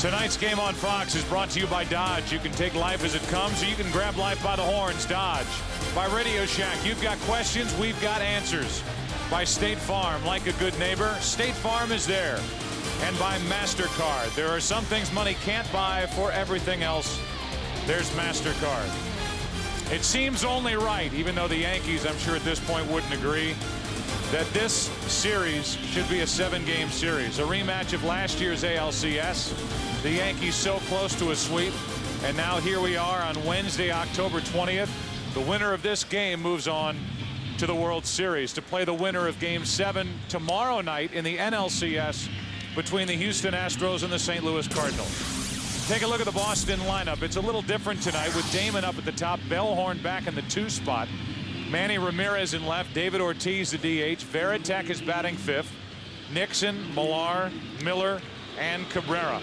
Tonight's game on Fox is brought to you by Dodge. You can take life as it comes, or you can grab life by the horns. Dodge. By Radio Shack, you've got questions, we've got answers. By State Farm, like a good neighbor, State Farm is there. And by MasterCard. There are some things money can't buy. For everything else, there's MasterCard. It seems only right, even though the Yankees, I'm sure at this point, wouldn't agree, that this series should be a 7-game series. A rematch of last year's ALCS. The Yankees so close to a sweep. And now here we are on Wednesday, October 20th. The winner of this game moves on to the World Series to play the winner of Game 7 tomorrow night in the NLCS between the Houston Astros and the St. Louis Cardinals. Take a look at the Boston lineup. It's a little different tonight with Damon up at the top, Bellhorn back in the 2 spot. Manny Ramirez in left, David Ortiz the DH, Veritek is batting 5th, Nixon, Millar, Miller, and Cabrera.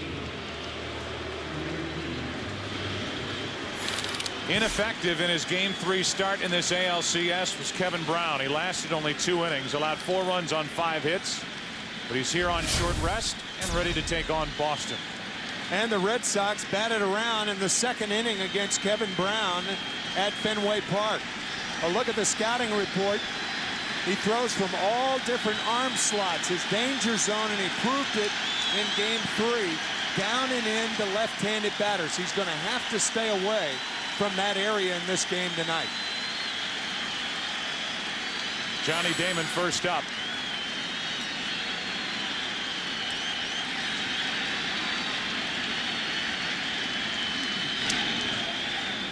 Ineffective in his Game 3 start in this ALCS was Kevin Brown. He lasted only 2 innings, allowed 4 runs on 5 hits, but he's here on short rest and ready to take on Boston. And the Red Sox batted around in the 2nd inning against Kevin Brown at Fenway Park. A look at the scouting report. He throws from all different arm slots, his danger zone, and he proved it in Game 3. Down and in to left-handed batters. He's going to have to stay away from that area in this game tonight. Johnny Damon first up.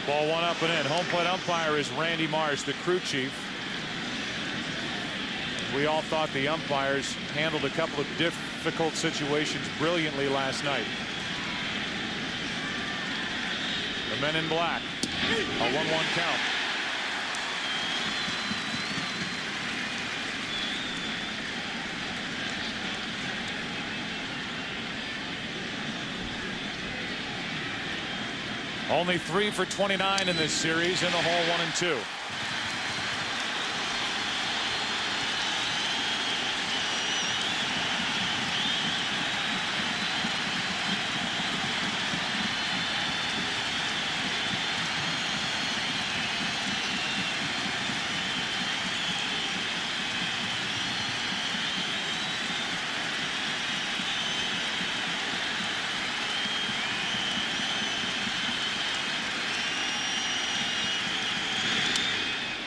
Ball 1 up and in. Home plate umpire is Randy Mars, the crew chief. We all thought the umpires handled a couple of difficult situations brilliantly last night. The men in black. A 1-1 count. Only 3 for 29 in this series in the hole 1 and 2.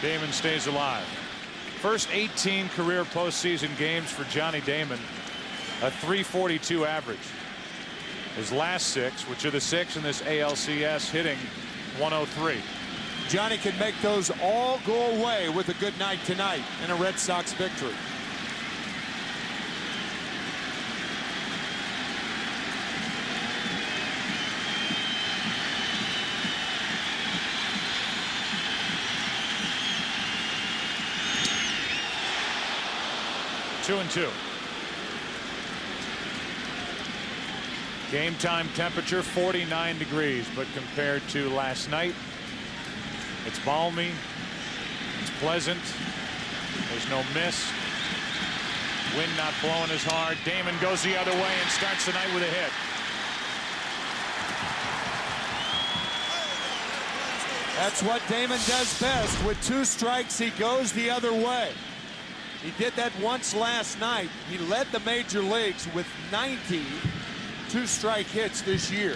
Damon stays alive. First 18 career postseason games for Johnny Damon, a .342 average. His last 6, which are the 6 in this ALCS, hitting .103. Johnny can make those all go away with a good night tonight and a Red Sox victory. Two and 2. Game time temperature 49 degrees, but compared to last night, it's balmy, it's pleasant, there's no mist, wind not blowing as hard. Damon goes the other way and starts the night with a hit. That's what Damon does best. With 2 strikes, he goes the other way. He did that once last night. He led the major leagues with 90 2-strike hits this year.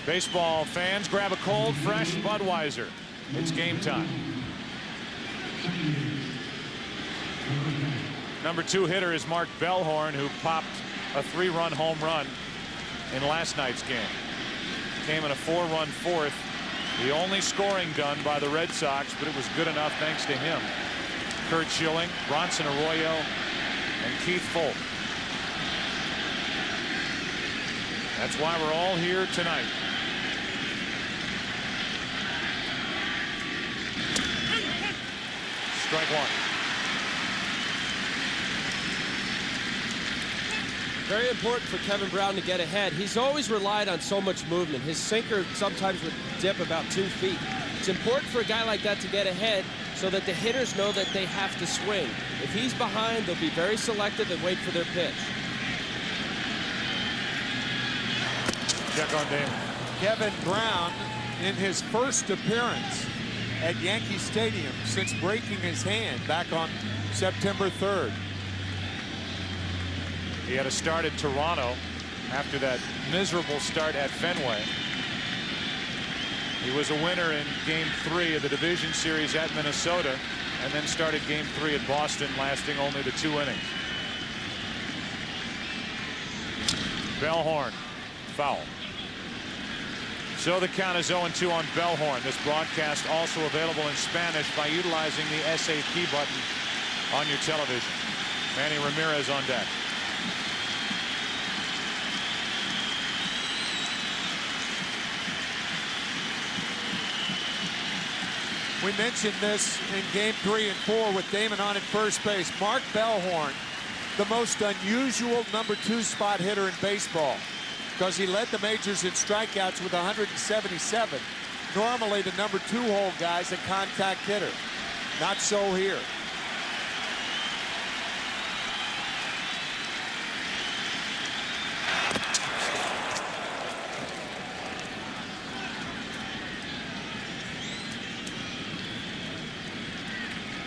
Baseball fans, grab a cold, fresh Budweiser. It's game time. Number 2 hitter is Mark Bellhorn, who popped a 3-run home run in last night's game. Came in a 4-run 4th. The only scoring done by the Red Sox, but it was good enough thanks to him. Kurt Schilling, Bronson Arroyo, and Keith Folt. That's why we're all here tonight. Strike 1. Very important for Kevin Brown to get ahead. He's always relied on so much movement. His sinker sometimes would dip about 2 feet. It's important for a guy like that to get ahead so that the hitters know that they have to swing. If he's behind, they'll be very selective and wait for their pitch. Check on Damon. Kevin Brown, in his first appearance at Yankee Stadium since breaking his hand back on September 3rd. He had a start at Toronto after that miserable start at Fenway. He was a winner in Game 3 of the division series at Minnesota, and then started Game 3 at Boston, lasting only the 2 innings. Bellhorn, foul. So the count is 0-2 on Bellhorn. This broadcast also available in Spanish by utilizing the SAP button on your television. Manny Ramirez on deck. We mentioned this in Game 3 and 4 with Damon on at first base. Mark Bellhorn, the most unusual number 2 spot hitter in baseball, because he led the majors in strikeouts with 177. Normally, the number 2 hole guy's a contact hitter. Not so here.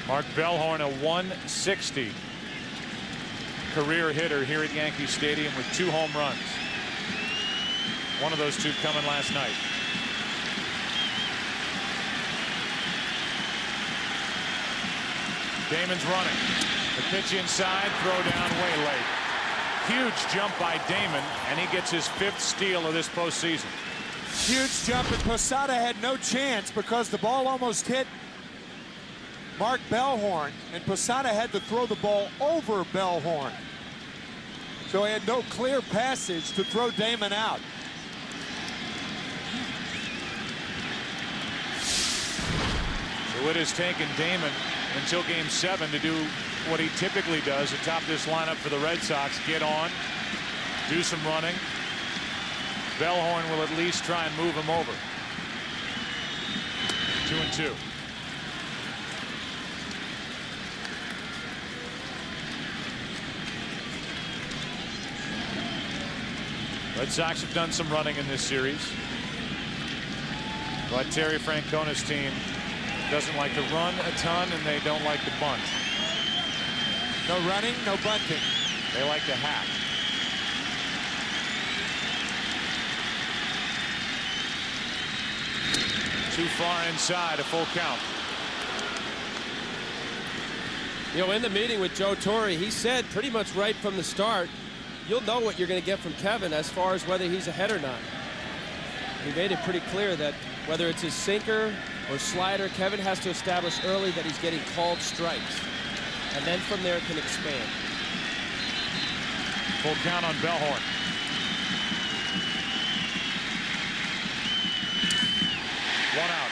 Mark Bellhorn, a 160 career hitter here at Yankee Stadium with 2 home runs. One of those 2 coming last night. Damon's running. The pitch inside, throw down way late. Huge jump by Damon, and he gets his 5th steal of this postseason. Huge jump, and Posada had no chance because the ball almost hit Mark Bellhorn, and Posada had to throw the ball over Bellhorn. So he had no clear passage to throw Damon out. So it has taken Damon until Game 7 to do what he typically does atop this lineup for the Red Sox. Get on, do some running. Bellhorn will at least try and move him over. 2-2. Red Sox have done some running in this series, but Terry Francona's team doesn't like to run a ton, and they don't like to bunt. No running, no bunting. They like to hack. Too far inside, a full count. You know, in the meeting with Joe Torre, he said pretty much right from the start, you'll know what you're going to get from Kevin as far as whether he's ahead or not. He made it pretty clear that whether it's his sinker or slider, Kevin has to establish early that he's getting called strikes. And then from there it can expand. Full count on Bellhorn. One out.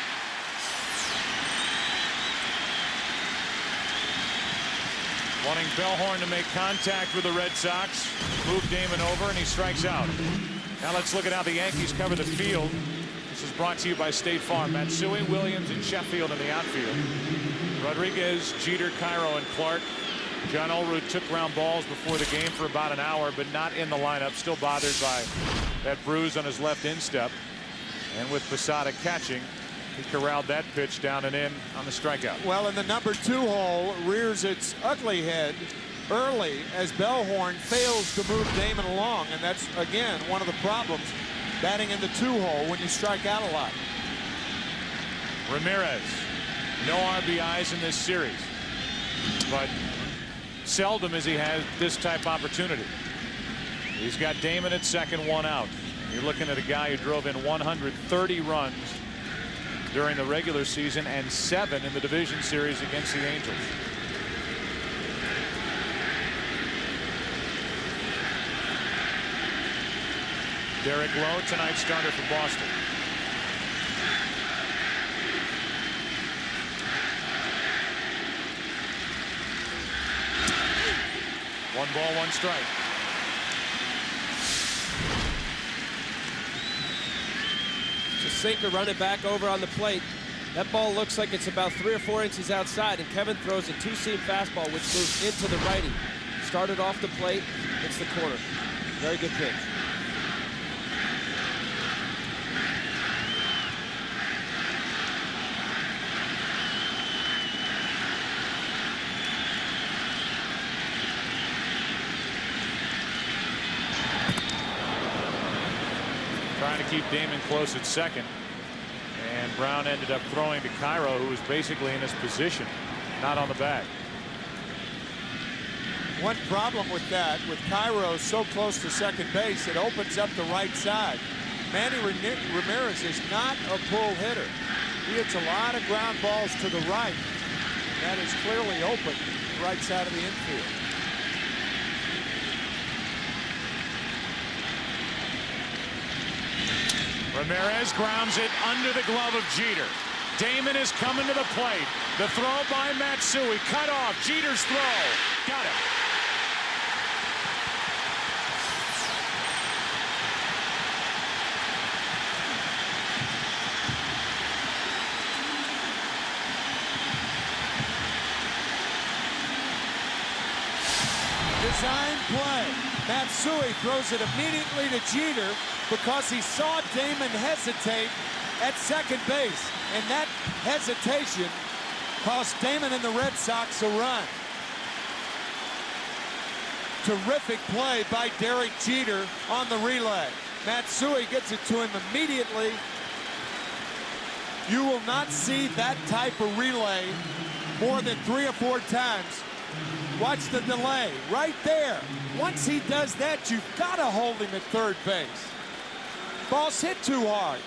Wanting Bellhorn to make contact with the Red Sox. Move Damon over, and he strikes out. Now let's look at how the Yankees cover the field. This is brought to you by State Farm. Matsui, Williams, and Sheffield in the outfield. Rodriguez, Jeter, Cairo, and Clark. John Olerud took ground balls before the game for about an hour, but not in the lineup. Still bothered by that bruise on his left instep. And with Posada catching, he corralled that pitch down and in on the strikeout. Well, and the number 2 hole rears its ugly head early as Bellhorn fails to move Damon along, and that's again one of the problems batting in the 2 hole when you strike out a lot. Ramirez, no RBIs in this series, but seldom has he had this type of opportunity. He's got Damon at second, 1 out. You're looking at a guy who drove in 130 runs during the regular season and 7 in the division series against the Angels. Derek Lowe, tonight's starter for Boston. One ball, one strike. The sinker running back over on the plate. That ball looks like it's about 3 or 4 inches outside, and Kevin throws a 2-seam fastball which moves into the righty. Started off the plate, hits the corner. Very good pitch. trying to keep Damon close at second. And Brown ended up throwing to Cairo, who was basically in his position, not on the bag. One problem with that, with Cairo so close to second base, it opens up the right side. Manny Ramirez is not a pull hitter. He hits a lot of ground balls to the right. That is clearly open, the right side of the infield. Ramirez grounds it under the glove of Jeter. Damon is coming to the plate. The throw by Matsui. Cut off. Jeter's throw. Got it. Design play. Matsui throws it immediately to Jeter because he saw Damon hesitate at second base. And that hesitation cost Damon and the Red Sox a run. Terrific play by Derek Jeter on the relay. Matsui gets it to him immediately. You will not see that type of relay more than 3 or 4 times. Watch the delay right there. Once he does that, you've got to hold him at third base. Ball's hit too hard.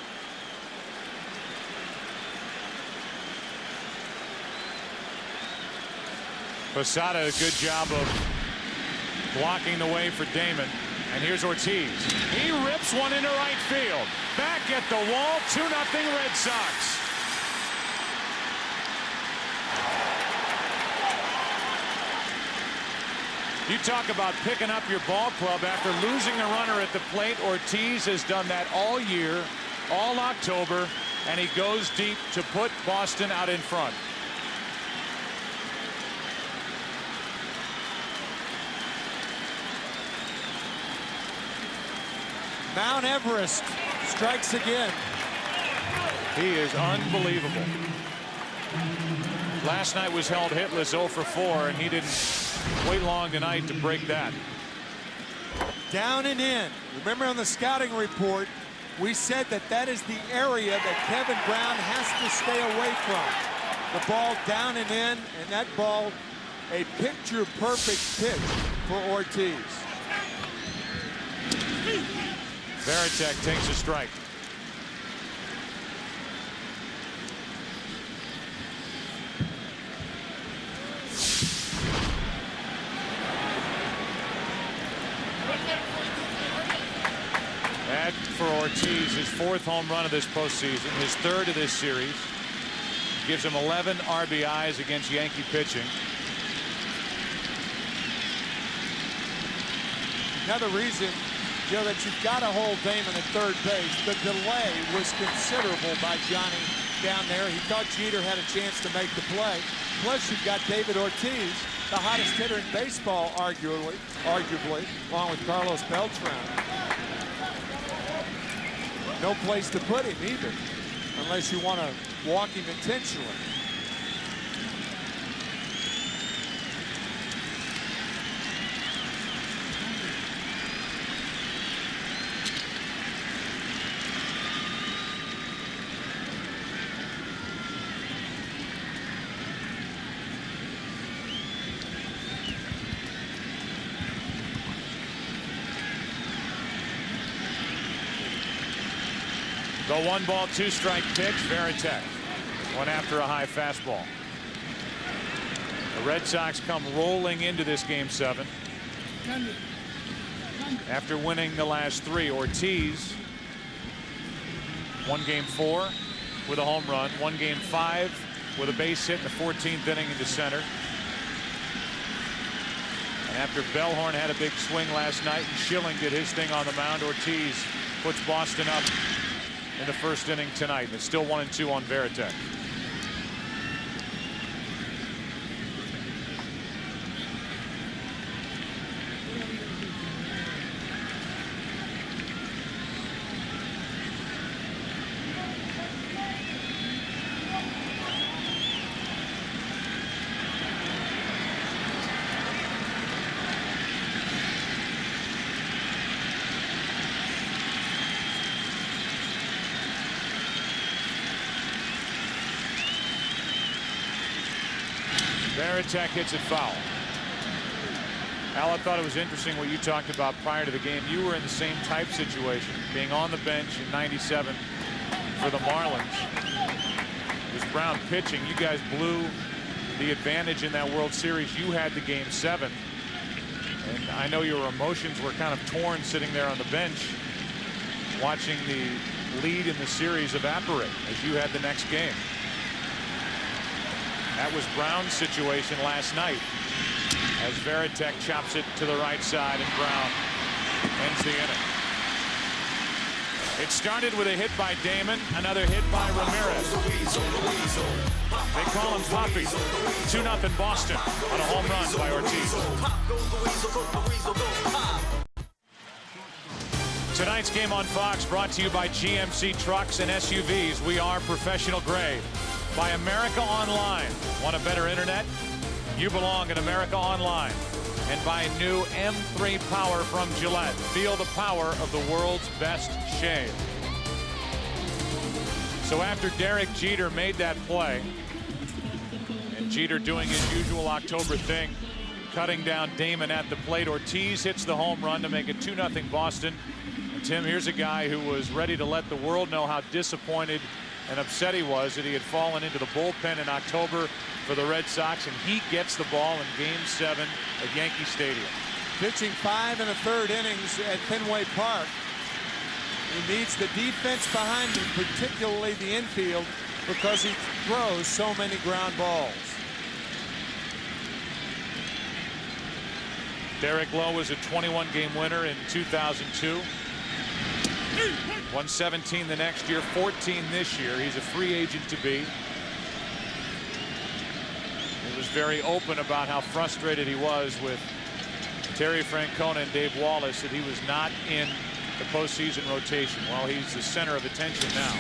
Posada, a good job of blocking the way for Damon. And here's Ortiz. He rips one into right field. Back at the wall, 2-0 Red Sox. You talk about picking up your ball club after losing a runner at the plate. Ortiz has done that all year, all October, and he goes deep to put Boston out in front. Mount Everest strikes again. He is unbelievable. Last night was held hitless 0 for 4, and he didn't wait long tonight to break that. Down and in. Remember on the scouting report, we said that that is the area that Kevin Brown has to stay away from. The ball down and in, and that ball, a picture-perfect pitch for Ortiz. Varitek takes a strike. That for Ortiz, his 4th home run of this postseason, his 3rd of this series. Gives him 11 RBIs against Yankee pitching. Another reason, Joe, that you've got to hold Damon at third base. The delay was considerable by Johnny down there. He thought Jeter had a chance to make the play. Plus, you've got David Ortiz, the hottest hitter in baseball, arguably, along with Carlos Beltran. No place to put him either, unless you want to walk him intentionally. The 1-ball, 2-strike pitch, Varitek. One after a high fastball. The Red Sox come rolling into this game 7. After winning the last 3, Ortiz won game 4 with a home run, won game 5 with a base hit in the 14th inning into center. And after Bellhorn had a big swing last night and Schilling did his thing on the mound, Ortiz puts Boston up in the 1st inning tonight. And it's still 1-2 on Varitek. Varitek hits it foul. Al, I thought it was interesting what you talked about prior to the game. You were in the same type situation, being on the bench in '97 for the Marlins. It was Brown pitching. You guys blew the advantage in that World Series. You had the game 7. And I know your emotions were kind of torn sitting there on the bench, watching the lead in the series evaporate as you had the next game. That was Brown's situation last night, as Varitek chops it to the right side and Brown ends the inning. It started with a hit by Damon, another hit by Ramirez. They call him Poppy. 2-0 Boston on a home run by Ortiz. Tonight's game on Fox brought to you by GMC Trucks and SUVs. We are professional grade. By America Online. Want a better internet? You belong in America Online. And by new M3 Power from Gillette. Feel the power of the world's best shave. So after Derek Jeter made that play, and Jeter doing his usual October thing, cutting down Damon at the plate, Ortiz hits the home run to make it 2-0 Boston. And Tim, here's a guy who was ready to let the world know how disappointed and upset he was that he had fallen into the bullpen in October for the Red Sox, and he gets the ball in Game 7 at Yankee Stadium. Pitching 5 1/3 innings at Fenway Park. He needs the defense behind him, particularly the infield, because he throws so many ground balls. Derek Lowe was a 21-game winner in 2002. Won 17 the next year, 14 this year. He's a free agent to be. He was very open about how frustrated he was with Terry Francona and Dave Wallace that he was not in the postseason rotation. Well, he's the center of attention now.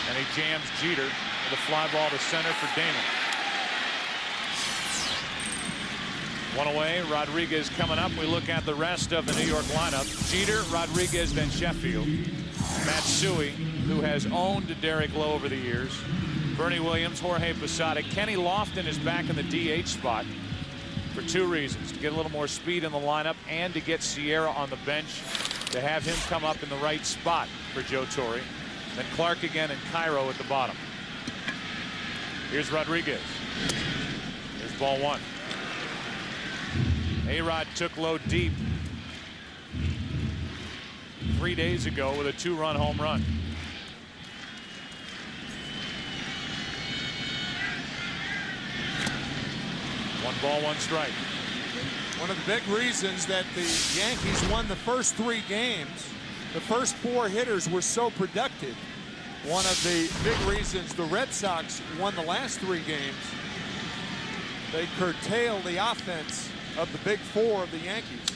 And he jams Jeter with a fly ball to center for Damon. One away, Rodriguez coming up. We look at the rest of the New York lineup. Jeter, Rodriguez, then Sheffield. Matsui, who has owned Derek Lowe over the years. Bernie Williams, Jorge Posada. Kenny Lofton is back in the DH spot for 2 reasons: to get a little more speed in the lineup and to get Sierra on the bench, to have him come up in the right spot for Joe Torre. Then Clark again and Cairo at the bottom. Here's Rodriguez. Here's ball 1. A-Rod took Lowe deep 3 days ago with a 2-run home run. One ball, 1 strike. One of the big reasons that the Yankees won the first 3 games, the first 4 hitters were so productive. One of the big reasons the Red Sox won the last 3 games, they curtailed the offense of the big 4 of the Yankees.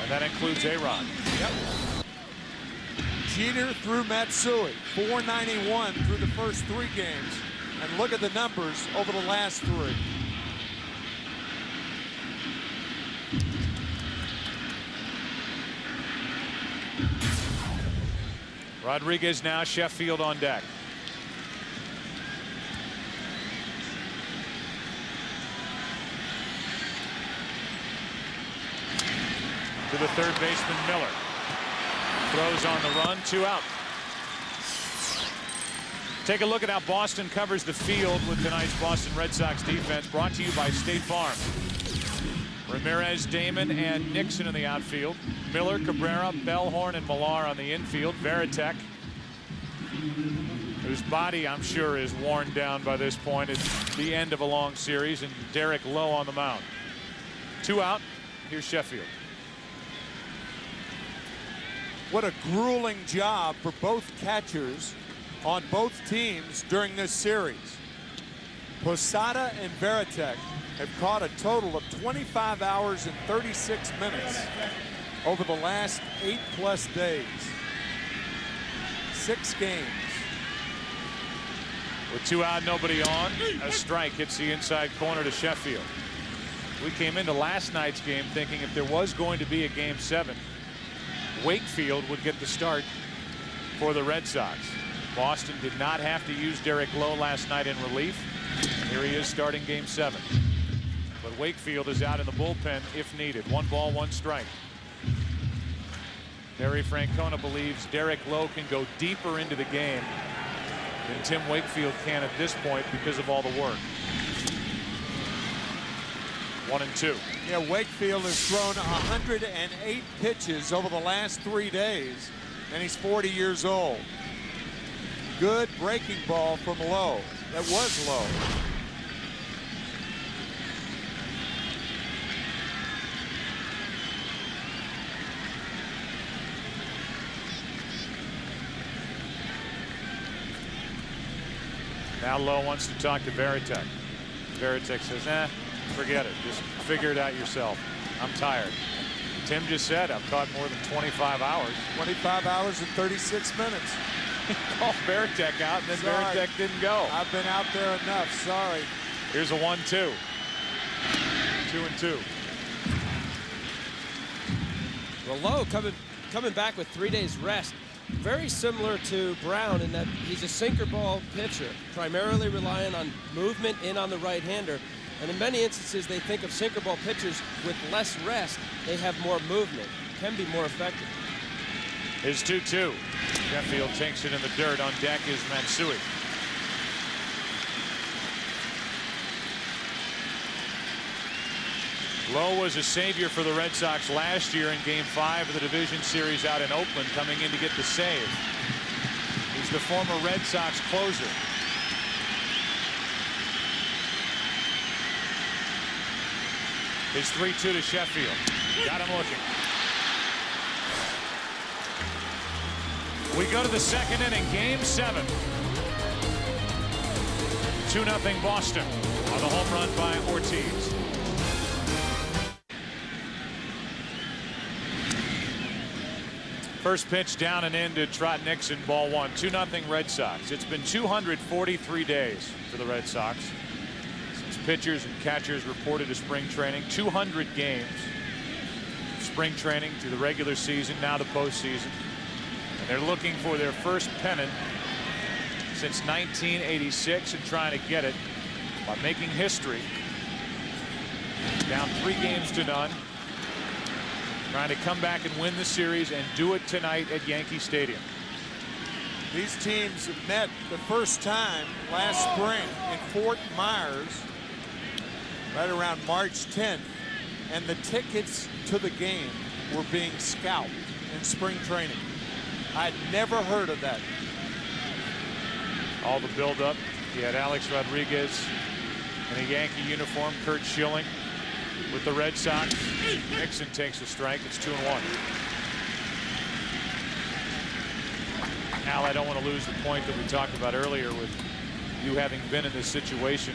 And that includes A-Rod. Yep. Jeter through Matsui, 491 through the first 3 games. And look at the numbers over the last 3. Rodriguez now, Sheffield on deck. To the third baseman, Miller. Throws on the run, 2 out. Take a look at how Boston covers the field with tonight's Boston Red Sox defense, brought to you by State Farm. Ramirez, Damon, and Nixon in the outfield. Miller, Cabrera, Bellhorn, and Millar on the infield. Varitek, whose body I'm sure is worn down by this point. It's the end of a long series, and Derek Lowe on the mound. 2 out. Here's Sheffield. What a grueling job for both catchers on both teams during this series. Posada and Varitek have caught a total of 25 hours and 36 minutes over the last 8+ days. 6 games. With 2 out, nobody on, a strike hits the inside corner to Sheffield. We came into last night's game thinking if there was going to be a Game 7, Wakefield would get the start for the Red Sox. Boston did not have to use Derek Lowe last night in relief. Here he is starting Game 7. but Wakefield is out in the bullpen if needed. 1 ball, 1 strike. Terry Francona believes Derek Lowe can go deeper into the game than Tim Wakefield can at this point because of all the work. 1-2. Yeah, Wakefield has thrown 108 pitches over the last 3 days, and he's 40 years old. Good breaking ball from Lowe. That was Lowe. Now Lowe wants to talk to Varitek. Varitek says, forget it. Just figure it out yourself. I'm tired. Tim just said, I've caught more than 25 hours. 25 hours and 36 minutes. He called Varitek out, and then Varitek didn't go. I've been out there enough. Sorry. Here's a 1-2. 2-2. Well, Lowe coming back with 3 days rest. Very similar to Brown in that he's a sinker ball pitcher, primarily relying on movement in on the right-hander. And in many instances, they think of sinker ball pitchers with less rest. They have more movement, can be more effective. Here's 2-2. Sheffield takes it in the dirt. On deck is Matsui. Lowe was a savior for the Red Sox last year in Game 5 of the division series out in Oakland, coming in to get the save. He's the former Red Sox closer. His 3-2 to Sheffield. Got him looking. We go to the second inning, Game 7. 2-0 Boston on the home run by Ortiz. First pitch down and in to Trot Nixon, ball 1. 2-0 Red Sox. It's been 243 days for the Red Sox since pitchers and catchers reported to spring training. 200 games. Spring training through the regular season, now the postseason. And they're looking for their first pennant since 1986 and trying to get it by making history. Down 3 games to none. Trying to come back and win the series and do it tonight at Yankee Stadium. These teams met the first time last spring in Fort Myers right around March 10th, and the tickets to the game were being scalped in spring training. I'd never heard of that. All the buildup. You had Alex Rodriguez in a Yankee uniform, Curt Schilling with the Red Sox. Nixon takes a strike. It's 2-1. Al, I don't want to lose the point that we talked about earlier with you having been in this situation.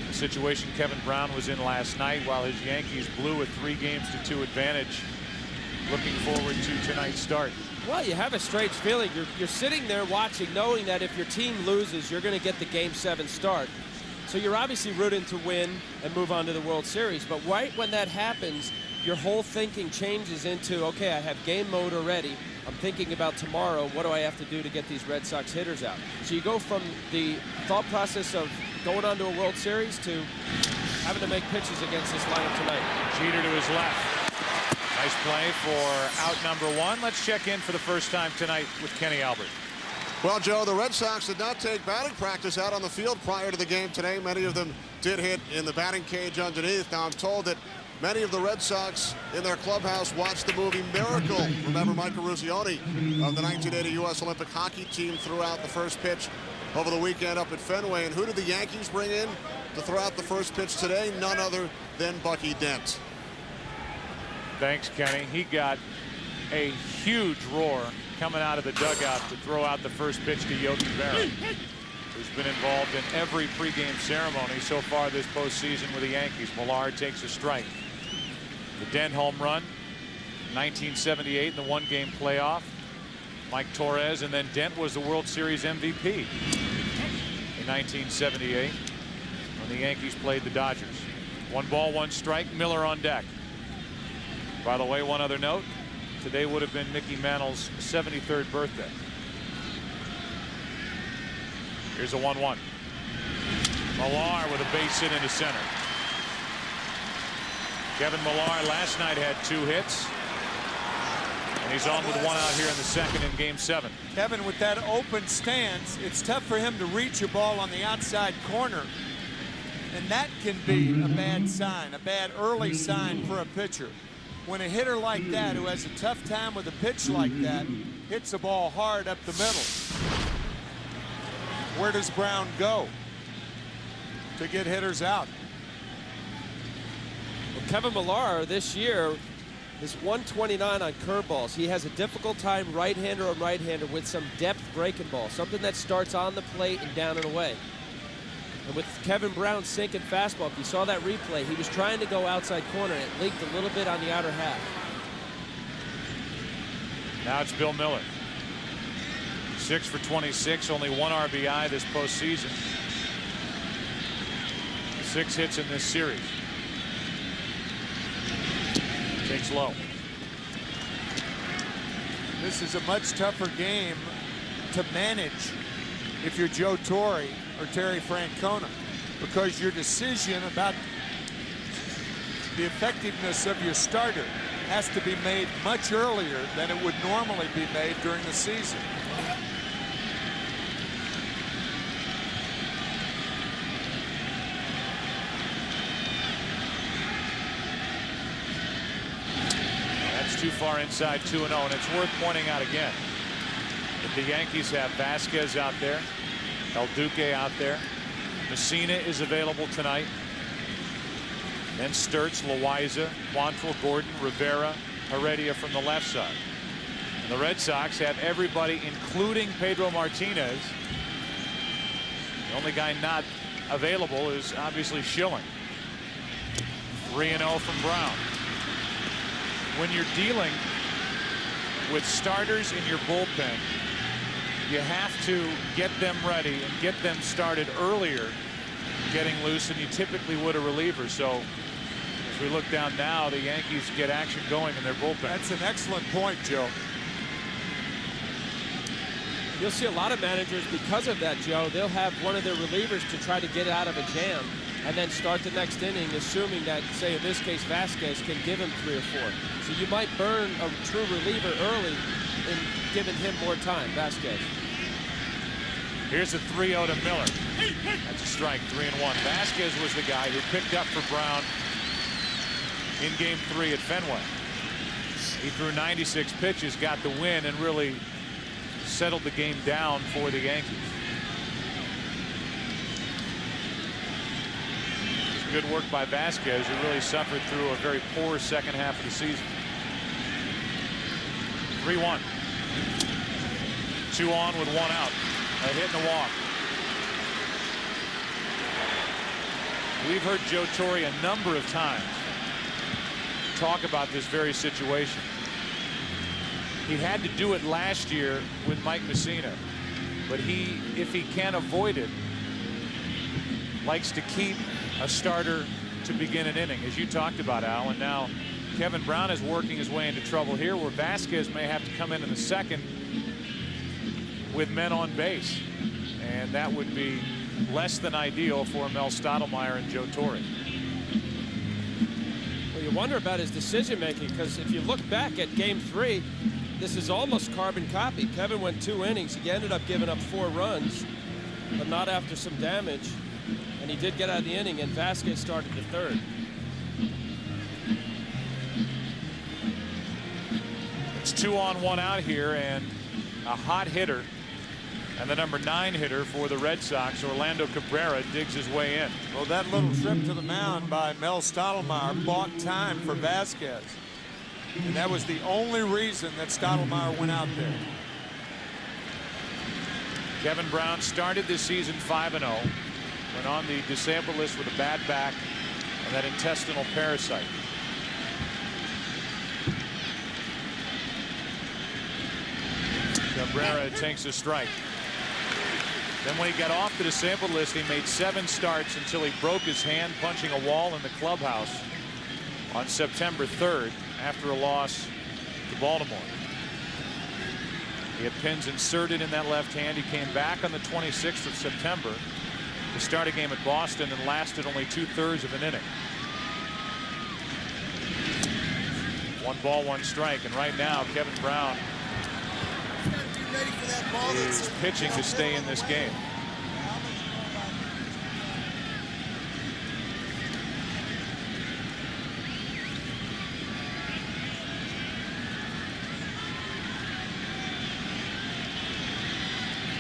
The situation Kevin Brown was in last night while his Yankees blew a 3-2 advantage. Looking forward to tonight's start. Well, you have a strange feeling. You're sitting there watching, knowing that if your team loses, you're going to get the Game 7 start. So you're obviously rooting to win and move on to the World Series. But right when that happens, your whole thinking changes into, okay, I have game mode already. I'm thinking about tomorrow. What do I have to do to get these Red Sox hitters out? So you go from the thought process of going on to a World Series to having to make pitches against this lineup tonight. Jeter to his left. Nice play for out number 1. Let's check in for the first time tonight with Kenny Albert. Well, Joe, the Red Sox did not take batting practice out on the field prior to the game today. Many of them did hit in the batting cage underneath. Now I'm told that many of the Red Sox in their clubhouse watched the movie Miracle. Remember Michael Ruzioni of the 1980 U.S. Olympic hockey team threw out the first pitch over the weekend up at Fenway. And who did the Yankees bring in to throw out the first pitch today? None other than Bucky Dent. Thanks, Kenny. He got a huge roar coming out of the dugout to throw out the first pitch to Yogi Berra, who's been involved in every pregame ceremony so far this postseason with the Yankees. Millard takes a strike. The Dent home run, 1978 in the 1-game playoff. Mike Torres, and then Dent was the World Series MVP in 1978 when the Yankees played the Dodgers. 1 ball, 1 strike. Miller on deck. By the way, one other note. Today would have been Mickey Mantle's 73rd birthday. Here's a 1-1. Millar with a base hit into center. Kevin Millar last night had 2 hits. And he's on with 1 out here in the second in Game 7. Kevin, with that open stance, it's tough for him to reach a ball on the outside corner. And that can be a bad sign, a bad early sign for a pitcher. When a hitter like that, who has a tough time with a pitch like that, hits the ball hard up the middle. Where does Brown go to get hitters out? Well, Kevin Millar this year is 129 on curveballs. He has a difficult time right-hander on right-hander with some depth breaking ball, something that starts on the plate and down and away. And with Kevin Brown's sinking fastball, if you saw that replay, he was trying to go outside corner and it leaked a little bit on the outer half. Now it's Bill Miller. 6 for 26, only 1 RBI this postseason. 6 hits in this series. Takes low. This is a much tougher game to manage if you're Joe Torre or Terry Francona, because your decision about the effectiveness of your starter has to be made much earlier than it would normally be made during the season. Too far inside 2-0, and it's worth pointing out again that the Yankees have Vasquez out there, El Duque out there, Messina is available tonight, then Sturtz, Loaiza, Quantrill, Gordon, Rivera, Heredia from the left side. And the Red Sox have everybody, including Pedro Martinez. The only guy not available is obviously Schilling. 3-0 from Brown. When you're dealing with starters in your bullpen, you have to get them ready and get them started earlier, getting loose than you typically would a reliever. So as we look down now, the Yankees get action going in their bullpen. That's an excellent point, Joe. You'll see a lot of managers, because of that, Joe, they'll have one of their relievers to try to get out of a jam and then start the next inning, assuming that, say in this case, Vasquez can give him 3 or 4. So you might burn a true reliever early in giving him more time, Vasquez. Here's a 3-0 to Miller. That's a strike, 3-1. Vasquez was the guy who picked up for Brown in Game 3 at Fenway. He threw 96 pitches, got the win, and really settled the game down for the Yankees. Good work by Vasquez, who really suffered through a very poor second half of the season. 3-1. 2 on with 1 out. A hit and a walk. We've heard Joe Torre a number of times talk about this very situation. He had to do it last year with Mike Messina, but if he can't avoid it, likes to keep a starter to begin an inning, as you talked about, Al. And now Kevin Brown is working his way into trouble here, where Vasquez may have to come in the second with men on base, and that would be less than ideal for Mel Stottlemyre and Joe Torre. Well, you wonder about his decision making, because if you look back at Game 3, this is almost carbon copy. Kevin went 2 innings. He ended up giving up 4 runs, but not after some damage. And he did get out of the inning, and Vasquez started the 3rd. It's 2 on 1 out here, and a hot hitter, and the number 9 hitter for the Red Sox, Orlando Cabrera, digs his way in. Well, that little trip to the mound by Mel Stottlemyre bought time for Vasquez, and that was the only reason that Stottlemyre went out there. Kevin Brown started this season 5-0. Went on the disabled list with a bad back and that intestinal parasite. Cabrera takes a strike. Then when he got off the disabled list, he made 7 starts until he broke his hand punching a wall in the clubhouse on September 3rd after a loss to Baltimore. He had pins inserted in that left hand. He came back on the 26th of September to start a game at Boston and lasted only 2/3 of an inning. 1 ball, 1 strike, and right now Kevin Brown is pitching to stay in this game.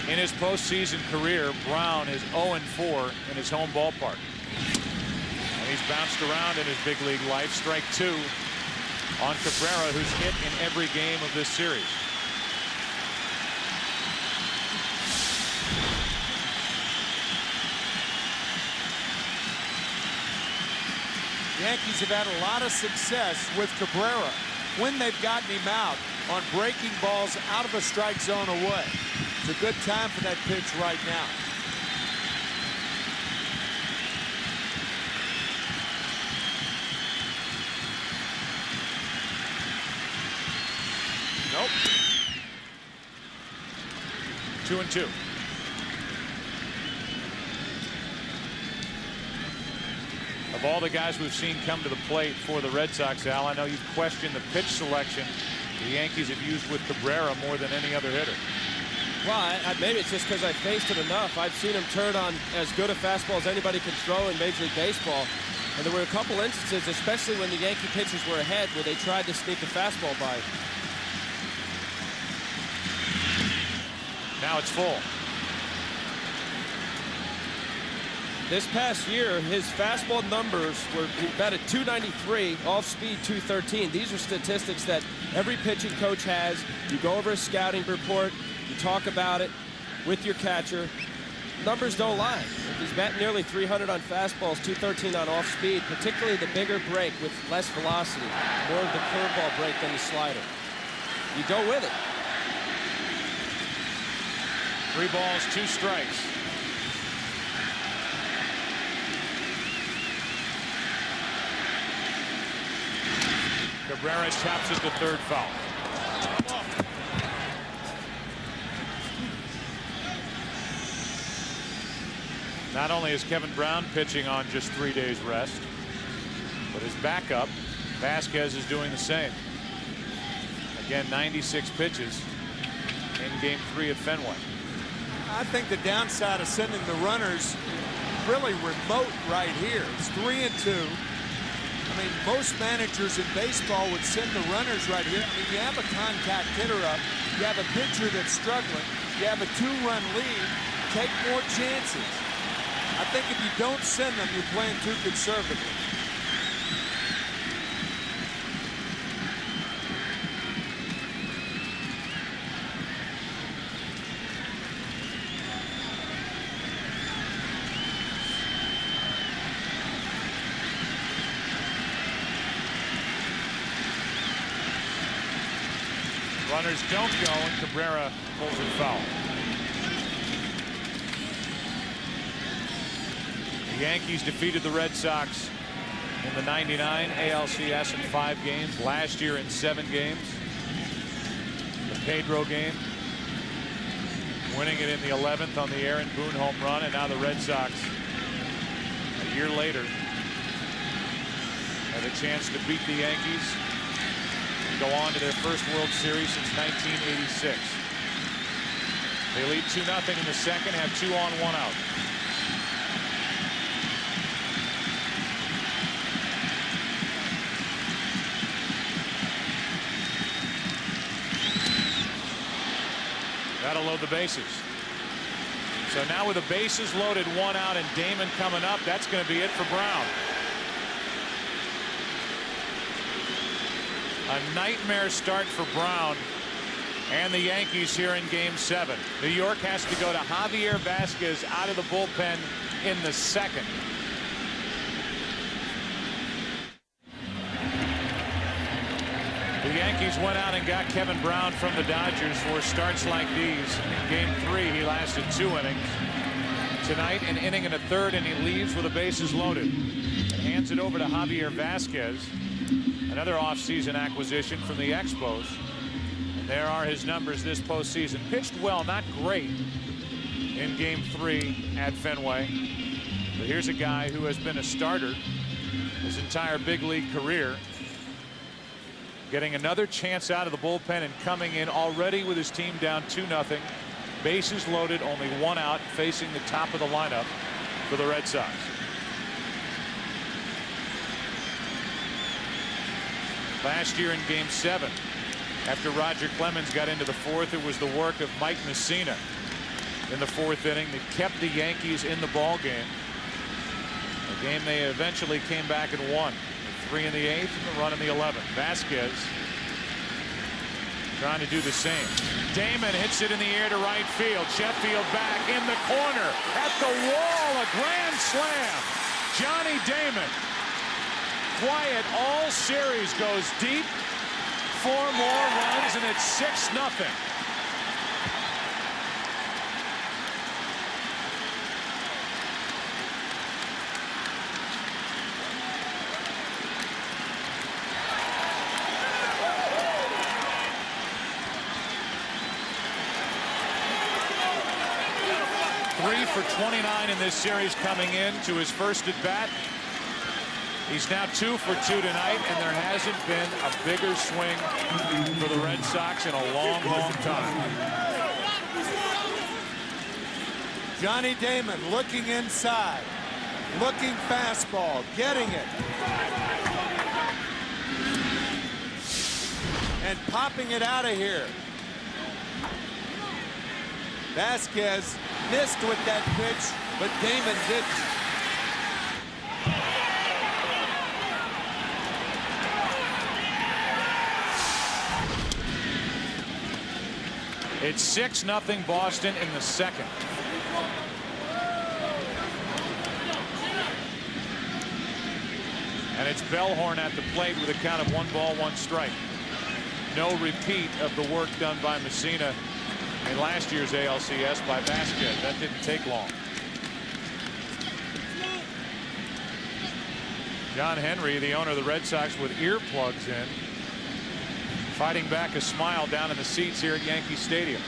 In his postseason career, Brown is 0-4 in his home ballpark. And he's bounced around in his big league life. Strike 2 on Cabrera, who's hit in every game of this series. The Yankees have had a lot of success with Cabrera when they've gotten him out on breaking balls out of a strike zone away. It's a good time for that pitch right now. Nope. 2-2. Of all the guys we've seen come to the plate for the Red Sox, Al, I know you've questioned the pitch selection the Yankees have used with Cabrera more than any other hitter. Well, maybe it's just because I faced him enough. I've seen him turn on as good a fastball as anybody can throw in Major League Baseball. And there were a couple instances, especially when the Yankee pitchers were ahead, where they tried to sneak a fastball by. Now it's full. This past year, his fastball numbers were about a 293, off-speed 213. These are statistics that every pitching coach has. You go over a scouting report, you talk about it with your catcher. Numbers don't lie. He's batting nearly 300 on fastballs, 213 on off-speed, particularly the bigger break with less velocity, more of the curveball break than the slider. You go with it. 3 balls, 2 strikes. Cabrera chops it to third foul. Not only is Kevin Brown pitching on just 3 days rest, but his backup, Vasquez, is doing the same. Again, 96 pitches in Game 3 at Fenway. I think the downside of sending the runners really remote right here. It's 3-2. I mean, most managers in baseball would send the runners right here. I mean, you have a contact hitter up, you have a pitcher that's struggling, you have a 2-run lead, take more chances. I think if you don't send them, you're playing too conservatively. Runners don't go, and Cabrera pulls it foul. The Yankees defeated the Red Sox in the '99 ALCS in 5 games. Last year in 7 games. The Pedro game, winning it in the 11th on the Aaron Boone home run, and now the Red Sox, a year later, have a chance to beat the Yankees. Go on to their first World Series since 1986. They lead 2-0 in the second, have 2 on, 1 out. That'll load the bases. So now with the bases loaded, 1 out, and Damon coming up, that's going to be it for Brown. A nightmare start for Brown and the Yankees here in Game 7. New York has to go to Javier Vasquez out of the bullpen in the second. The Yankees went out and got Kevin Brown from the Dodgers for starts like these. In Game 3, he lasted 2 innings. Tonight, an inning and a third, and he leaves with the bases loaded. And hands it over to Javier Vasquez. Another offseason acquisition from the Expos. And there are his numbers this postseason. Pitched well, not great in Game 3 at Fenway. But here's a guy who has been a starter his entire big league career. getting another chance out of the bullpen and coming in already with his team down 2-0. Bases loaded, only one out, facing the top of the lineup for the Red Sox. Last year in Game 7, after Roger Clemens got into the fourth, it was the work of Mike Messina in the fourth inning that kept the Yankees in the ball game. A game they eventually came back and won. 3 in the 8th and the run in the 11th. Vasquez trying to do the same. Damon hits it in the air to right field. Sheffield back in the corner at the wall. A grand slam. Johnny Damon. Quiet all series, goes deep. 4 more runs and it's 6-0. For 29 in this series coming in to his first at bat. He's now 2 for 2 tonight, and there hasn't been a bigger swing for the Red Sox in a long, long time. Johnny Damon looking inside, looking fastball, getting it, and popping it out of here. Vasquez missed with that pitch, but Damon didn't. It's 6-0 Boston in the second. And it's Bellhorn at the plate with a count of 1 ball, 1 strike. No repeat of the work done by Messina in last year's ALCS by Vasquez. That didn't take long. John Henry, the owner of the Red Sox, with earplugs in, fighting back a smile down in the seats here at Yankee Stadium.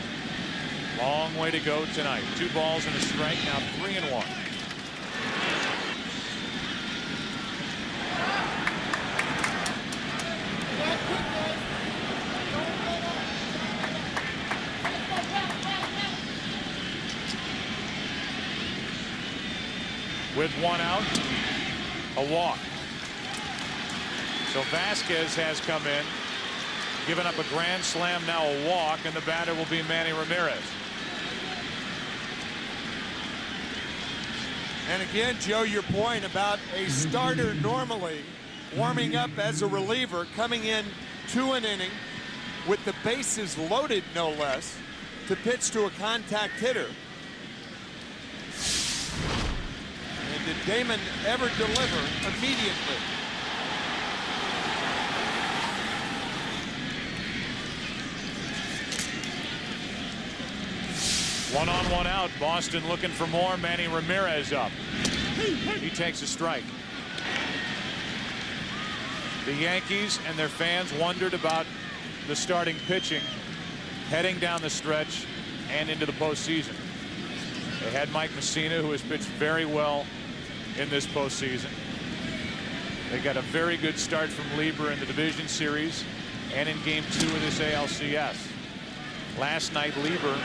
Long way to go tonight. 2 balls and a strike, now 3-1. With 1 out, a walk. So Vasquez has come in, given up a grand slam, now a walk, and the batter will be Manny Ramirez. And again, Joe, your point about a starter normally warming up as a reliever, coming in to an inning with the bases loaded, no less, to pitch to a contact hitter. And did Damon ever deliver immediately? One on, one out. Boston looking for more. Manny Ramirez up. He takes a strike. The Yankees and their fans wondered about the starting pitching heading down the stretch and into the postseason. They had Mike Messina, who has pitched very well in this postseason. They got a very good start from Lieber in the division series and in Game 2 of this ALCS. Last night, Lieber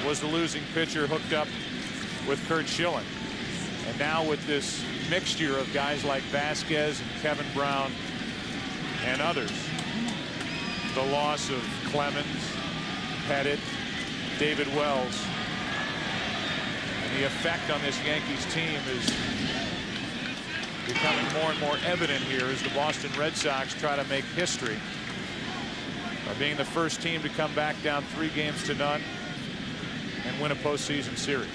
was the losing pitcher hooked up with Kurt Schilling. And now with this mixture of guys like Vasquez and Kevin Brown and others, the loss of Clemens, Pettit, David Wells, and the effect on this Yankees team is becoming more and more evident here as the Boston Red Sox try to make history by being the first team to come back down 3-0 and win a postseason series.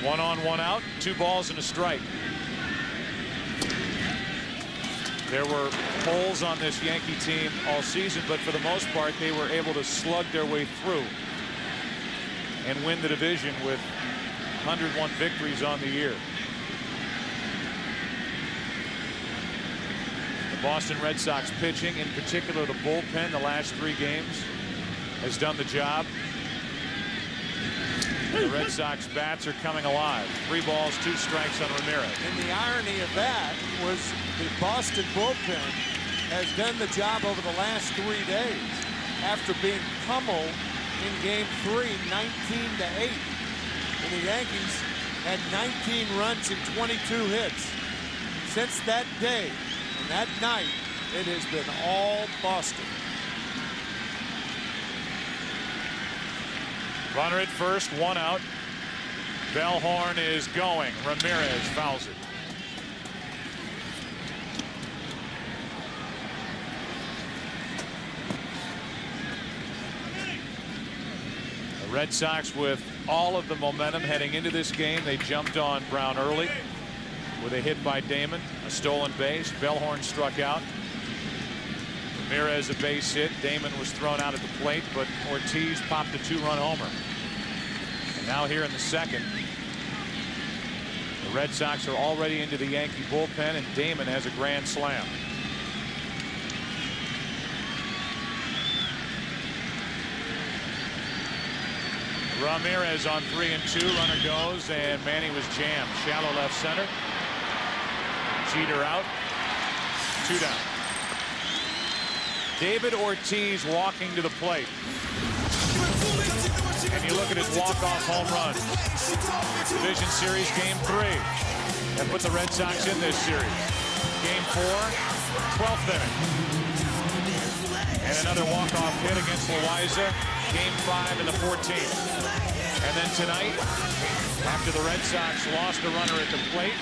One on, one out, 2 balls and a strike. There were holes on this Yankee team all season, but for the most part, they were able to slug their way through and win the division with 101 victories on the year. The Boston Red Sox pitching, in particular the bullpen, the last 3 games, has done the job. The Red Sox bats are coming alive. 3 balls, 2 strikes on Ramirez. And the irony of that was the Boston bullpen has done the job over the last 3 days after being pummeled in Game 3, 19-8. And the Yankees had 19 runs and 22 hits. Since that day and that night, it has been all Boston. Runner at first, 1 out. Bellhorn is going. Ramirez fouls it. The Red Sox with all of the momentum heading into this game. They jumped on Brown early with a hit by Damon, a stolen base. Bellhorn struck out. Ramirez a base hit. Damon was thrown out at the plate, but Ortiz popped a 2-run homer. And now here in the second, the Red Sox are already into the Yankee bullpen, and Damon has a grand slam. Ramirez on 3-2. Runner goes, and Manny was jammed. Shallow left center. Jeter out. 2 down. David Ortiz walking to the plate. And you look at his walk-off home run. Division Series Game 3. That put the Red Sox in this series. Game 4, 12th inning. And another walk-off hit against Loaiza. Game 5 in the 14th. And then tonight, after the Red Sox lost a runner at the plate,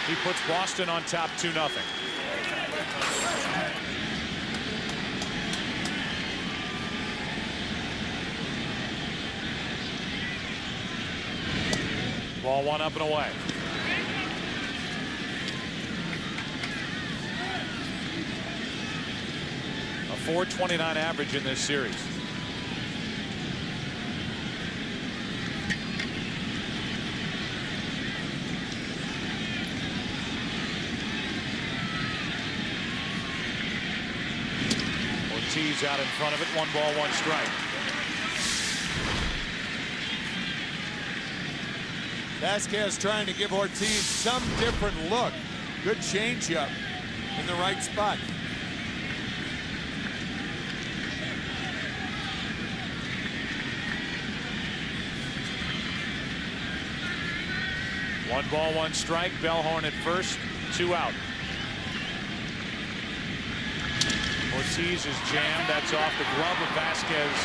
he puts Boston on top 2-0. Ball 1 up and away. A .429 average in this series. Ortiz out in front of it. 1 ball, 1 strike. Vasquez trying to give Ortiz some different look. Good changeup in the right spot. One ball, 1 strike. Bellhorn at first. 2 out. Ortiz is jammed. That's off the glove of Vasquez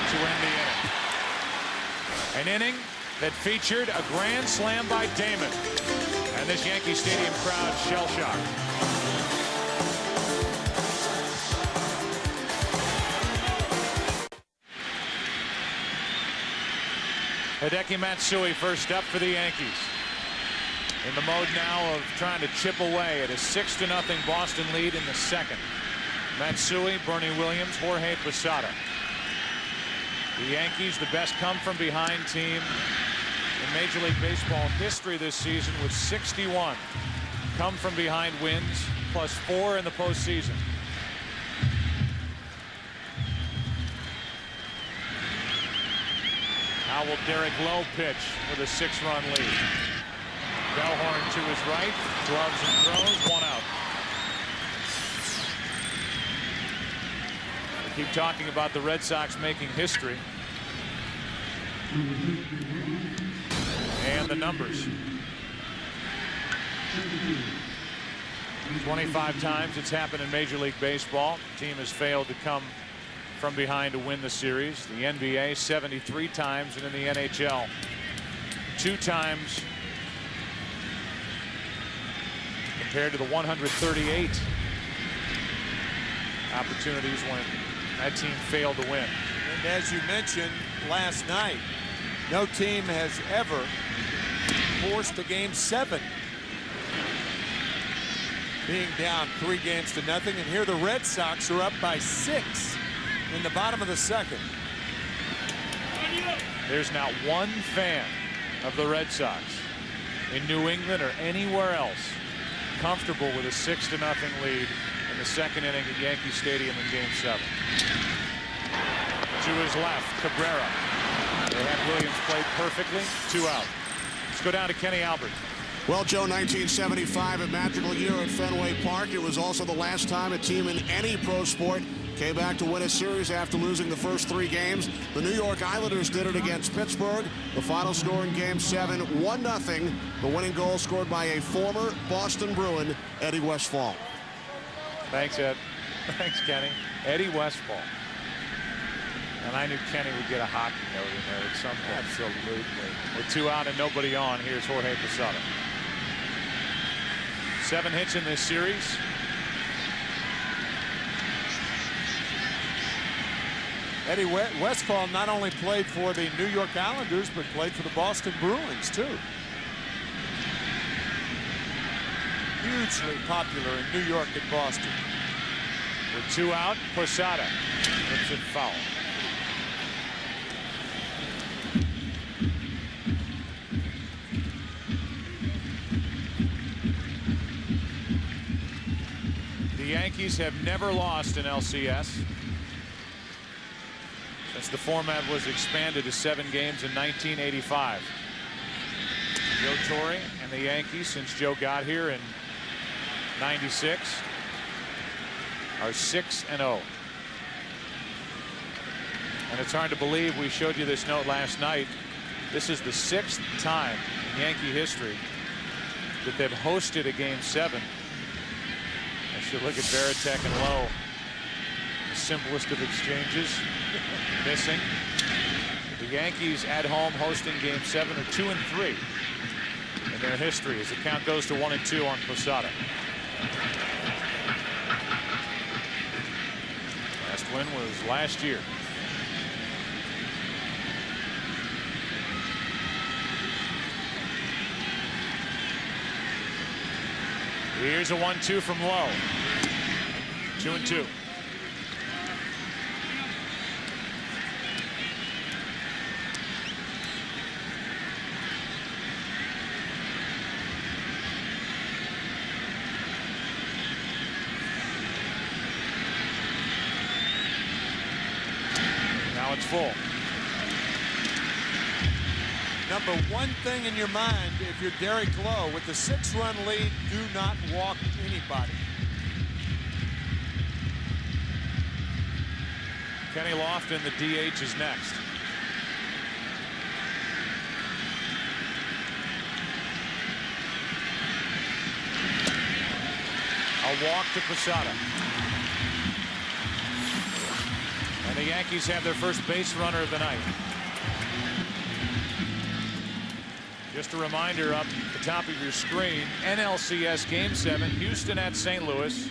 to end the inning. An inning that featured a grand slam by Damon. And this Yankee Stadium crowd shell-shocked. Hideki Matsui first up for the Yankees. In the mode now of trying to chip away at a 6-0 Boston lead in the second. Matsui, Bernie Williams, Jorge Posada. The Yankees, the best come-from-behind team in Major League Baseball history this season with 61 come-from-behind wins, plus 4 in the postseason. How will Derek Lowe pitch with a 6-run lead? Bellhorn to his right, gloves and throws, 1 out. We keep talking about the Red Sox making history. And the numbers. 25 times it's happened in Major League Baseball. The team has failed to come from behind to win the series. The NBA 73 times, and in the NHL 2 times, compared to the 138 opportunities when that team failed to win. And as you mentioned last night, no team has ever forced a Game 7 being down 3-0. And here the Red Sox are up by 6 in the bottom of the second. There's not one fan of the Red Sox in New England or anywhere else comfortable with a 6-0 lead in the second inning at Yankee Stadium in Game 7. To his left, Cabrera. They had Williams played perfectly. 2 out. Let's go down to Kenny Albert. Well, Joe, 1975, a magical year at Fenway Park. It was also the last time a team in any pro sport came back to win a series after losing the first 3 games. The New York Islanders did it against Pittsburgh. The final score in Game 7, 1-0. The winning goal scored by a former Boston Bruin, Eddie Westfall. Thanks, Ed. Thanks, Kenny. Eddie Westfall. And I knew Kenny would get a hockey note in there at some point. Absolutely. With 2 out and nobody on, here's Jorge Posada. 7 hits in this series. Eddie Westfall not only played for the New York Islanders, but played for the Boston Bruins, too. Hugely popular in New York and Boston. With 2 out, Posada hits it foul. The Yankees have never lost in LCS since the format was expanded to 7 games in 1985. Joe Torre and the Yankees, since Joe got here in '96, are 6-0. And it's hard to believe we showed you this note last night. This is the 6th time in Yankee history that they've hosted a Game 7. I should look at Veritek and Lowe. The simplest of exchanges. Missing. The Yankees at home hosting Game 7 are 2-3 in their history as the count goes to 1-2 on Posada. Last win was last year. Here's a 1-2 from Lowe. 2-2. Now it's full. Number one thing in your mind, if you're Derek Lowe, with the 6-run lead, do not walk anybody. Kenny Lofton, the DH, is next. A walk to Posada. And the Yankees have their first base runner of the night. Just a reminder up at the top of your screen, NLCS Game 7, Houston at St. Louis.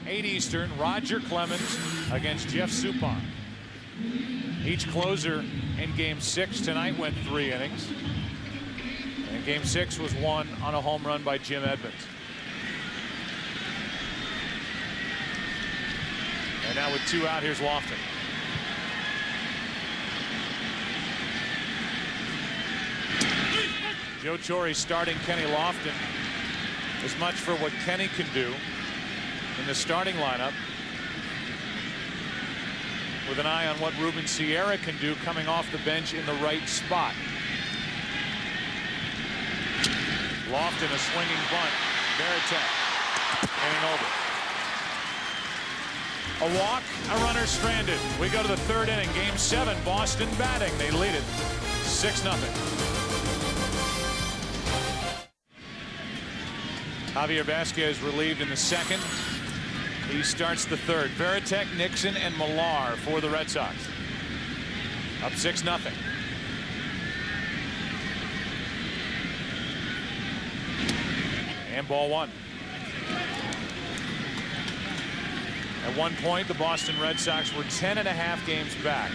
8 Eastern, Roger Clemens against Jeff Suppan. Each closer in Game 6 tonight went 3 innings. And Game 6 was won on a home run by Jim Edmonds. And now with 2 out, here's Lofton. Joe Torre starting Kenny Lofton. As much for what Kenny can do in the starting lineup, with an eye on what Ruben Sierra can do coming off the bench in the right spot. Lofton, a swinging bunt. Veritek inning over. A walk, a runner stranded. We go to the 3rd inning. Game 7, Boston batting. They lead it 6-0. Javier Vasquez relieved in the 2nd. He starts the 3rd. Veritek, Nixon, and Millar for the Red Sox. Up 6-0. And ball 1. At one point, the Boston Red Sox were 10.5 games back,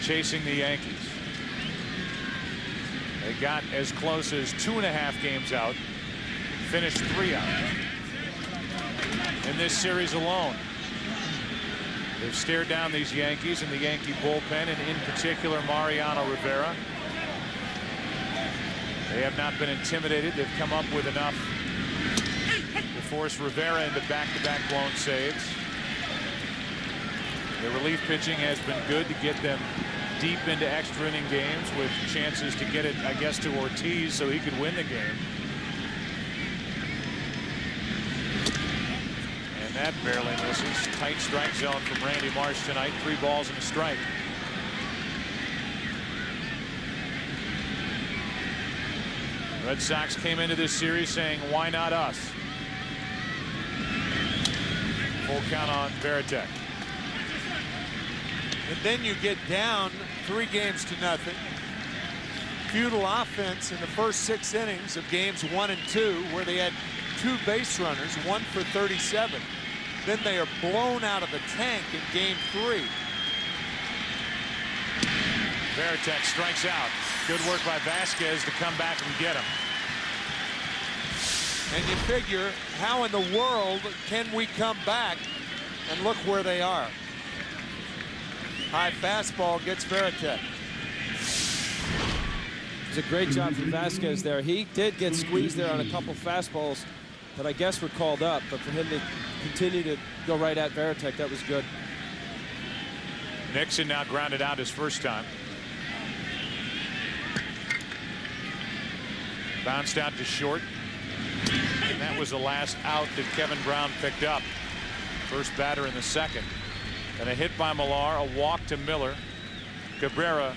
chasing the Yankees. They got as close as 2.5 games out, finished 3 out. In this series alone, they've stared down these Yankees and the Yankee bullpen, and in particular Mariano Rivera. They have not been intimidated. They've come up with enough to force Rivera into back-to-back blown saves. The relief pitching has been good to get them deep into extra inning games with chances to get it, I guess, to Ortiz so he could win the game. And that barely misses. Tight strike zone from Randy Marsh tonight. 3 balls and a strike. Red Sox came into this series saying, why not us? Full count on Veritek. And then you get down 3-0. Futile offense in the first 6 innings of games 1 and 2, where they had 2 base runners, 1 for 37. Then they are blown out of the tank in game 3. Veritek strikes out. Good work by Vasquez to come back and get him. And you figure, how in the world can we come back? And look where they are. High fastball gets Veritek. It's a great job from Vasquez there. He did get squeezed there on a couple fastballs that I guess were called up, but for him to continue to go right at Veritek, that was good. Nixon now grounded out his first time. Bounced out to short. And that was the last out that Kevin Brown picked up. First batter in the second. And a hit by Millar, a walk to Miller. Cabrera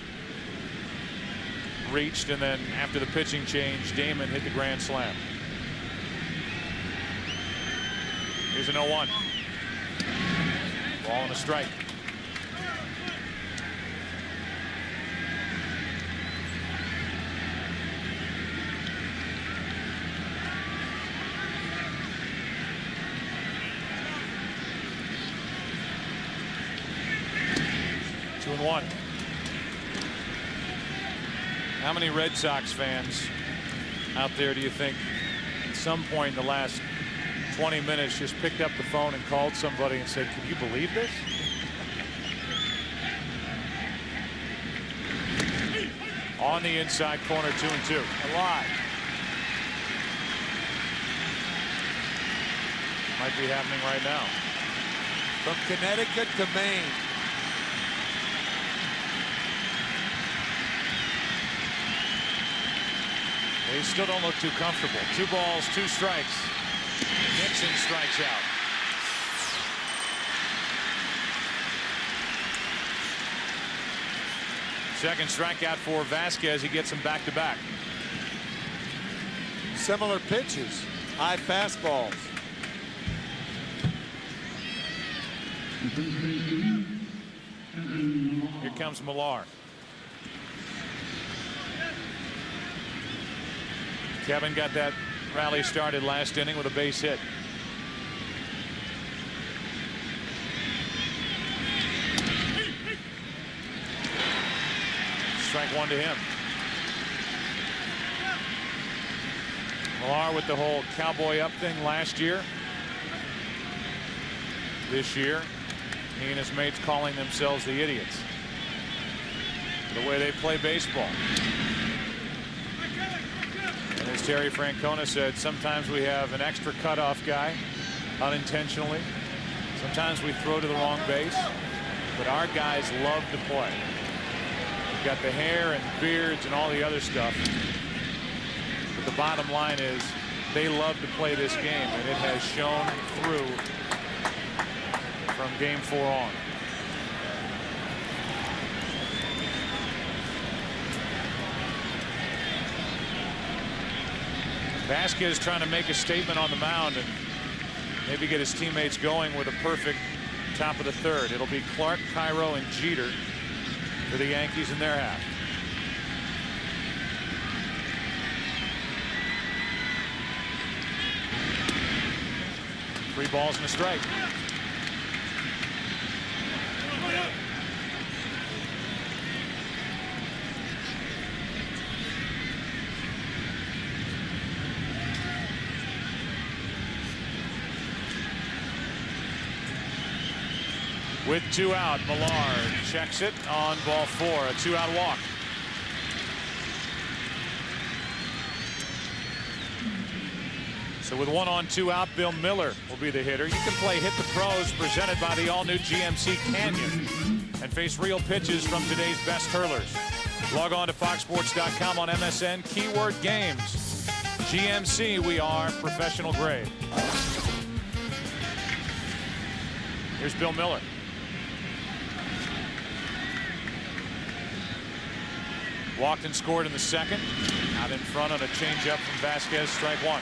reached, and then after the pitching change, Damon hit the grand slam. Here's an 0-1. Ball and a strike. Two and one. How many Red Sox fans out there do you think at some point in the last 20 minutes just picked up the phone and called somebody and said, can you believe this? On the inside corner, 2-2. A lot. Might be happening right now. From Connecticut to Maine. They still don't look too comfortable. 2 balls, 2 strikes. Nixon strikes out. Second strikeout for Vasquez. He gets him back to back. Similar pitches. High fastballs. Here comes Millar. Kevin got that rally started last inning with a base hit. Strike 1 to him. Millar with the whole cowboy up thing last year. This year, he and his mates calling themselves the idiots. The way they play baseball. And as Terry Francona said, sometimes we have an extra cutoff guy unintentionally. Sometimes we throw to the wrong base. But our guys love to play. We've got the hair and beards and all the other stuff. But the bottom line is they love to play this game, and it has shown through from game 4 on. Vasquez trying to make a statement on the mound and maybe get his teammates going with a perfect top of the third. It'll be Clark, Cairo, and Jeter for the Yankees in their half. Three balls and a strike. With 2 out, Millar checks it on ball 4, a 2-out walk. So with 1 on, 2 out, Bill Miller will be the hitter. You can play Hit the Pros, presented by the all-new GMC Canyon. and face real pitches from today's best hurlers. Log on to foxsports.com on MSN, keyword games. GMC, we are professional grade. Here's Bill Miller. Walked and scored in the second. Out in front on a changeup from Vasquez, strike one.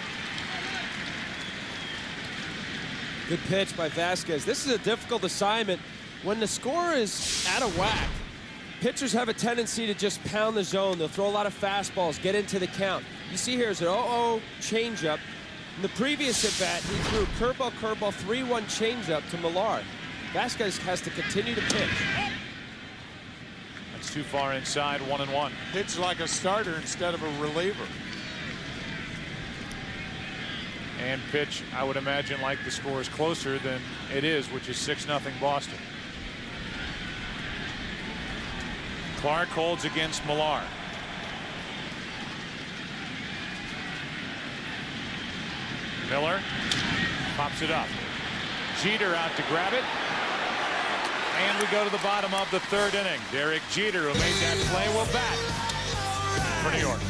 Good pitch by Vasquez. This is a difficult assignment. When the score is out of whack, pitchers have a tendency to just pound the zone. They'll throw a lot of fastballs, get into the count. You see here is an 0-0 changeup. In the previous at-bat, he threw curveball, 3-1 changeup to Millar. Vasquez has to continue to pitch. That's too far inside, 1-1. Pitch like a starter instead of a reliever. And pitch, I would imagine, like the score is closer than it is, which is 6-0 Boston. Clark holds against Millar. Miller pops it up. Jeter out to grab it. And we go to the bottom of the third inning. Derek Jeter, who made that play, will bat for New York.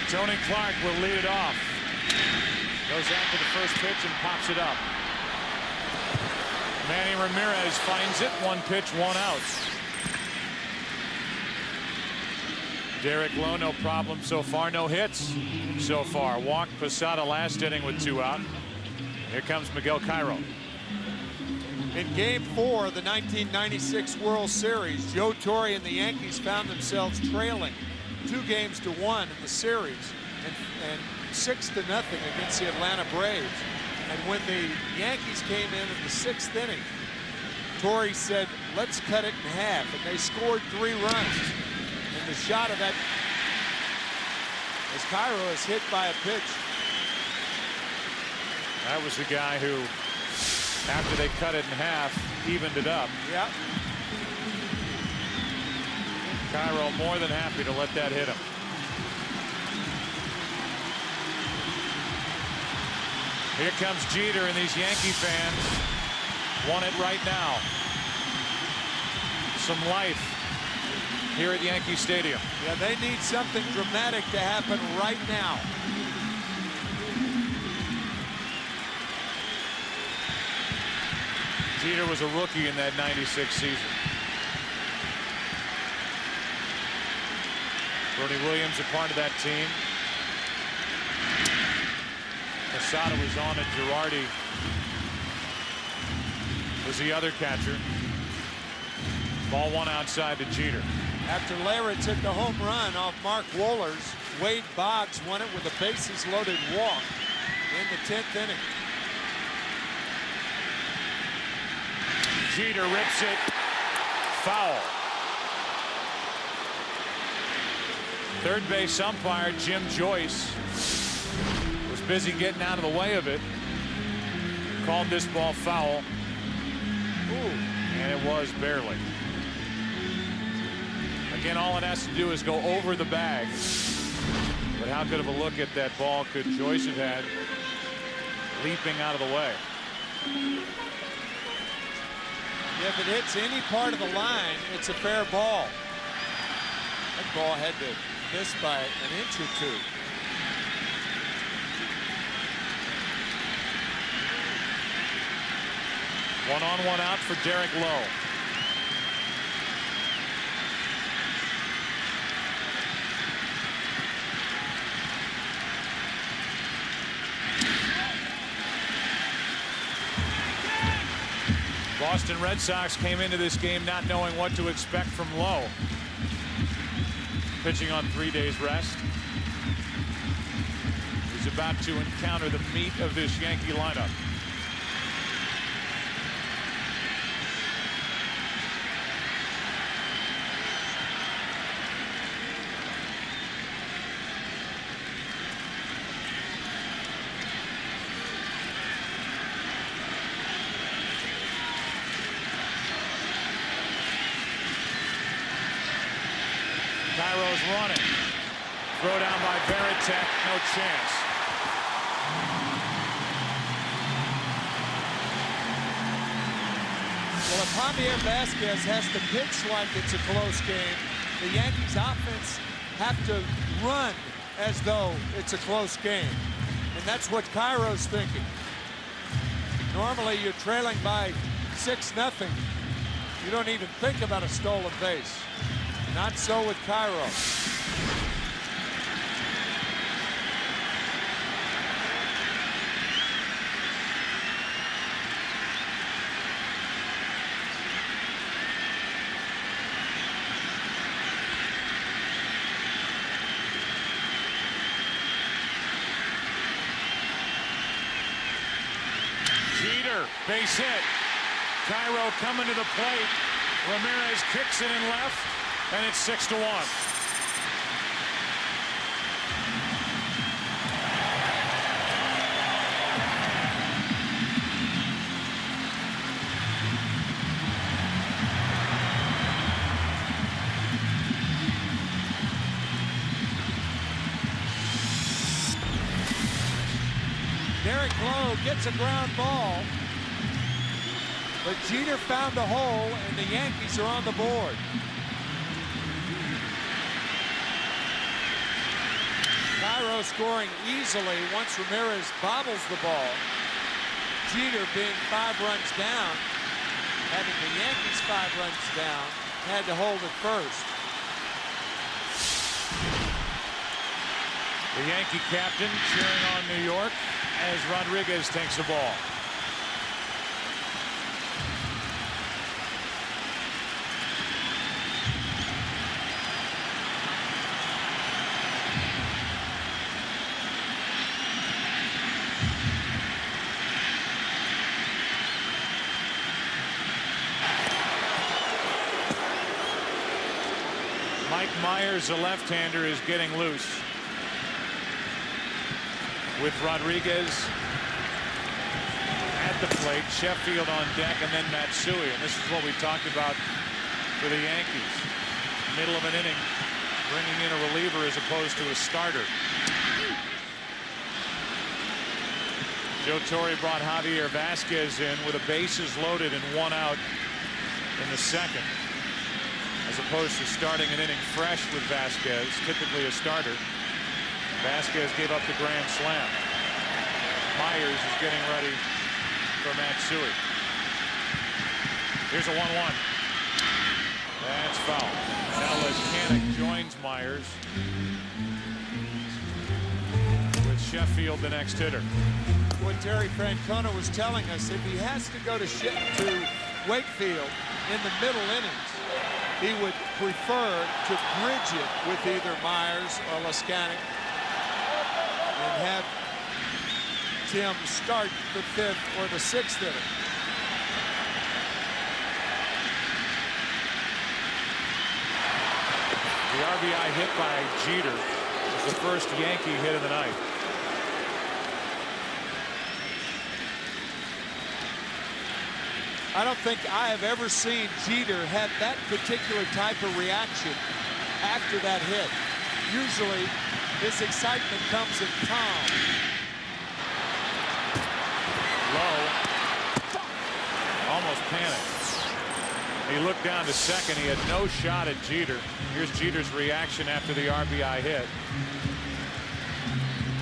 Tony Clark will lead it off. Goes after the first pitch and pops it up. Manny Ramirez finds it. One pitch, one out. Derek Lowe, no problem so far. No hits so far. Walked Posada last inning with 2 out. Here comes Miguel Cairo. In Game 4 of the 1996 World Series, Joe Torre and the Yankees found themselves trailing 2-1 in the series and 6-0 against the Atlanta Braves. And when the Yankees came in the 6th inning, Torre said, let's cut it in half. And they scored 3 runs. And the shot of that, as Cairo is hit by a pitch. That was the guy who, after they cut it in half, evened it up. Yeah. Cairo more than happy to let that hit him. Here comes Jeter, and these Yankee fans want it right now. Some life here at Yankee Stadium. Yeah, they need something dramatic to happen right now. Jeter was a rookie in that '96 season. Bernie Williams a part of that team. Posada was on it. Girardi was the other catcher. Ball one outside to Jeter. After Lara took the home run off Mark Wohlers, Wade Boggs won it with a bases-loaded walk in the 10th inning. Jeter rips it foul. Third base umpire Jim Joyce was busy getting out of the way of it. Called this ball foul. Ooh, and it was barely. Again, all it has to do is go over the bag. But how good of a look at that ball could Joyce have had leaping out of the way? If it hits any part of the line, it's a fair ball. That ball had to miss by an inch or two. One on, one out for Derek Lowe. Boston Red Sox came into this game not knowing what to expect from Lowe. Pitching on 3 days rest. He's about to encounter the meat of this Yankee lineup. Cairo's running Throw down by Veritek, no chance. Well, if Javier Vasquez has to pitch like it's a close game, the Yankees offense have to run as though it's a close game. And that's what Cairo's thinking. Normally you're trailing by 6-0. You don't even think about a stolen base. Not so with Cairo. Jeter, base hit. Cairo coming to the plate. Ramirez kicks it in left, and it's 6-1. Derek Lowe gets a ground ball, but Jeter found the hole, and the Yankees are on the board. Cairo scoring easily once Ramirez bobbles the ball. Jeter being 5 runs down, having the Yankees 5 runs down, had to hold it first. The Yankee captain cheering on New York as Rodriguez takes the ball. Mike Myers, a left-hander, is getting loose with Rodriguez at the plate, Sheffield on deck, and then Matsui. And this is what we talked about for the Yankees. Middle of an inning, bringing in a reliever as opposed to a starter. Joe Torre brought Javier Vasquez in with a bases loaded and 1 out in the second, as opposed to starting an inning fresh with Vasquez, typically a starter. Vasquez gave up the grand slam. Myers is getting ready for Matsui. Here's a 1-1. That's foul. Now Leskanic joins Myers with Sheffield, the next hitter. What Terry Francona was telling us, if he has to go to Wakefield in the middle innings, he would prefer to bridge it with either Myers or Leskanic and have Tim start the 5th or the 6th inning. The RBI hit by Jeter is the first Yankee hit of the night. I don't think I have ever seen Jeter have that particular type of reaction after that hit. Usually his excitement comes in calm. Low. Almost panicked. He looked down to second. He had no shot at Jeter. Here's Jeter's reaction after the RBI hit.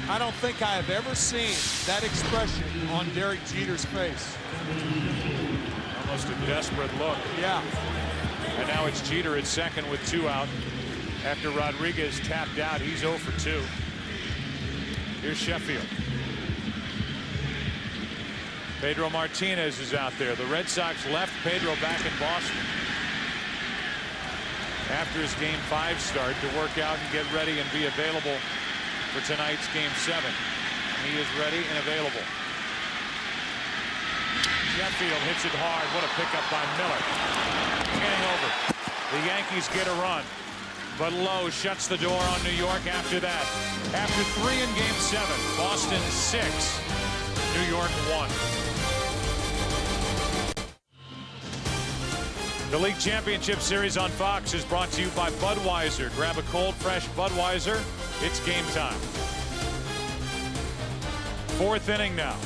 I don't think I have ever seen that expression on Derek Jeter's face. Almost a desperate look. Yeah. And now it's Jeter at second with 2 out. After Rodriguez tapped out, he's 0 for 2. Here's Sheffield. Pedro Martinez is out there. The Red Sox left Pedro back in Boston after his Game 5 start to work out and get ready and be available for tonight's Game 7. He is ready and available. Sheffield hits it hard. What a pickup by Miller. Getting over. The Yankees get a run, but Lowe shuts the door on New York after that. After 3 in Game 7, Boston 6, New York 1. The League Championship Series on Fox is brought to you by Budweiser. Grab a cold, fresh Budweiser It's game time. Fourth inning now.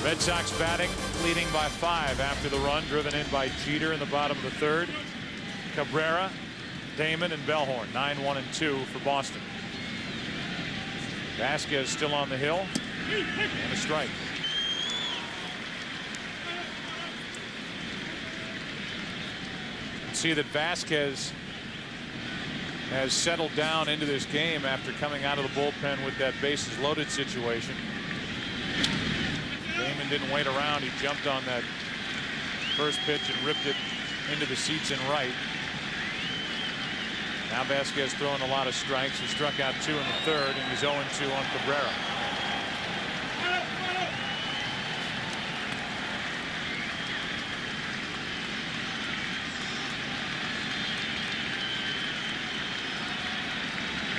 Red Sox batting, leading by 5 after the run driven in by Jeter in the bottom of the third. Cabrera, Damon, and Bellhorn. 9-1 and 2 for Boston. Vasquez still on the hill, and a strike. See that Vasquez has settled down into this game after coming out of the bullpen with that bases loaded situation. Damon didn't wait around. He jumped on that first pitch and ripped it into the seats in right. Now Vasquez throwing a lot of strikes. He struck out 2 in the third, and he's 0-2 on Cabrera.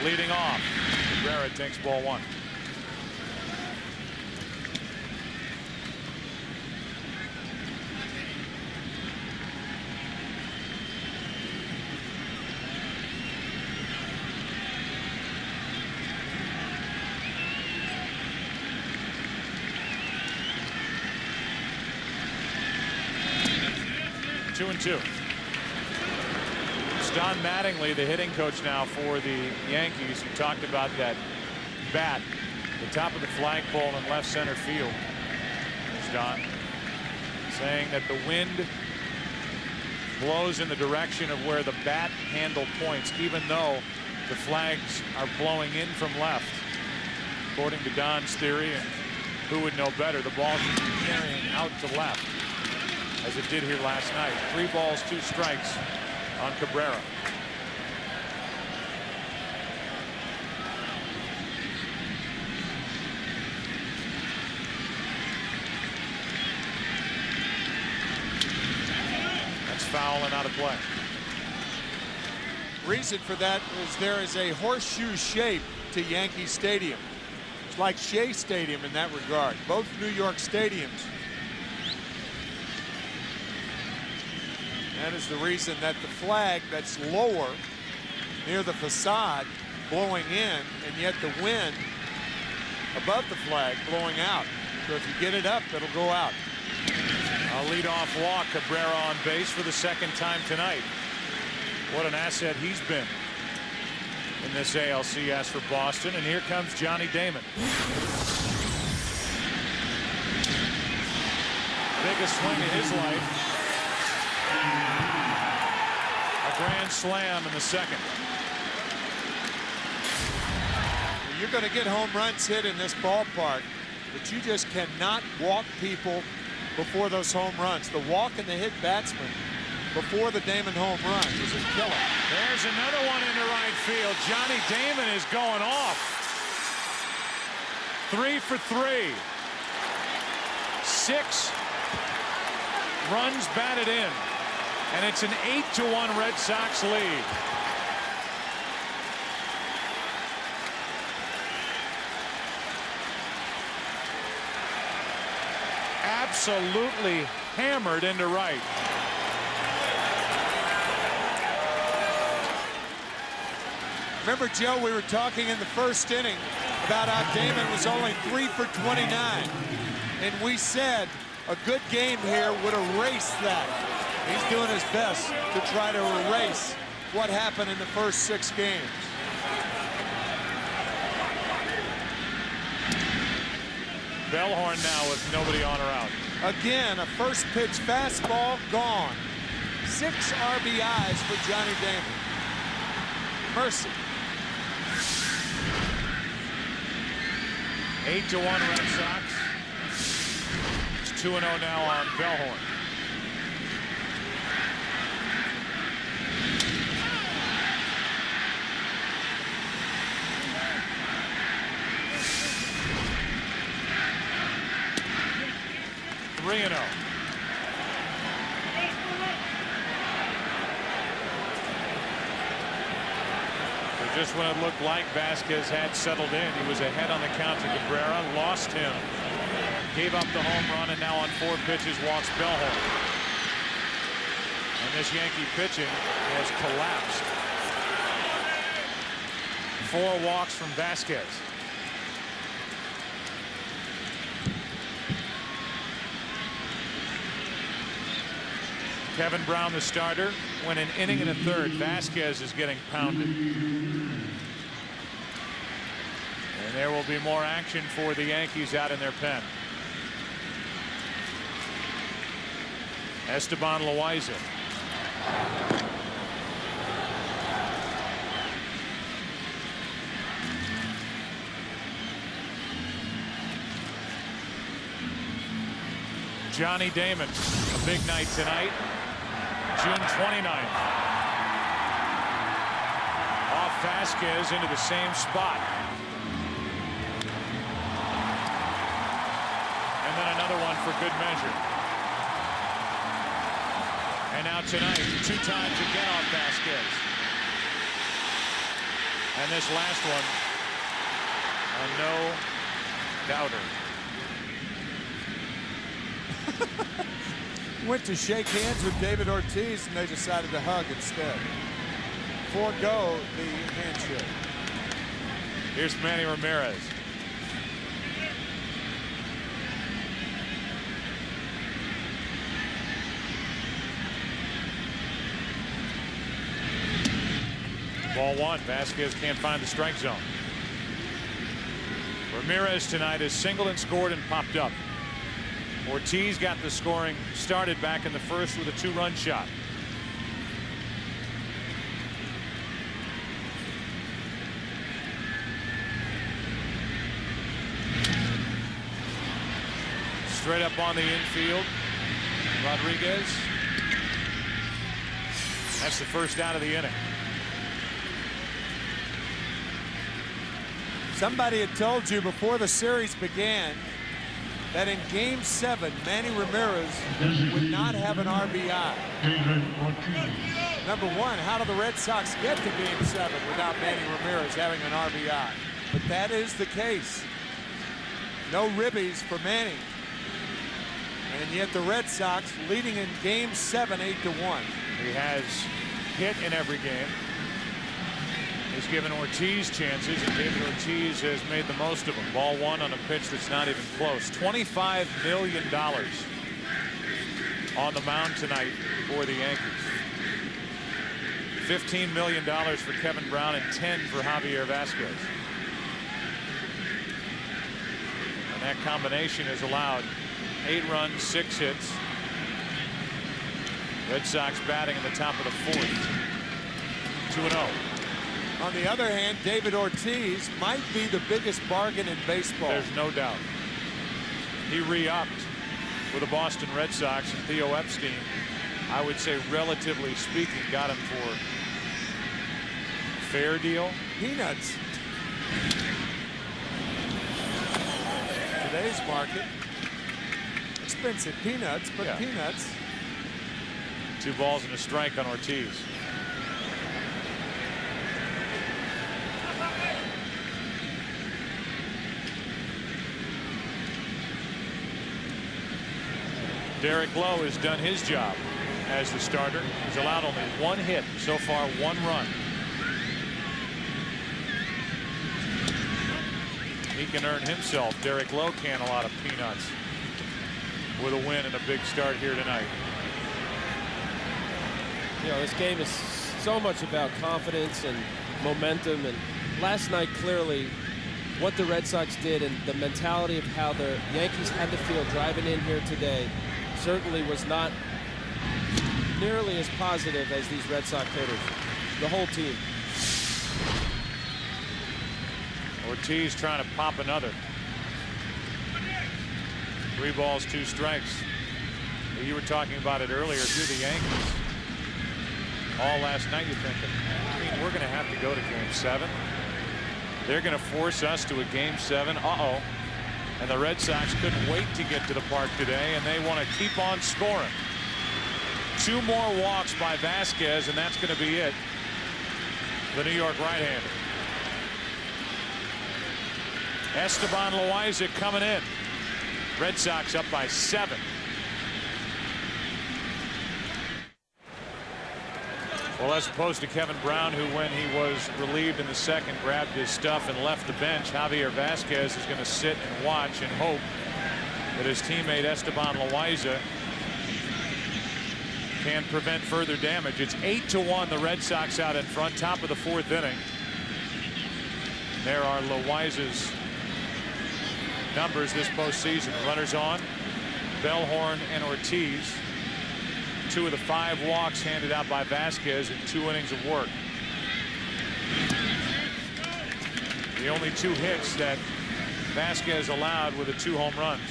Leading off, Cabrera takes ball 1. Two and 2. Don Mattingly, the hitting coach now for the Yankees, who talked about that bat, the top of the flagpole in left center field. There's Don saying that the wind blows in the direction of where the bat handle points, even though the flags are blowing in from left. According to Don's theory, and who would know better, the ball should be carrying out to left, as it did here last night. 3 balls, 2 strikes on Cabrera. That's foul and out of play. Reason for that is there is a horseshoe shape to Yankee Stadium. It's like Shea Stadium in that regard. Both New York stadiums. That is the reason that the flag that's lower near the facade blowing in, and yet the wind above the flag blowing out. So if you get it up, it'll go out. A leadoff walk. Cabrera on base for the 2nd time tonight. What an asset he's been in this ALCS for Boston. And here comes Johnny Damon. Biggest swing of his life. A grand slam in the 2nd. You're going to get home runs hit in this ballpark, but you just cannot walk people before those home runs. The walk and the hit batsman before the Damon home run is a killer. There's another one into right field. Johnny Damon is going off. 3 for 3. 6 runs batted in. And it's an 8-1 Red Sox lead. Absolutely hammered into right. Remember, Joe, we were talking in the first inning about how Damon was only 3 for 29. And we said a good game here would erase that. He's doing his best to try to erase what happened in the first 6 games. Bellhorn now with nobody on or out. Again, a first pitch fastball gone. 6 RBIs for Johnny Damon. Mercy. 8-1 Red Sox. It's 2-0 now on Bellhorn. Just when it looked like Vasquez had settled in, he was ahead on the count to Cabrera, lost him, gave up the home run, and now on 4 pitches walks Bellhorn. And this Yankee pitching has collapsed. 4 walks from Vasquez. Kevin Brown, the starter, went an inning and a third. Vasquez is getting pounded. And there will be more action for the Yankees out in their pen. Esteban Loaiza. Johnny Damon, a big night tonight. June 29th. Off Vasquez into the same spot. And then another one for good measure. And now tonight, 2 times again off Vasquez. And this last one, a no-doubter. Went to shake hands with David Ortiz, and they decided to hug instead. Forego the handshake. Here's Manny Ramirez. Ball 1. Vasquez can't find the strike zone. Ramirez tonight has singled and scored and popped up. Ortiz got the scoring started back in the first with a 2-run shot. Straight up on the infield. Rodriguez. That's the first out of the inning. Somebody had told you before the series began that in Game 7, Manny Ramirez would not have an RBI. Number one, how do the Red Sox get to Game 7 without Manny Ramirez having an RBI? But that is the case. No ribbies for Manny. And yet the Red Sox leading in Game 7, 8-1. He has hit in every game. He's given Ortiz chances, and David Ortiz has made the most of them. Ball 1 on a pitch that's not even close. $25 million on the mound tonight for the Yankees. $15 million for Kevin Brown and $10 for Javier Vasquez. And that combination has allowed 8 runs, 6 hits. Red Sox batting in the top of the 4th. 2-0. On the other hand, David Ortiz might be the biggest bargain in baseball. There's no doubt. He re-upped with the Boston Red Sox, and Theo Epstein, I would say, relatively speaking, got him for a fair deal. Peanuts. Today's market. Expensive peanuts, but yeah. Peanuts. 2 balls and a strike on Ortiz. Derek Lowe has done his job as the starter. He's allowed only 1 hit so far, 1 run. He can earn himself. Derek Lowe can a lot of peanuts with a win and a big start here tonight. You know, this game is so much about confidence and momentum, and last night clearly what the Red Sox did and the mentality of how the Yankees had to feel driving in here today certainly was not nearly as positive as these Red Sox hitters. The whole team. Ortiz trying to pop another. 3 balls, 2 strikes. You were talking about it earlier too. The Yankees all last night, you're thinking, I mean, we're going to have to go to Game 7. They're going to force us to a Game 7. Uh-oh. And the Red Sox couldn't wait to get to the park today, and they want to keep on scoring. 2 more walks by Vasquez, and that's going to be it. The New York right-hander. Esteban Loaiza coming in. Red Sox up by 7. Well, as opposed to Kevin Brown, who when he was relieved in the second grabbed his stuff and left the bench, Javier Vasquez is going to sit and watch and hope that his teammate Esteban Loaiza can prevent further damage. It's 8-1, the Red Sox out in front, top of the fourth inning. There are Loaiza's numbers this postseason. Runners on, Bellhorn and Ortiz. 2 of the 5 walks handed out by Vasquez in 2 innings of work. The only 2 hits that Vasquez allowed were the 2 home runs.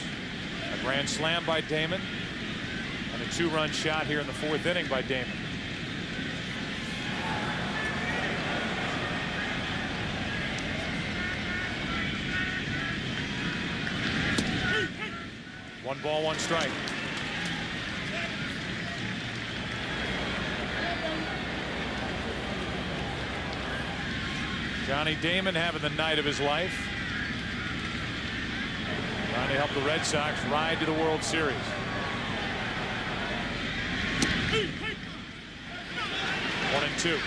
A grand slam by Damon and a 2-run shot here in the 4th inning by Damon. One ball, 1 strike. Johnny Damon having the night of his life. Trying to help the Red Sox ride to the World Series. One and 2.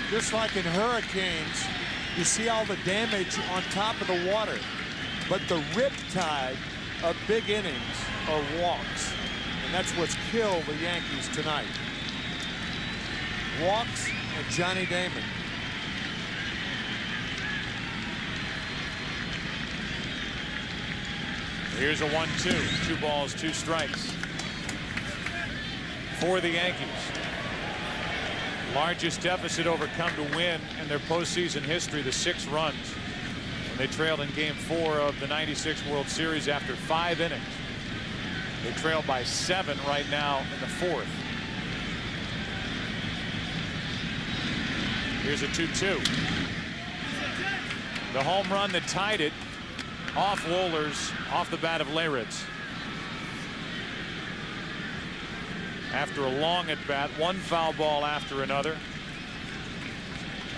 Just like in hurricanes, you see all the damage on top of the water. But the riptide of big innings are walks. And that's what's killed the Yankees tonight. Walks and Johnny Damon. Here's a 1-2. 2 balls, 2 strikes for the Yankees. Largest deficit overcome to win in their postseason history, the 6 runs when they trailed in Game 4 of the '96 World Series after 5 innings. They trail by 7 right now in the 4th. Here's a 2-2. The home run that tied it off Wohlers, off the bat of Leyritz. After a long at bat, 1 foul ball after another.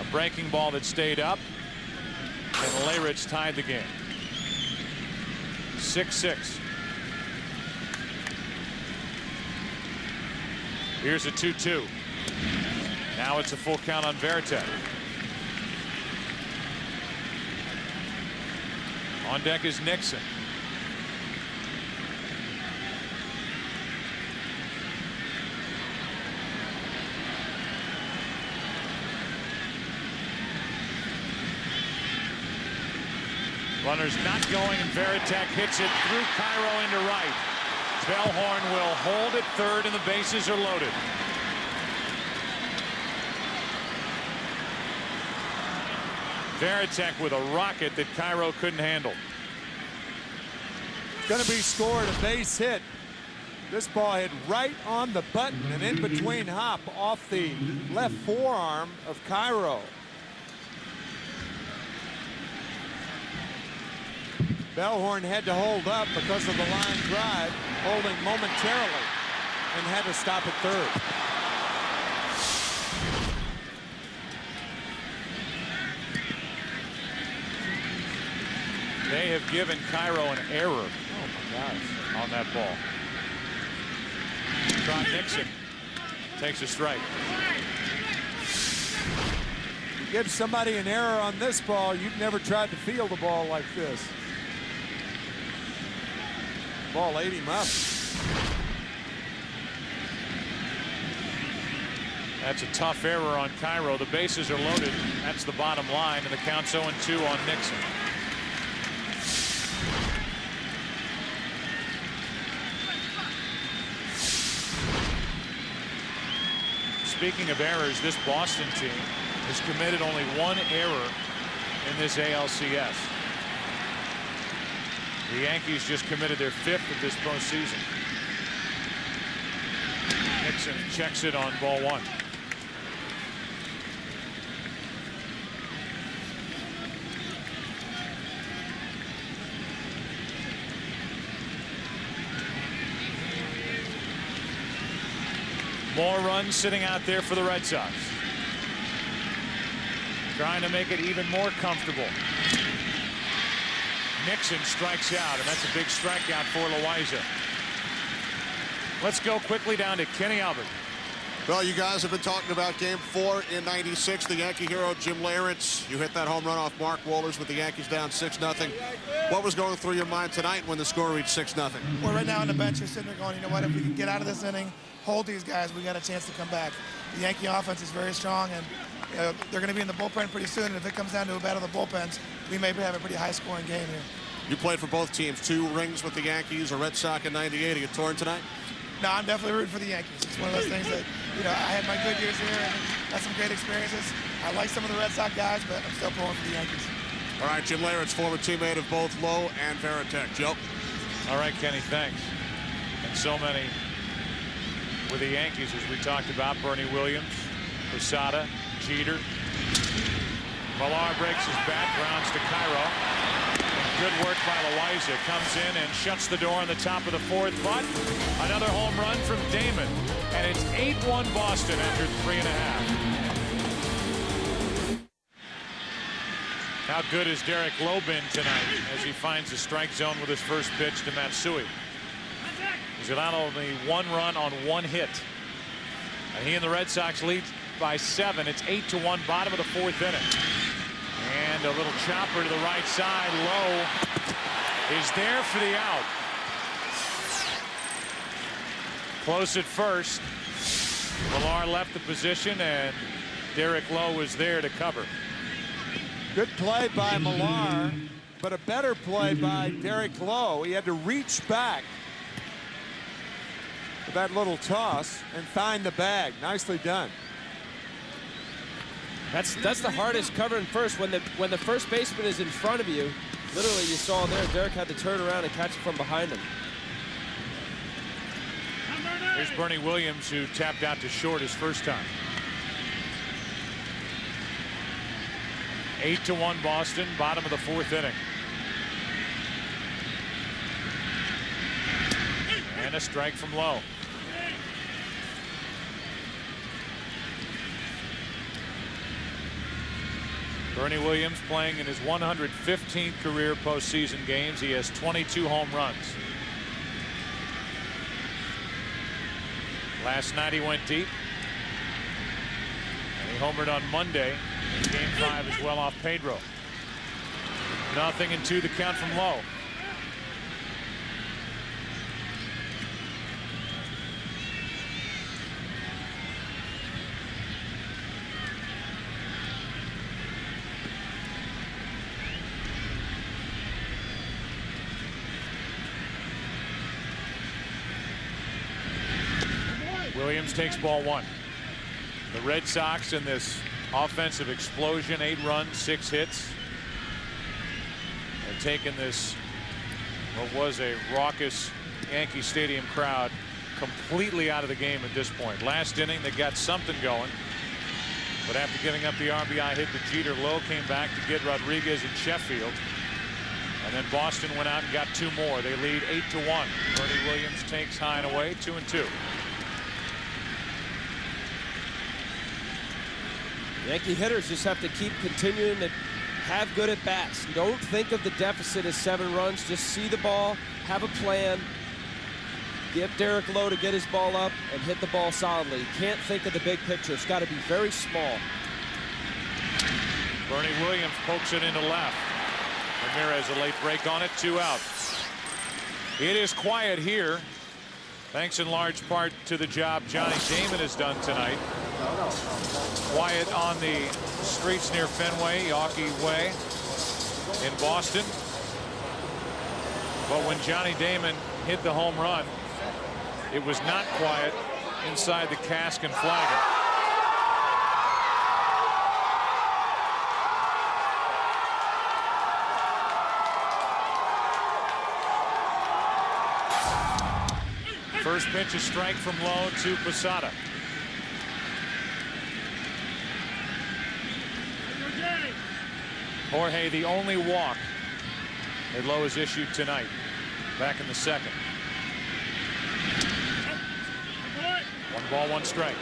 A breaking ball that stayed up, and Leyritz tied the game. 6-6. Here's a 2-2. Now it's a full count on Veritek. On deck is Nixon. Runners not going, and Veritek hits it through Cairo into right. Bellhorn will hold at third, and the bases are loaded. Veritek with a rocket that Cairo couldn't handle. Going to be scored, a base hit. This ball hit right on the button and in between hop off the left forearm of Cairo. Bellhorn had to hold up because of the line drive, holding momentarily, and had to stop at third. They have given Cairo an error. Oh my gosh, on that ball. John Nixon takes a strike. You give somebody an error on this ball, you've never tried to field a ball like this. Ball ate him up. That's a tough error on Cairo. The bases are loaded. That's the bottom line, and the count's 0-2 on Nixon. Speaking of errors, this Boston team has committed only 1 error in this ALCS. The Yankees just committed their 5th of this postseason. Nixon checks it on ball 1. More runs sitting out there for the Red Sox. Trying to make it even more comfortable. Nixon strikes out, and that's a big strikeout for Loaiza. Let's go quickly down to Kenny Albert. Well, you guys have been talking about Game 4 in '96. The Yankee hero, Jim Leyritz. You hit that home run off Mark Wohlers with the Yankees down 6-0. What was going through your mind tonight when the score reached 6-0? Well, right now on the bench, you're sitting there going, you know what, if we can get out of this inning, hold these guys, we got a chance to come back. The Yankee offense is very strong, and they're going to be in the bullpen pretty soon, and if it comes down to a battle of the bullpens, we may have a pretty high-scoring game here. You played for both teams, 2 rings with the Yankees, a Red Sox in '98. Are you torn tonight? No, I'm definitely rooting for the Yankees. It's one of those things that, I had my good years here and had some great experiences. I like some of the Red Sox guys, but I'm still pulling for the Yankees. All right, Jim Leyritz, former teammate of both Lowe and Veritek. Joe? All right, Kenny, thanks. And so many with the Yankees, as we talked about, Bernie Williams, Posada, Jeter. Millar breaks his bat, grounds to Cairo. Good work by Loaiza. Comes in and shuts the door on the top of the 4th. But another home run from Damon. And it's 8-1 Boston after 3.5. How good has Derek Lowe been tonight as he finds the strike zone with his first pitch to Matsui? He's allowed only 1 run on 1 hit. And he and the Red Sox lead by 7. It's 8-1, bottom of the 4th inning. And a little chopper to the right side. Lowe is there for the out. Close at first. Millar left the position, and Derek Lowe was there to cover. Good play by Millar, but a better play by Derek Lowe. He had to reach back with that little toss and find the bag. Nicely done. That's the hardest covering first. When the first baseman is in front of you, literally you saw there, Derek had to turn around and catch it from behind him. Here's Bernie Williams, who tapped out to short his first time. 8-1 Boston, bottom of the 4th inning. And a strike from Lowe. Bernie Williams playing in his 115th career postseason games. He has 22 home runs. Last night he went deep. And he homered on Monday in Game 5 as well off Pedro. 0-2 the count from Lowe. Williams takes ball 1. The Red Sox in this offensive explosion, 8 runs, 6 hits. Have taken this, what was a raucous Yankee Stadium crowd, completely out of the game at this point. Last inning, they got something going. But after giving up the RBI hit to Jeter, Lowe came back to get Rodriguez and Sheffield. And then Boston went out and got 2 more. They lead 8-1. Bernie Williams takes high and away, 2-2. Yankee hitters just have to keep continuing to have good at bats. Don't think of the deficit as 7 runs. Just see the ball, have a plan, get Derek Lowe to get his ball up and hit the ball solidly. You can't think of the big picture. It's got to be very small. Bernie Williams pokes it into left. Ramirez a late break on it, 2 out. It is quiet here, thanks in large part to the job Johnny Damon has done tonight. Quiet on the streets near Fenway, Yawkey Way in Boston. But when Johnny Damon hit the home run, it was not quiet inside the cask and flagon. First pitch, a strike from Lowe to Posada. Jorge, the only walk that Lowe has issued tonight, back in the 2nd. 1 ball, 1 strike.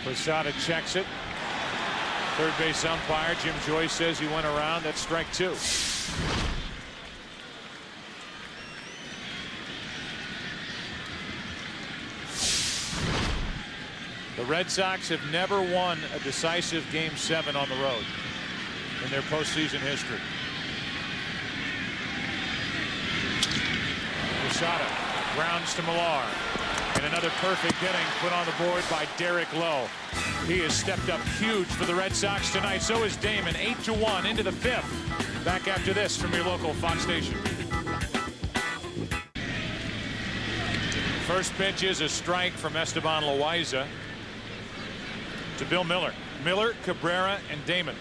Posada checks it. Third base umpire Jim Joyce says he went around. That's strike 2. The Red Sox have never won a decisive Game 7 on the road in their postseason history. Posada grounds to Millar. And another perfect inning put on the board by Derek Lowe. He has stepped up huge for the Red Sox tonight. So is Damon. 8-1 into the 5th. Back after this from your local Fox station. First pitch is a strike from Esteban Loaiza to Bill Miller. Miller, Cabrera, and Damon.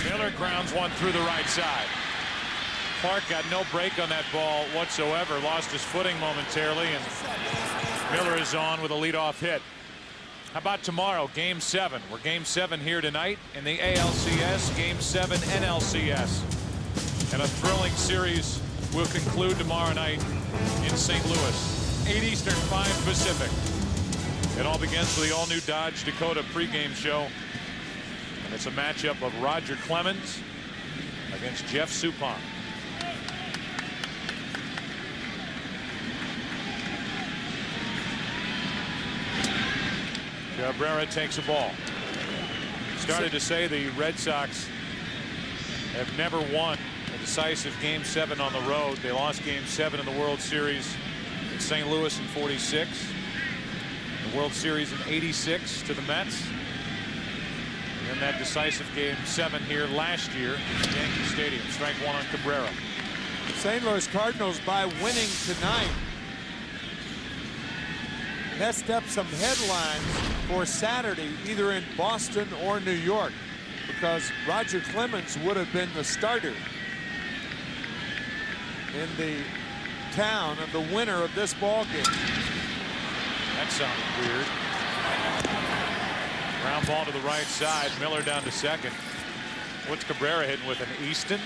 Miller grounds one through the right side. Park got no break on that ball whatsoever. Lost his footing momentarily, and Miller is on with a leadoff hit. How about tomorrow, Game 7? We're Game 7 here tonight in the ALCS, Game 7 NLCS. And a thrilling series will conclude tomorrow night in St. Louis. 8 Eastern, 5 Pacific. It all begins with the all-new Dodge Dakota pregame show. And it's a matchup of Roger Clemens against Jeff Suppan. Cabrera takes a ball. Started to say the Red Sox have never won a decisive Game 7 on the road. They lost Game 7 in the World Series in St. Louis in '46. The World Series in '86 to the Mets. And then that decisive Game 7 here last year at Yankee Stadium. Strike 1 on Cabrera. St. Louis Cardinals, by winning tonight, messed up some headlines for Saturday, either in Boston or New York, because Roger Clemens would have been the starter in the town of the winner of this ball game. That sounded weird. Ground ball to the right side. Miller down to second. What's Cabrera hitting with, an Easton?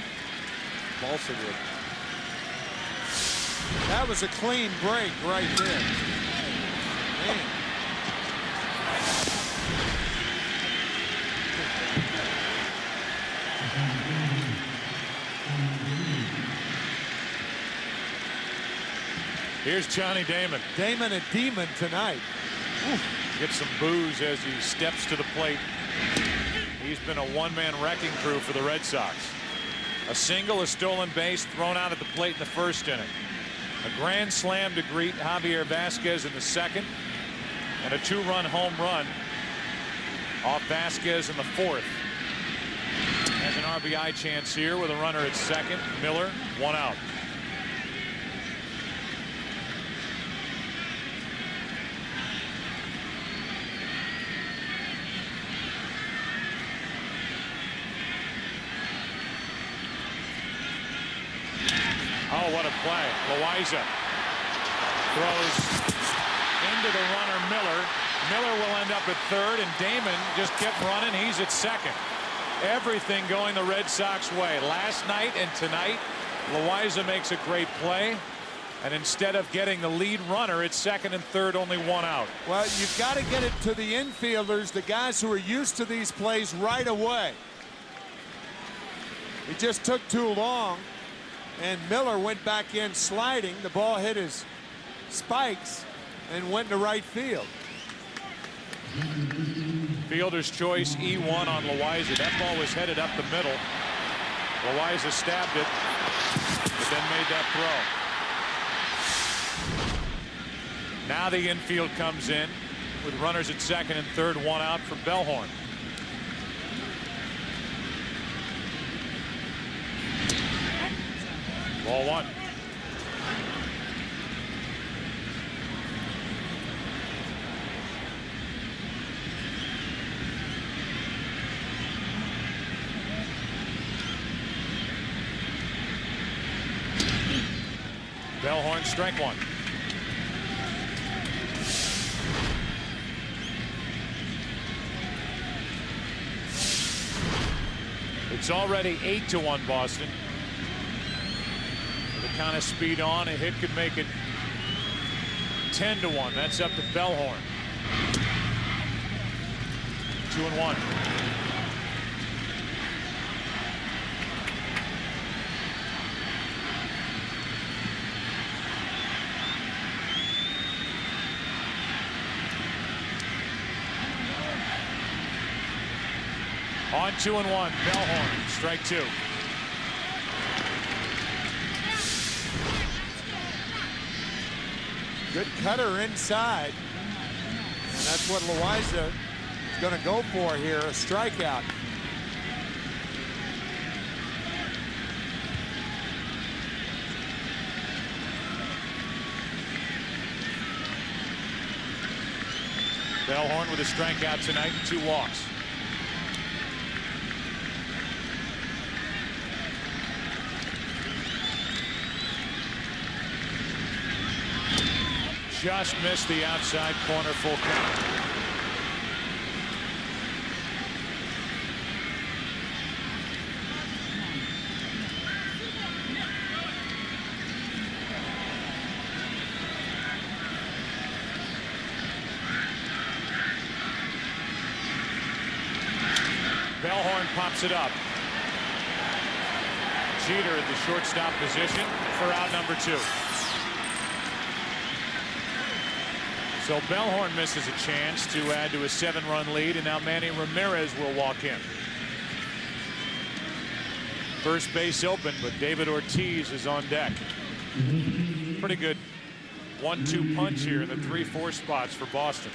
Balsa wood. That was a clean break right there. Man. Here's Johnny Damon. Damon a demon tonight. Oof. Gets some boos as he steps to the plate. He's been a one-man wrecking crew for the Red Sox. A single, a stolen base thrown out at the plate in the first inning. A grand slam to greet Javier Vasquez in the second. And a 2-run home run off Vasquez in the fourth. Has an RBI chance here with a runner at second. Miller, 1 out. Oh, what a play. Loaiza throws into the runner Miller. Miller will end up at third, and Damon just kept running. He's at second. Everything going the Red Sox way. Last night and tonight, Loaiza makes a great play. And instead of getting the lead runner at second and third, only 1 out. Well, you've got to get it to the infielders, the guys who are used to these plays, right away. It just took too long. And Miller went back in sliding. The ball hit his spikes and went to right field. Fielder's choice, E1 on Loaiza. That ball was headed up the middle. Loaiza stabbed it, but then made that throw. Now the infield comes in with runners at second and third, 1 out for Bellhorn. Ball 1. Bellhorn, strike 1. It's already 8-1 Boston. With the kind of speed on, a hit could make it 10-1. That's up to Bellhorn. 2-1. On 2-1, Bellhorn, strike 2. Good cutter inside. And that's what Loaiza is going to go for here, a strikeout. Bellhorn with a strikeout tonight and 2 walks. Just missed the outside corner, full count. Bellhorn pops it up. Jeter at the shortstop position for out number 2. So Bellhorn misses a chance to add to a 7-run lead, and now Manny Ramirez will walk in. First base open, but David Ortiz is on deck. Pretty good 1-2 punch here in the 3-4 spots for Boston.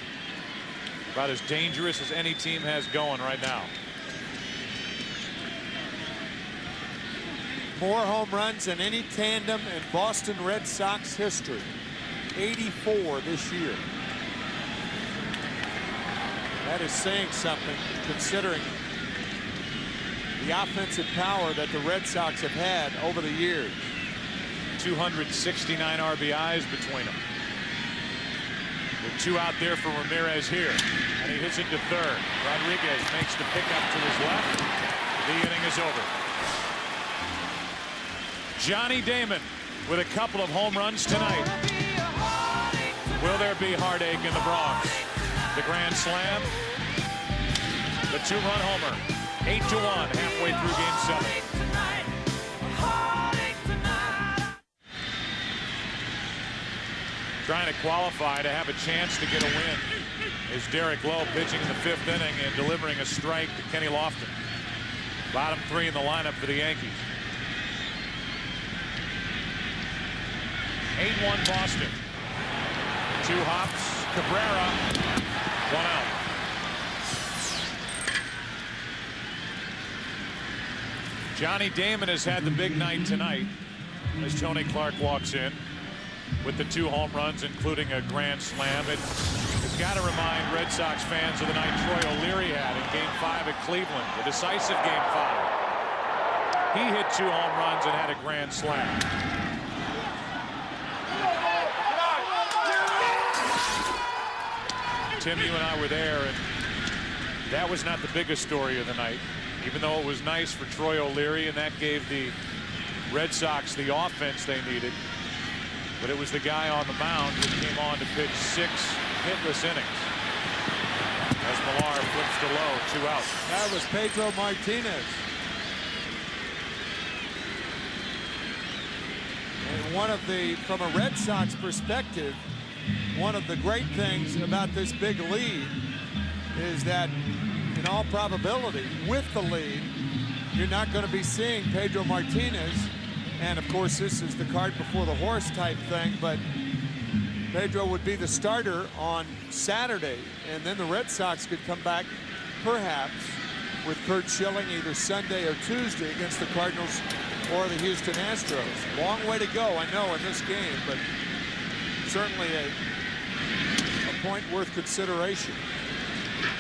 About as dangerous as any team has going right now. More home runs than any tandem in Boston Red Sox history. 84 this year. That is saying something, considering the offensive power that the Red Sox have had over the years. 269 RBIs between them. With 2 out there for Ramirez here, and he hits it to third. Rodriguez makes the pickup to his left. The inning is over. Johnny Damon with a couple of home runs tonight. Will there be heartache in the Bronx? The grand slam, the 2-run homer, 8-1, halfway through Game 7. Trying to qualify to have a chance to get a win is Derek Lowe, pitching in the 5th inning and delivering a strike to Kenny Lofton. Bottom 3 in the lineup for the Yankees. 8-1 Boston. 2 hops, Cabrera, 1 out. Johnny Damon has had the big night tonight as Tony Clark walks in with the 2 home runs, including a grand slam. It's got to remind Red Sox fans of the night Troy O'Leary had in Game 5 at Cleveland, the decisive Game 5. He hit 2 home runs and had a grand slam. Tim, you and I were there, and that was not the biggest story of the night, even though it was nice for Troy O'Leary, and that gave the Red Sox the offense they needed. But it was the guy on the mound who came on to pitch 6 hitless innings. As Millar flips to low, 2 outs. That was Pedro Martinez. And one of the, from a Red Sox perspective, one of the great things about this big lead is that, in all probability, with the lead, you're not going to be seeing Pedro Martinez. And of course, this is the cart before the horse type thing, but Pedro would be the starter on Saturday, and then the Red Sox could come back, perhaps, with Curt Schilling either Sunday or Tuesday against the Cardinals or the Houston Astros. Long way to go, I know, in this game, but certainly a point worth consideration.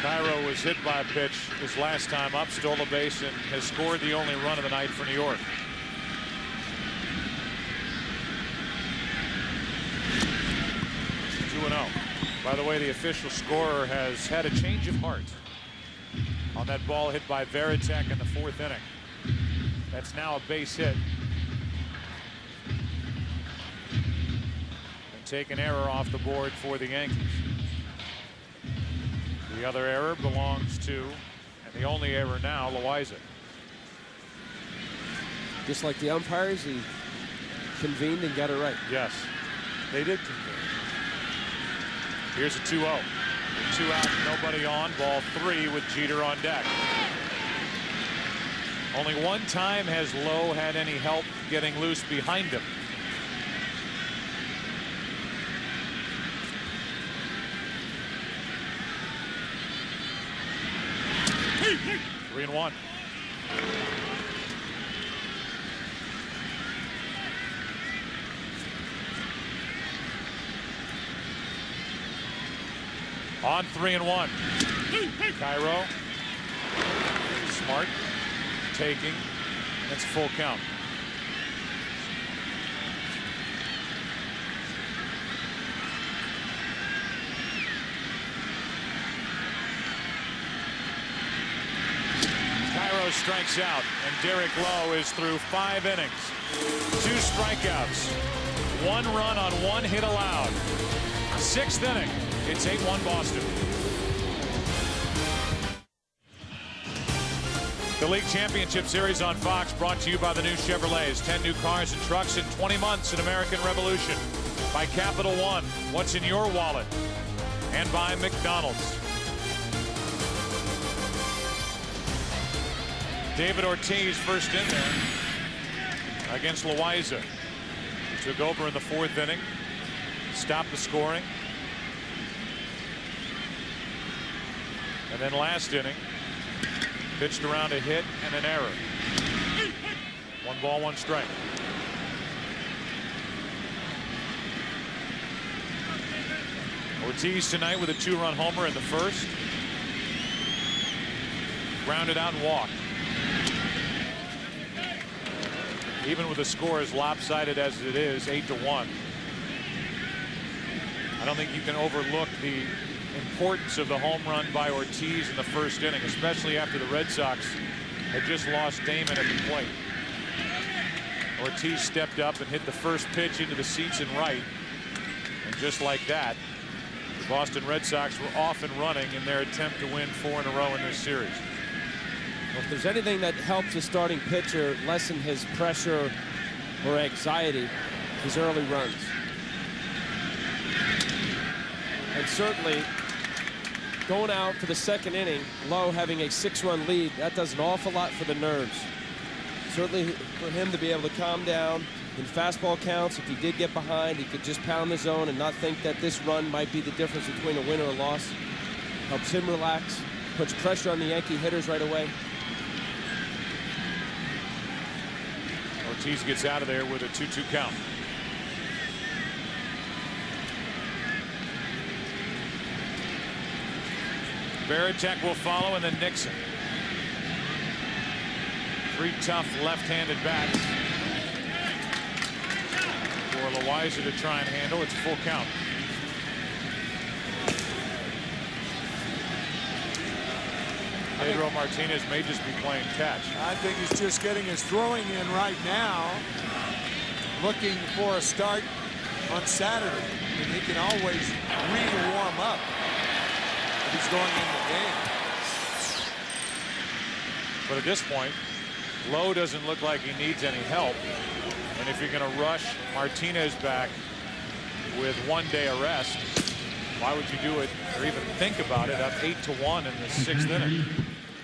Cairo was hit by a pitch his last time up, stole the base, and has scored the only run of the night for New York. By the way, the official scorer has had a change of heart on that ball hit by Varitek in the 4th inning. That's now a base hit. And take an error off the board for the Yankees. The other error belongs to, and the only error now, Loaiza. Just like the umpires, he convened and got it right. Yes, they did convene. Here's a 2-0. 2 out, nobody on. Ball 3 with Jeter on deck. Only one time has Lowe had any help getting loose behind him. Three and one. On 3-1. Cairo. Smart. Taking. That's full count. Cairo strikes out, and Derek Lowe is through 5 innings. 2 strikeouts. 1 run on 1 hit allowed. 6th inning. It's 8-1 Boston. The League Championship Series on Fox, brought to you by the new Chevrolets. 10 new cars and trucks in 20 months in American Revolution. By Capital One, what's in your wallet? And by McDonald's. David Ortiz first in there against Loaiza. Took over in the 4th inning. Stopped the scoring. And then last inning, pitched around a hit and an error. 1 ball, 1 strike. Ortiz tonight with a 2-run homer in the 1st. Grounded out and walked. Even with the score as lopsided as it is, 8-1. I don't think you can overlook the importance of the home run by Ortiz in the 1st inning, especially after the Red Sox had just lost Damon at the plate. Ortiz stepped up and hit the first pitch into the seats and right, and just like that, the Boston Red Sox were off and running in their attempt to win 4 in a row in this series. Well, if there's anything that helps a starting pitcher lessen his pressure or anxiety, his early runs. And certainly, going out for the 2nd inning, Lowe having a 6-run lead, that does an awful lot for the nerves. Certainly for him to be able to calm down in fastball counts. If he did get behind, he could just pound the zone and not think that this run might be the difference between a win or a loss. Helps him relax, puts pressure on the Yankee hitters right away. Ortiz gets out of there with a 2-2 count. Veritek will follow, and then Nixon. 3 tough left-handed bats for Loaiza to try and handle. It's a full count. Pedro Martinez may just be playing catch. I think he's just getting his throwing in right now, looking for a start on Saturday. And he can always re-warm up if he's going in the game. But at this point, Lowe doesn't look like he needs any help. And if you're going to rush Martinez back with 1-day arrest, why would you do it or even think about it up 8-1 in the 6th inning?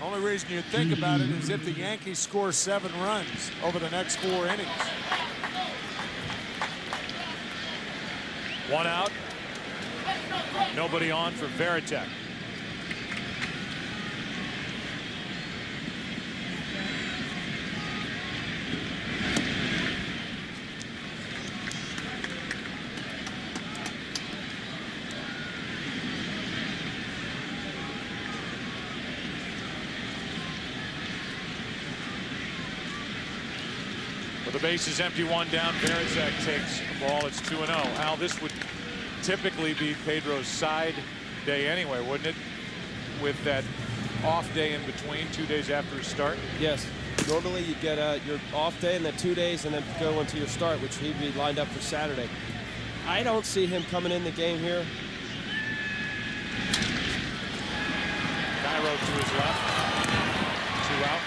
Only reason you think about it is if the Yankees score 7 runs over the next 4 innings. 1 out. Nobody on for Veritek. The base is empty, 1 down. Veritek takes the ball. It's 2-0. Al, this would typically be Pedro's side day anyway, wouldn't it? With that off day in between, 2 days after his start. Yes. Normally you get your off day and then 2 days and then go into your start, which he'd be lined up for Saturday. I don't see him coming in the game here. Cairo to his left. 2 out.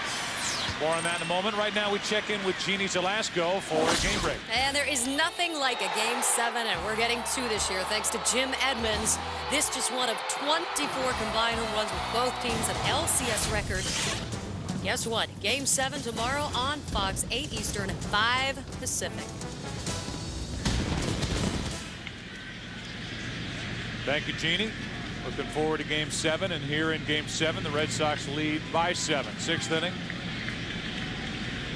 More on that in a moment. Right now we check in with Jeannie Zelasco for a game break. And there is nothing like a Game 7, and we're getting 2 this year thanks to Jim Edmonds. This just one of 24 combined home runs with both teams, an LCS record. Guess what? Game 7 tomorrow on Fox, 8 Eastern, 5 Pacific. Thank you, Jeannie. Looking forward to Game 7, and here in Game 7, the Red Sox lead by 7. 6th inning.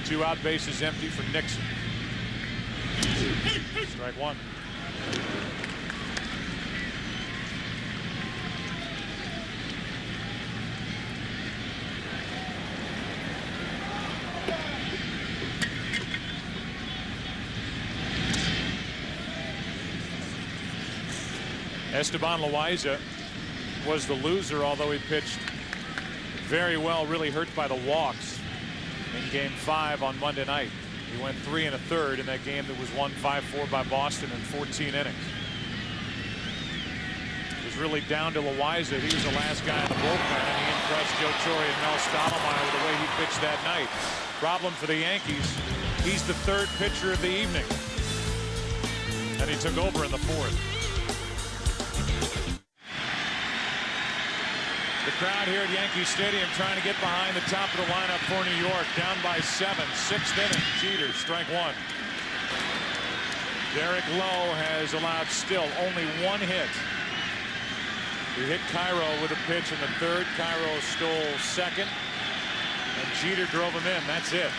2 out, bases empty for Nixon. Strike 1. Esteban Loaiza was the loser, although he pitched very well, really hurt by the walks in Game 5 on Monday night. He went 3 1/3 in that game that was won 5-4 by Boston in 14 innings. It was really down to Loaiza. He was the last guy in the bullpen, and he impressed Joe Torre and Mel Stottlemyre with the way he pitched that night. Problem for the Yankees, he's the 3rd pitcher of the evening, and he took over in the 4th. The crowd here at Yankee Stadium trying to get behind the top of the lineup for New York. Down by 7. 6th inning. Jeter, strike 1. Derek Lowe has allowed still only 1 hit. He hit Cairo with a pitch in the 3rd. Cairo stole 2nd. And Jeter drove him in. That's it.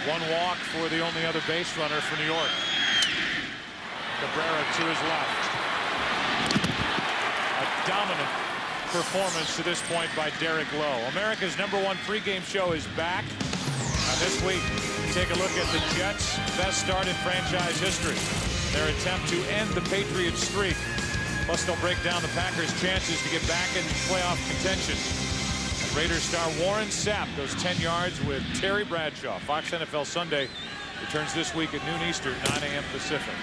1 walk for the only other base runner for New York. Cabrera to his left. Dominant performance to this point by Derek Lowe. America's #1 pregame show is back. This week, take a look at the Jets' best start in franchise history. Their attempt to end the Patriots streak. Plus, they'll break down the Packers' chances to get back in playoff contention. And Raiders star Warren Sapp goes 10 yards with Terry Bradshaw. Fox NFL Sunday returns this week at noon Eastern, 9 a.m. Pacific.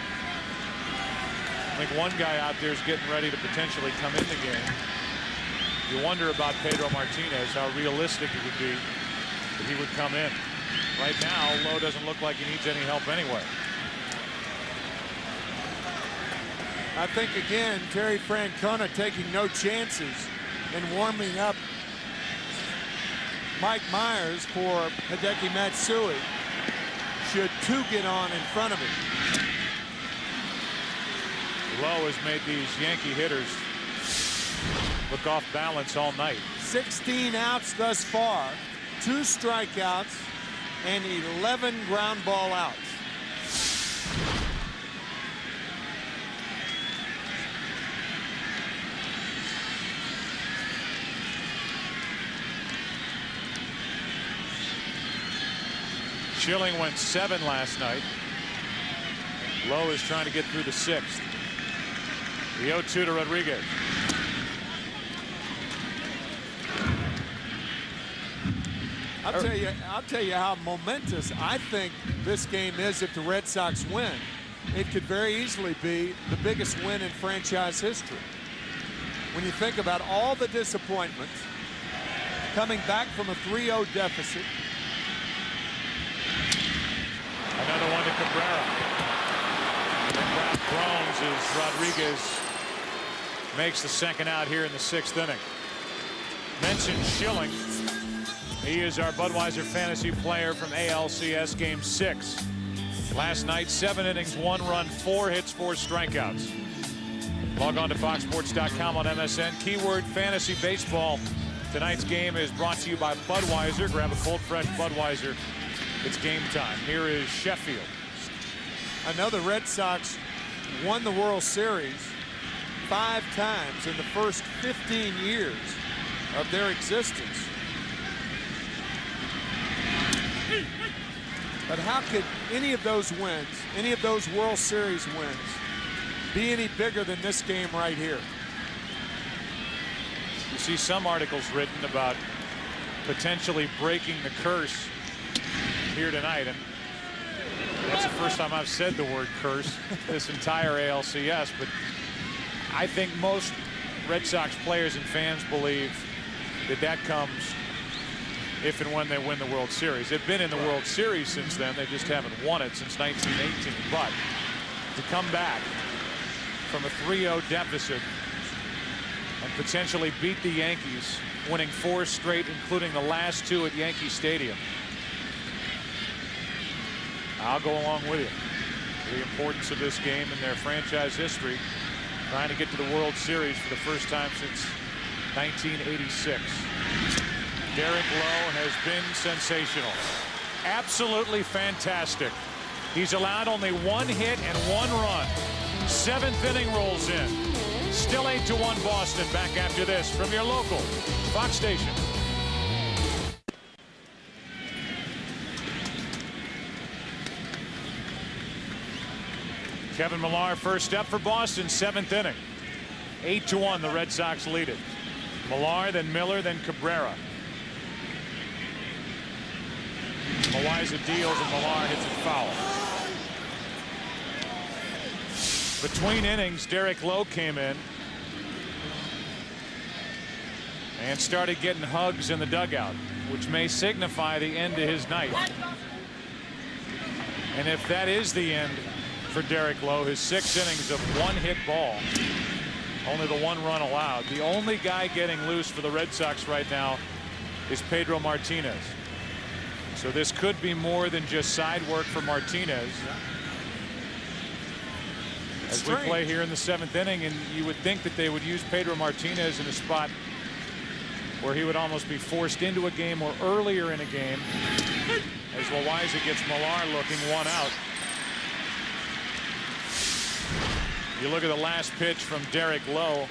I think one guy out there is getting ready to potentially come in the game. You wonder about Pedro Martinez, how realistic it would be that he would come in. Right now, Lowe doesn't look like he needs any help anyway. I think, again, Terry Francona taking no chances and warming up Mike Myers for Hideki Matsui. Should 2 get on in front of him. Lowe has made these Yankee hitters look off balance all night. 16 outs thus far, 2 strikeouts, and 11 ground ball outs. Schilling went 7 last night. Lowe is trying to get through the 6th. The 0-2 to Rodriguez. I'll tell you how momentous I think this game is if the Red Sox win. It could very easily be the biggest win in franchise history. When you think about all the disappointments, coming back from a 3-0 deficit. Another one to Cabrera. The crowd groans as Rodriguez makes the 2nd out here in the 6th inning. Mentioned Schilling. He is our Budweiser fantasy player from ALCS Game 6. Last night, 7 innings, 1 run, 4 hits, 4 strikeouts. Log on to foxsports.com on MSN. Keyword fantasy baseball. Tonight's game is brought to you by Budweiser. Grab a cold, fresh Budweiser. It's game time. Here is Sheffield. I know the Red Sox won the World Series 5 times in the first 15 years of their existence. But how could any of those wins, any of those World Series wins, be any bigger than this game right here? You see some articles written about potentially breaking the curse here tonight. And That's the first time I've said the word curse this entire ALCS, but I think most Red Sox players and fans believe that that comes if and when they win the World Series. They've been in the World Series since then. They just haven't won it since 1918. But to come back from a 3-0 deficit and potentially beat the Yankees, winning 4 straight, including the last 2 at Yankee Stadium, I'll go along with you. The importance of this game in their franchise history, trying to get to the World Series for the first time since 1986. Derek Lowe has been sensational. Absolutely fantastic. He's allowed only 1 hit and 1 run. 7th inning rolls in. Still 8-1 Boston. Back after this from your local Fox station. Kevin Millar first up for Boston, 7th inning. 8-1 the Red Sox lead it. Millar, then Miller, then Cabrera. Loaiza deals and Millar hits it foul. Between innings, Derek Lowe came in and started getting hugs in the dugout, which may signify the end of his night. And if that is the end for Derek Lowe, his 6 innings of 1-hit ball, only the 1 run allowed. The only guy getting loose for the Red Sox right now is Pedro Martinez. So this could be more than just side work for Martinez. As we play here in the 7th inning, and you would think that they would use Pedro Martinez in a spot where he would almost be forced into a game or earlier in a game, as Loaiza gets Millar looking 1 out. You look at the last pitch from Derek Lowe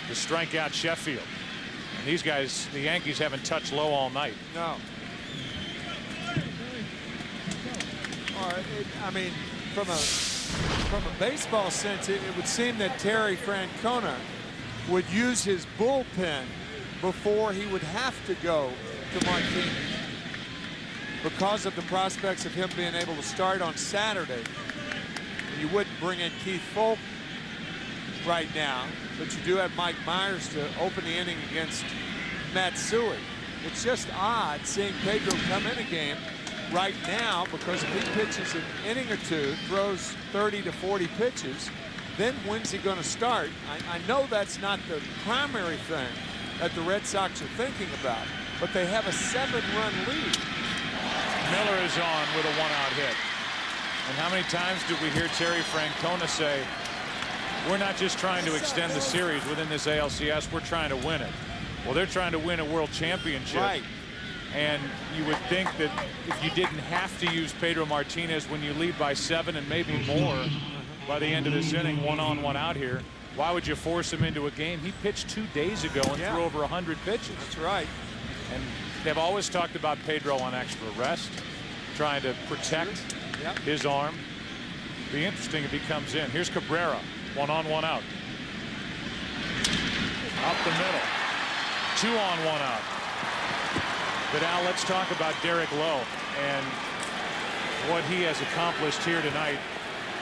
to strike out Sheffield. And these guys, the Yankees, haven't touched Lowe all night. No. I mean, from a baseball sense, it would seem that Terry Francona would use his bullpen before he would have to go to Martinez because of the prospects of him being able to start on Saturday. You wouldn't bring in Keith Folk right now, but you do have Mike Myers to open the inning against Matsui. It's just odd seeing Pedro come in a game right now, because if he pitches an inning or 2, throws 30 to 40 pitches, then when's he going to start? I know that's not the primary thing that the Red Sox are thinking about, but they have a 7-run lead. Miller is on with a 1-out hit. And how many times did we hear Terry Francona say, we're not just trying to extend the series within this ALCS, we're trying to win it. Well, they're trying to win a world championship. Right. And you would think that if you didn't have to use Pedro Martinez when you lead by 7 and maybe more by the end of this inning, 1 on 1 out here, why would you force him into a game? He pitched 2 days ago and threw over 100 pitches. That's right. And they've always talked about Pedro on extra rest, trying to protect his arm. Be interesting if he comes in. Here's Cabrera, 1 on 1 out. Up the middle, 2 on 1 out. But Al, let's talk about Derek Lowe and what he has accomplished here tonight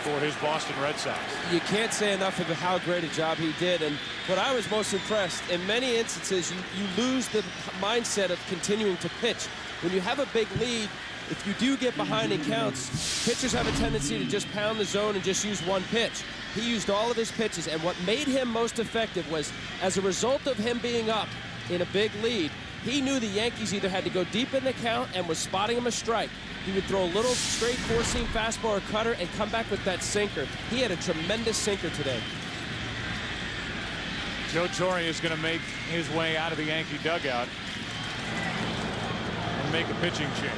for his Boston Red Sox. You can't say enough of how great a job he did. And what I was most impressed, in many instances, you lose the mindset of continuing to pitch. When you have a big lead, if you do get behind in counts, pitchers have a tendency to just pound the zone and just use 1 pitch. He used all of his pitches, and what made him most effective was, as a result of him being up in a big lead, he knew the Yankees either had to go deep in the count and was spotting him a strike. He would throw a little straight 4-seam fastball or cutter and come back with that sinker. He had a tremendous sinker today. Joe Torre is going to make his way out of the Yankee dugout and make a pitching change.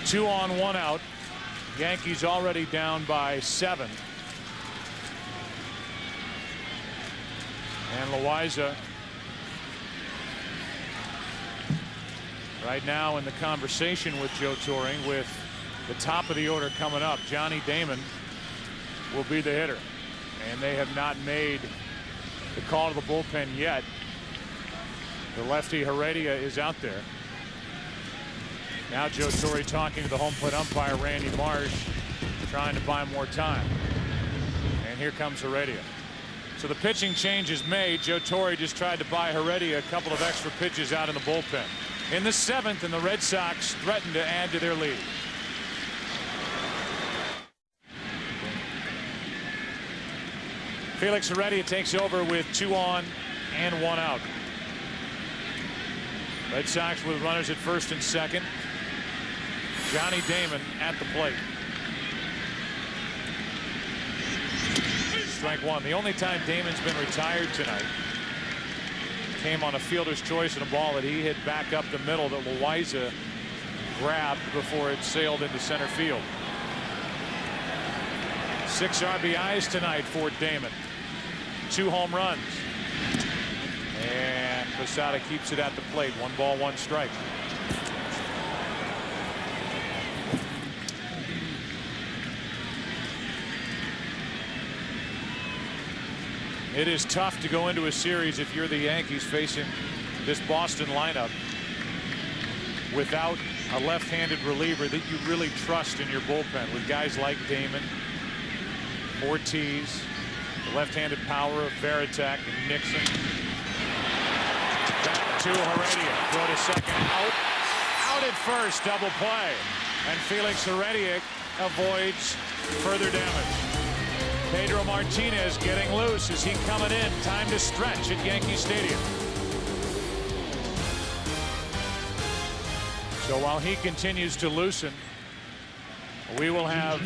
2 on 1 out. Yankees already down by 7. And Loaiza right now in the conversation with Joe Torre, with the top of the order coming up. Johnny Damon will be the hitter, and they have not made the call to the bullpen yet. The lefty Heredia is out there. Now Joe Torre talking to the home plate umpire, Randy Marsh, trying to buy more time. And here comes Heredia. So the pitching change is made. Joe Torre just tried to buy Heredia a couple of extra pitches out in the bullpen. In the 7th, and the Red Sox threaten to add to their lead. Felix Heredia takes over with 2 on and 1 out. Red Sox with runners at first and second. Johnny Damon at the plate. Strike 1. The only time Damon's been retired tonight came on a fielder's choice and a ball that he hit back up the middle that Loaiza grabbed before it sailed into center field. 6 RBIs tonight for Damon. 2 home runs. And Posada keeps it at the plate. 1 ball, 1 strike. It is tough to go into a series if you're the Yankees facing this Boston lineup without a left-handed reliever that you really trust in your bullpen, with guys like Damon, Ortiz, the left-handed power of Varitek and Nixon. Back to Heredia. Throw to second. Out at first. Double play. And Felix Heredia avoids further damage. Pedro Martinez getting loose. Is he coming in? Time to stretch at Yankee Stadium. So while he continues to loosen, we will have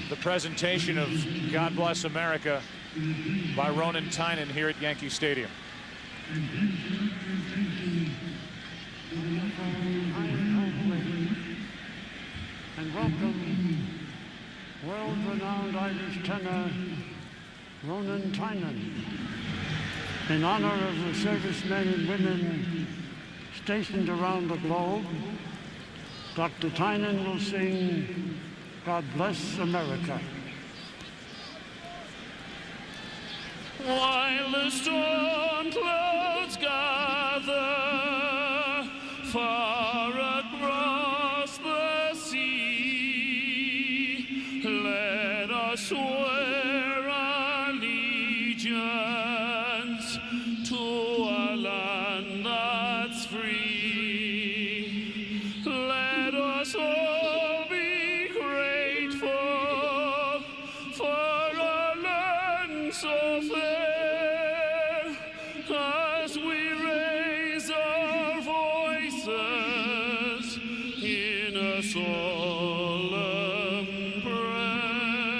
the presentation of God Bless America by Ronan Tynan here at Yankee Stadium. And welcome world-renowned Irish tenor Ronan Tynan. In honor of the servicemen and women stationed around the globe, Dr. Tynan will sing God Bless America. While the storm clouds gather far across the sea, let us swear allegiance to a land that's free. Let us all be grateful for a land so fair. As we raise our voices in a solemn prayer,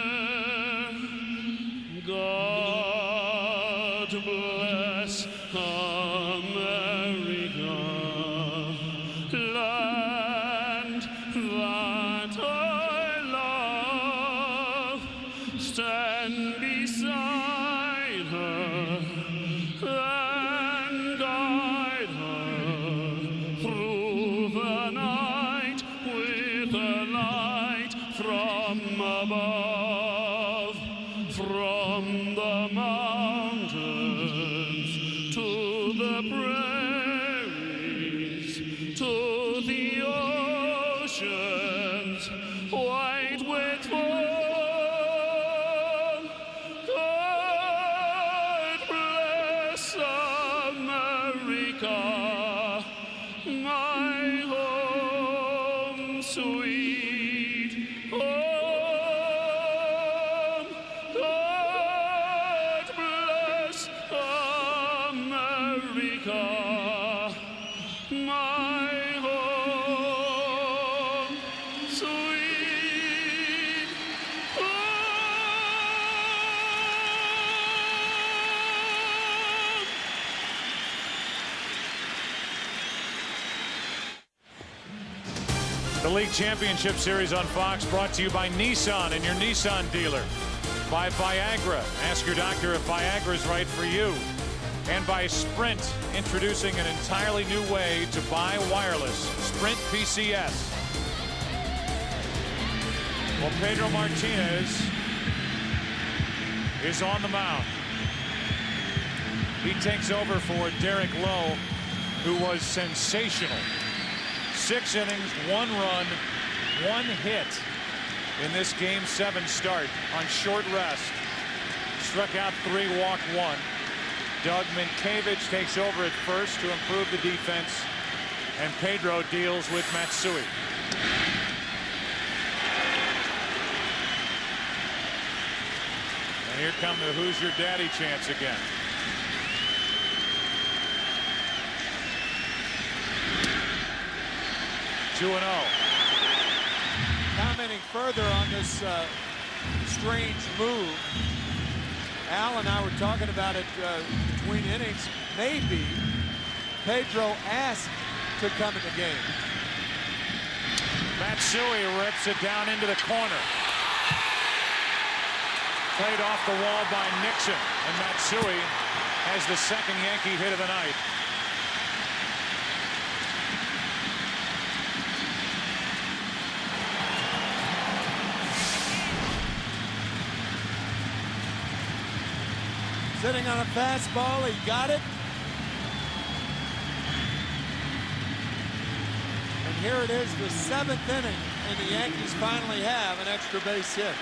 God bless America, land that I love. Stand beside her and guide her through the night with a light from above, from the mountains to the prairies to the oceans white with foam. God bless America, my home sweet home. God bless America, my home sweet home. The League Championship Series on Fox brought to you by Nissan and your Nissan dealer. By Viagra. Ask your doctor if Viagra is right for you. And by Sprint, introducing an entirely new way to buy wireless. Sprint PCS. Well, Pedro Martinez is on the mound. He takes over for Derek Lowe, who was sensational 6 innings, 1 run, 1 hit in this Game 7 start on short rest. Struck out 3, walked 1. Doug Minkiewicz takes over at first to improve the defense, and Pedro deals with Matsui. And here come the Who's Your Daddy chants again. Two 2-0. Commenting further on this strange move, Al and I were talking about it between innings. Maybe Pedro asked to come in the game. Matsui rips it down into the corner. Played off the wall by Nixon, and Matsui has the second Yankee hit of the night. Sitting on a fastball, he got it. And here it is, the 7th inning, and the Yankees finally have an extra base hit.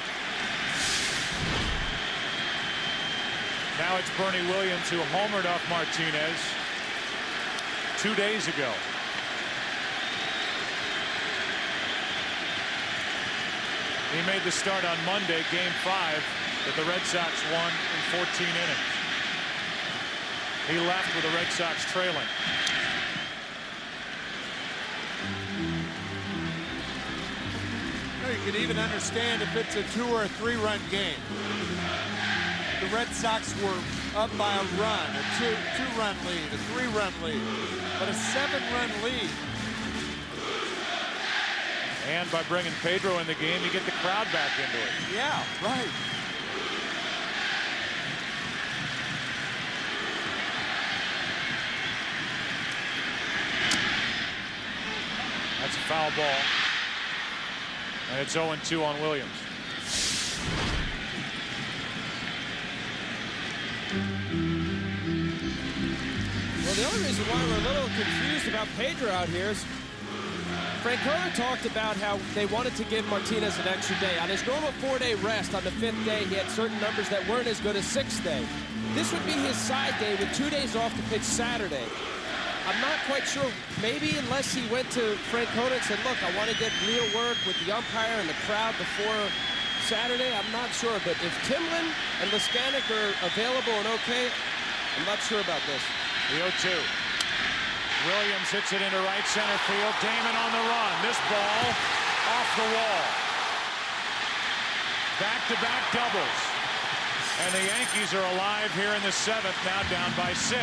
Now it's Bernie Williams who homered off Martinez 2 days ago. He made the start on Monday, Game 5, that the Red Sox won in 14 innings. He left with the Red Sox trailing. You could even understand if it's a 2 or a 3-run game. The Red Sox were up by a run, a two-run lead, a 3-run lead, but a 7-run lead. And by bringing Pedro in the game, you get the crowd back into it. Yeah, right. That's a foul ball. And it's 0-2 on Williams. Well, the only reason why we're a little confused about Pedro out here is Francona talked about how they wanted to give Martinez an extra day. On his normal 4-day rest, on the 5th day, he had certain numbers that weren't as good as 6th day. This would be his side day with 2 days off to pitch Saturday. I'm not quite sure, maybe unless he went to Francona and said, look, I want to get real work with the umpire and the crowd before Saturday. I'm not sure, but if Timlin and Leskanic are available and okay, I'm not sure about this. The 0-2. Williams hits it into right center field. Damon on the run. This ball off the wall. Back-to-back doubles. And the Yankees are alive here in the 7th, now down by 6.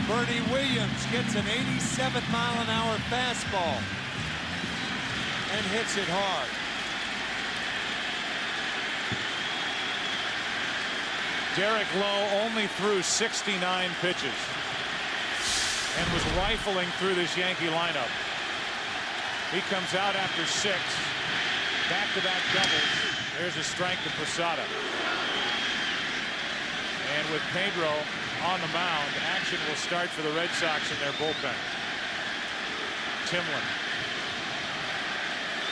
Bernie Williams gets an 87-mile-an-hour fastball and hits it hard. Derek Lowe only threw 69 pitches and was rifling through this Yankee lineup. He comes out after 6. Back-to-back doubles. There's a strike to Posada. And with Pedro on the mound, action will start for the Red Sox in their bullpen. Timlin.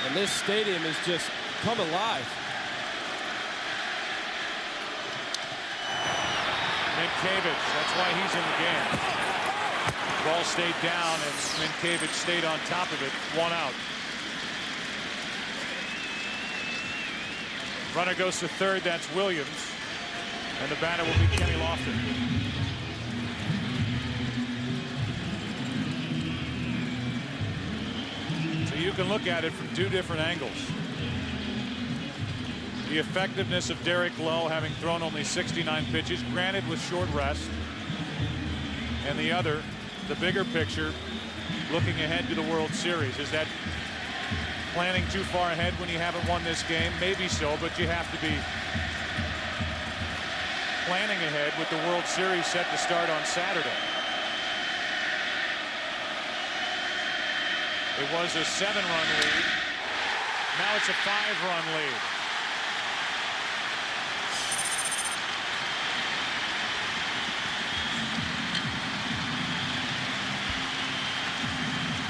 And this stadium is just come alive. Minkiewicz, that's why he's in the game. Ball stayed down and Minkiewicz stayed on top of it. 1 out. Runner goes to third, that's Williams. And the batter will be Kenny Lofton. So you can look at it from 2 different angles. The effectiveness of Derek Lowe having thrown only 69 pitches, granted with short rest. And the other, the bigger picture, looking ahead to the World Series. Is that planning too far ahead when you haven't won this game? Maybe so, but you have to be planning ahead with the World Series set to start on Saturday. It was a 7-run lead. Now it's a 5-run lead.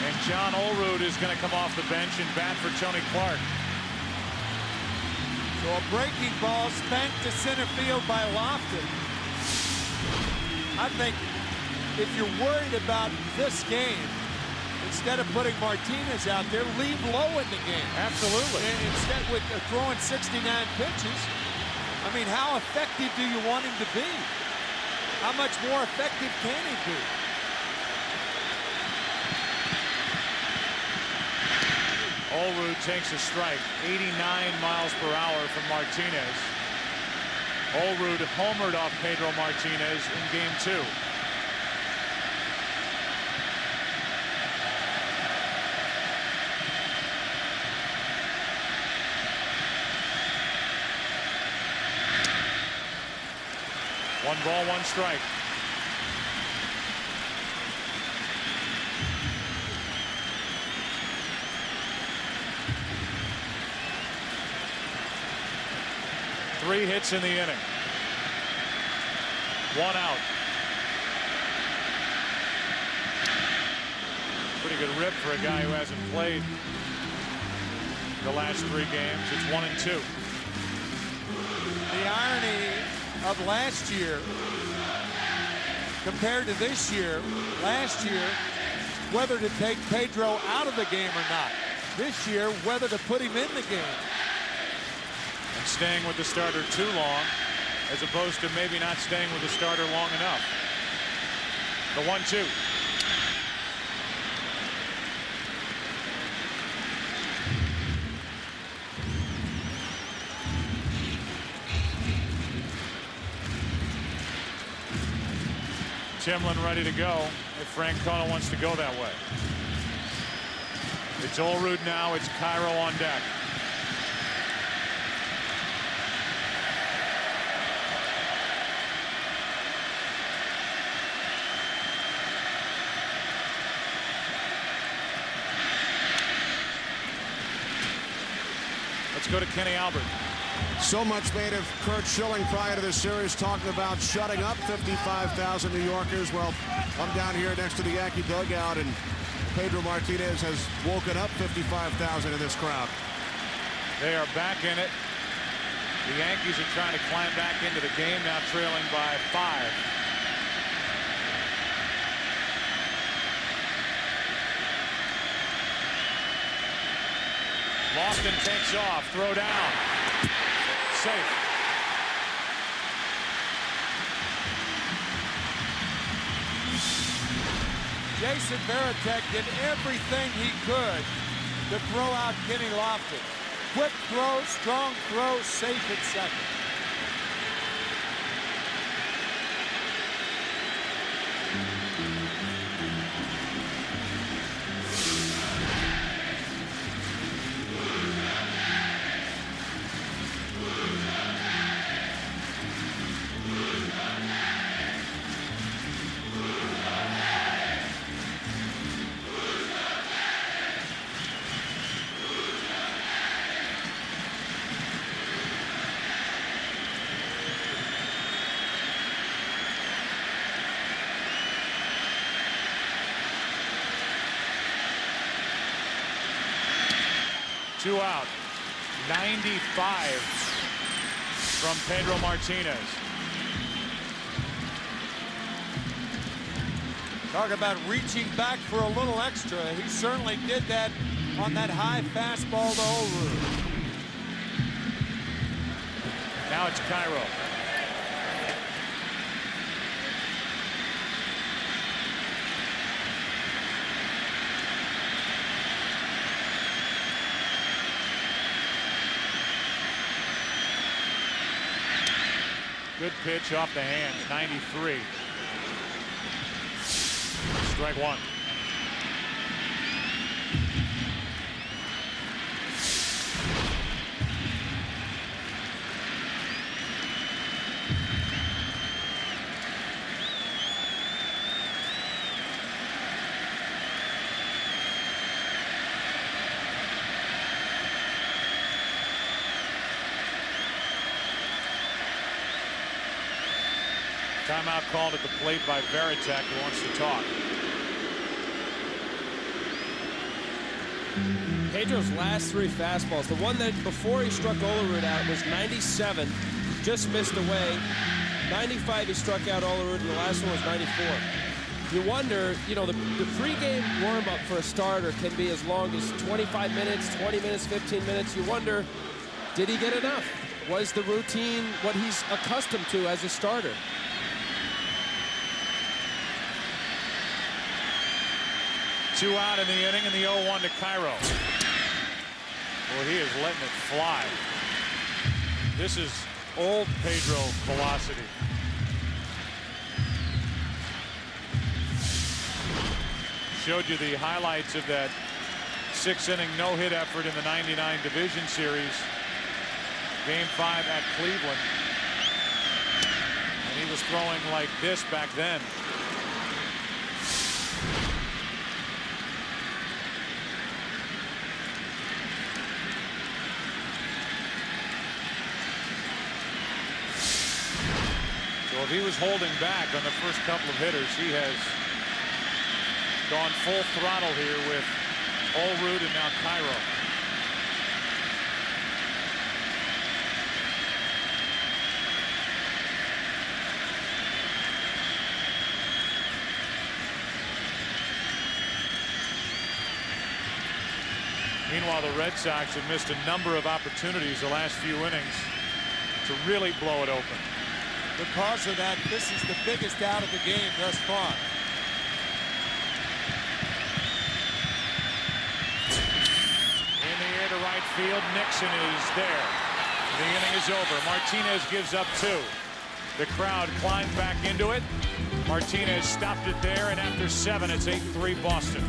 And John Olerud is going to come off the bench and bat for Tony Clark. So a breaking ball spanked to center field by Lofton. I think if you're worried about this game, instead of putting Martinez out there, leave Lowe in the game. Absolutely. And instead with throwing 69 pitches, I mean, how effective do you want him to be? How much more effective can he be? Olerud takes a strike. 89 miles per hour from Martinez. Olerud homered off Pedro Martinez in game 2. One ball, one strike. Three hits in the inning. One out. Pretty good rip for a guy who hasn't played the last 3 games. It's 1-2. The irony of last year compared to this year, last year, whether to take Pedro out of the game or not. This year, whether to put him in the game. And staying with the starter too long, as opposed to maybe not staying with the starter long enough. The 1-2. Timlin ready to go if Francona wants to go that way. It's Olerud now. It's Cairo on deck. Let's go to Kenny Albert. So much made of Curt Schilling prior to this series, talking about shutting up 55,000 New Yorkers. Well, I'm down here next to the Yankee dugout, and Pedro Martinez has woken up 55,000 in this crowd. They are back in it. The Yankees are trying to climb back into the game, now trailing by 5. Lofton takes off, throw down. Safe. Jason Varitek did everything he could to throw out Kenny Lofton. Quick throw, strong throw, safe at second. Two out. 95 from Pedro Martinez. Talk about reaching back for a little extra. He certainly did that on that high fastball to Olerud. Now it's Cairo. Good pitch off the hands. 93. Strike one. Timeout called at the plate by Varitek, who wants to talk. Pedro's last 3 fastballs, the one that before he struck Olerud out was 97, just missed away. 95 he struck out Olerud, and the last one was 94. You wonder, you know, the pregame warm-up for a starter can be as long as 25 minutes, 20 minutes, 15 minutes. You wonder, did he get enough? Was the routine what he's accustomed to as a starter? Two out in the inning, and the 0-1 to Cairo. Well, he is letting it fly. This is old Pedro velocity. Showed you the highlights of that 6-inning no-hit effort in the '99 Division Series. Game 5 at Cleveland. And he was throwing like this back then. So if he was holding back on the first couple of hitters, he has gone full throttle here with Olerud and now Cairo. Meanwhile, the Red Sox have missed a number of opportunities the last few innings to really blow it open. Because of that, this is the biggest out of the game thus far. In the air to right field, Nixon is there. The inning is over. Martinez gives up 2. The crowd climbed back into it. Martinez stopped it there, and after 7, it's 8-3 Boston.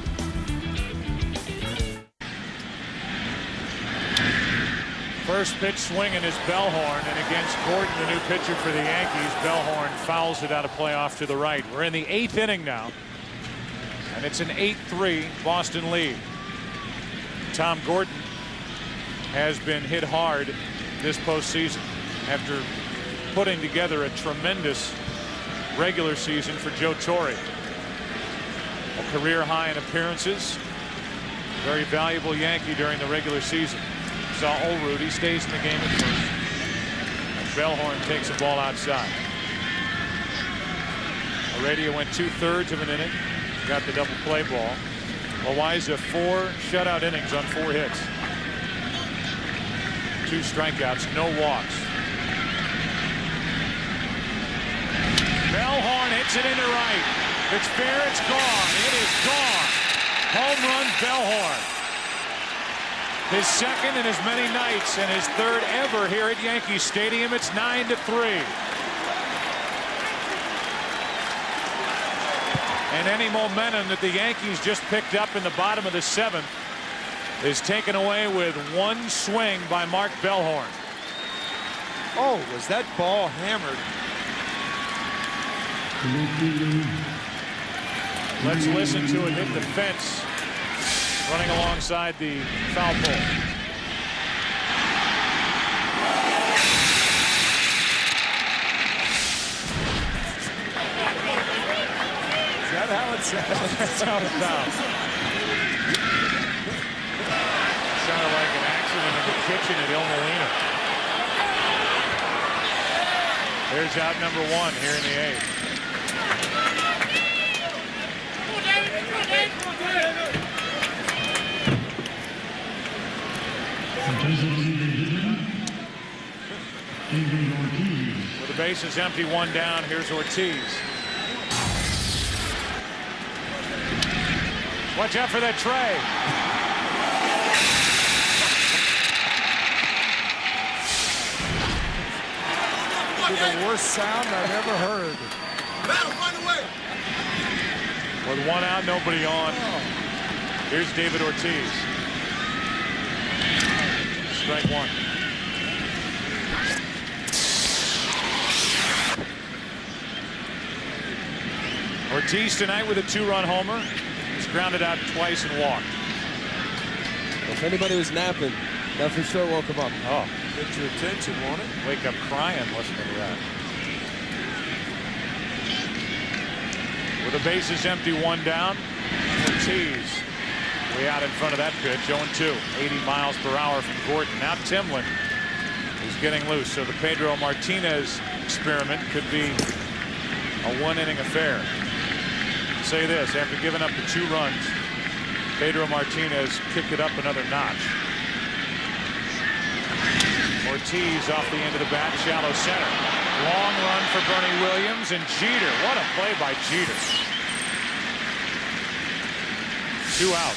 First pitch swinging is Bellhorn, and against Gordon, the new pitcher for the Yankees, Bellhorn fouls it out of play off to the right. We're in the 8th inning now, and it's an 8-3 Boston lead. Tom Gordon has been hit hard this postseason after putting together a tremendous regular season for Joe Torre. A career high in appearances. Very valuable Yankee during the regular season. Saw Olerud, he stays in the game at first. And Bellhorn takes the ball outside. Heredia went 2/3 of an inning. Got the double play ball. Loaiza 4 shutout innings on 4 hits. 2 strikeouts, no walks. Bellhorn hits it into right. It's fair, it's gone. It is gone. Home run, Bellhorn. His second in as many nights and his 3rd ever here at Yankee Stadium. It's 9-3. And any momentum that the Yankees just picked up in the bottom of the 7th is taken away with 1 swing by Mark Bellhorn. Oh, was that ball hammered? Let's listen to it hit the fence, running alongside the foul pole. Is that how it sounds? That's how it sounds. Sounded like an accident in the kitchen at Il Molino. Here's out number 1 here in the 8th. With the bases empty, 1 down, here's Ortiz. Watch out for that tray. The worst sound I've ever heard. With 1 out, nobody on. Here's David Ortiz. Strike 1. Ortiz tonight with a 2-run homer. He's grounded out twice and walked. If anybody was napping, that for sure woke him up. Oh. Get your attention, won't it? Wake up crying listening to that. With the bases empty, 1 down. Ortiz way out in front of that pitch. 0-2. 80 miles per hour from Gordon. Now Timlin is getting loose. So the Pedro Martinez experiment could be a 1-inning affair. I'll say this, after giving up the 2 runs, Pedro Martinez kicked it up another notch. Ortiz off the end of the bat, shallow center. Long run for Bernie Williams, and Jeter. What a play by Jeter. 2 out.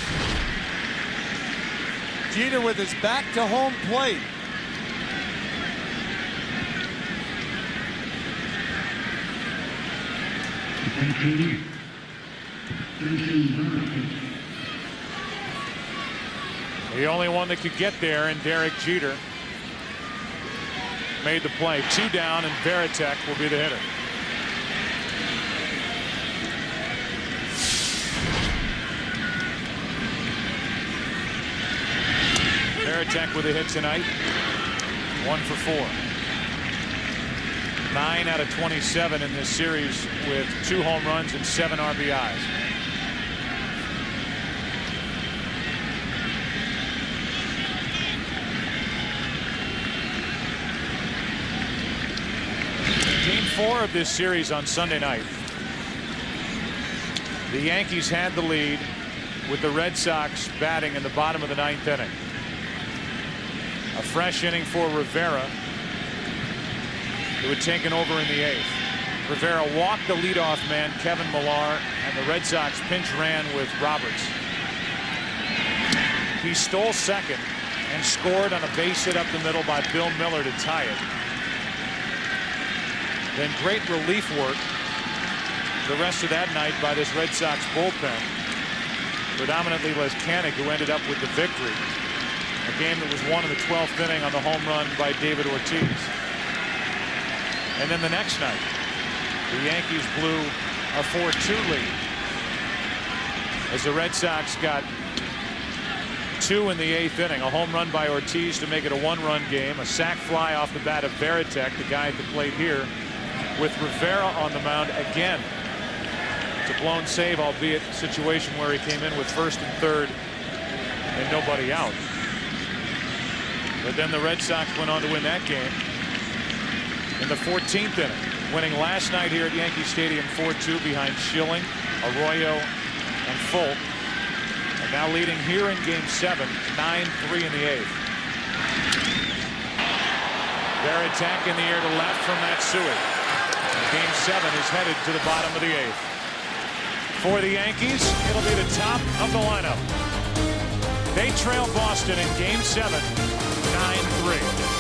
Jeter with his back to home plate. The only one that could get there, and Derek Jeter made the play. 2 down, and Veritek will be the hitter. Veritek with a hit tonight. 1 for 4. 9 out of 27 in this series with 2 home runs and 7 RBIs. Game 4 of this series on Sunday night. The Yankees had the lead with the Red Sox batting in the bottom of the 9th inning. A fresh inning for Rivera, who had taken over in the 8th. Rivera walked the leadoff man, Kevin Millar, and the Red Sox pinch ran with Roberts. He stole second and scored on a base hit up the middle by Bill Miller to tie it. Then great relief work the rest of that night by this Red Sox bullpen, predominantly Leskanic, who ended up with the victory. A game that was won in the 12th inning on the home run by David Ortiz. And then the next night, the Yankees blew a 4-2 lead as the Red Sox got 2 in the 8th inning. A home run by Ortiz to make it a 1-run game. A sac fly off the bat of Veritek, the guy at the plate here, with Rivera on the mound again. It's a blown save, albeit a situation where he came in with 1st and 3rd and nobody out. But then the Red Sox went on to win that game in the 14th inning, winning last night here at Yankee Stadium 4-2 behind Schilling, Arroyo, and Folk. And now leading here in Game 7, 9-3 in the 8th. Veritek in the air to left from Matsui. Game 7 is headed to the bottom of the 8th. For the Yankees, it'll be the top of the lineup. They trail Boston in Game 7, 9-3.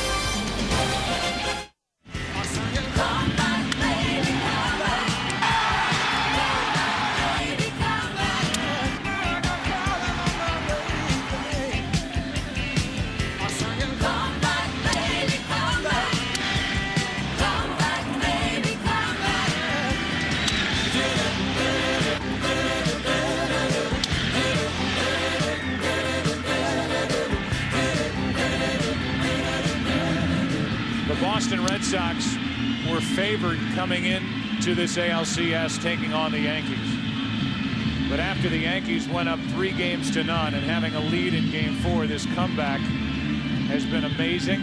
Boston Red Sox were favored coming into this ALCS, taking on the Yankees. But after the Yankees went up 3-0 and having a lead in Game 4, this comeback has been amazing,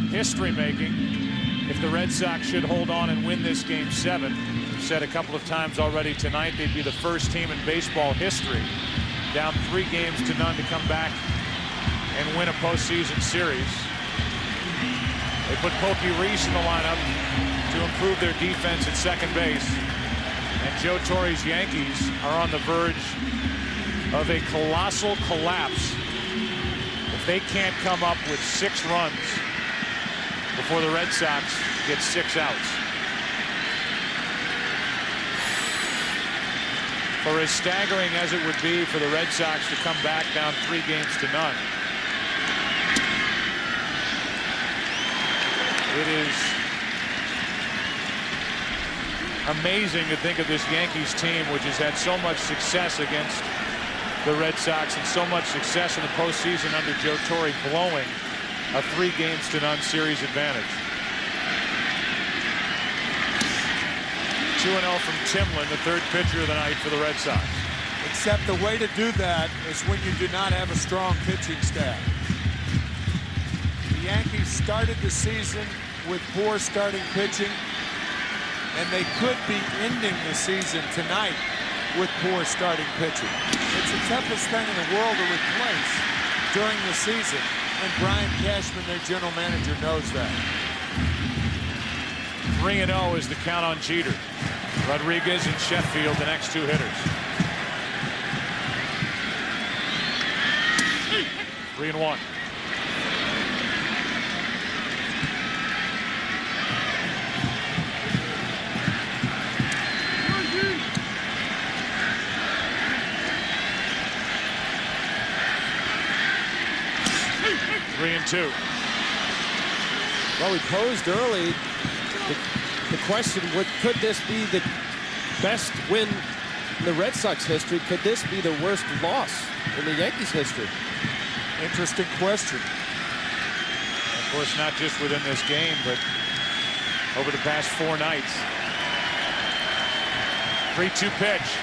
history-making. If the Red Sox should hold on and win this Game 7, I've said a couple of times already tonight, they'd be the first team in baseball history down 3-0 to come back and win a postseason series. They put Pokey Reese in the lineup to improve their defense at second base. And Joe Torre's Yankees are on the verge of a colossal collapse if they can't come up with 6 runs before the Red Sox get 6 outs. For as staggering as it would be for the Red Sox to come back down 3-0, it is amazing to think of this Yankees team, which has had so much success against the Red Sox and so much success in the postseason under Joe Torre, blowing a 3-0 series advantage. 2-0 from Timlin, the third pitcher of the night for the Red Sox. Except the way to do that is when you do not have a strong pitching staff. The Yankees started the season with poor starting pitching, and they could be ending the season tonight with poor starting pitching. It's the toughest thing in the world to replace during the season, and Brian Cashman, their general manager, knows that. 3-0 is the count on Jeter. Rodriguez and Sheffield, the next two hitters. 3-1. Well, we posed early the question, could this be the best win in the Red Sox history? Could this be the worst loss in the Yankees history? Interesting question. Of course, not just within this game, but over the past 4 nights. 3-2 pitch.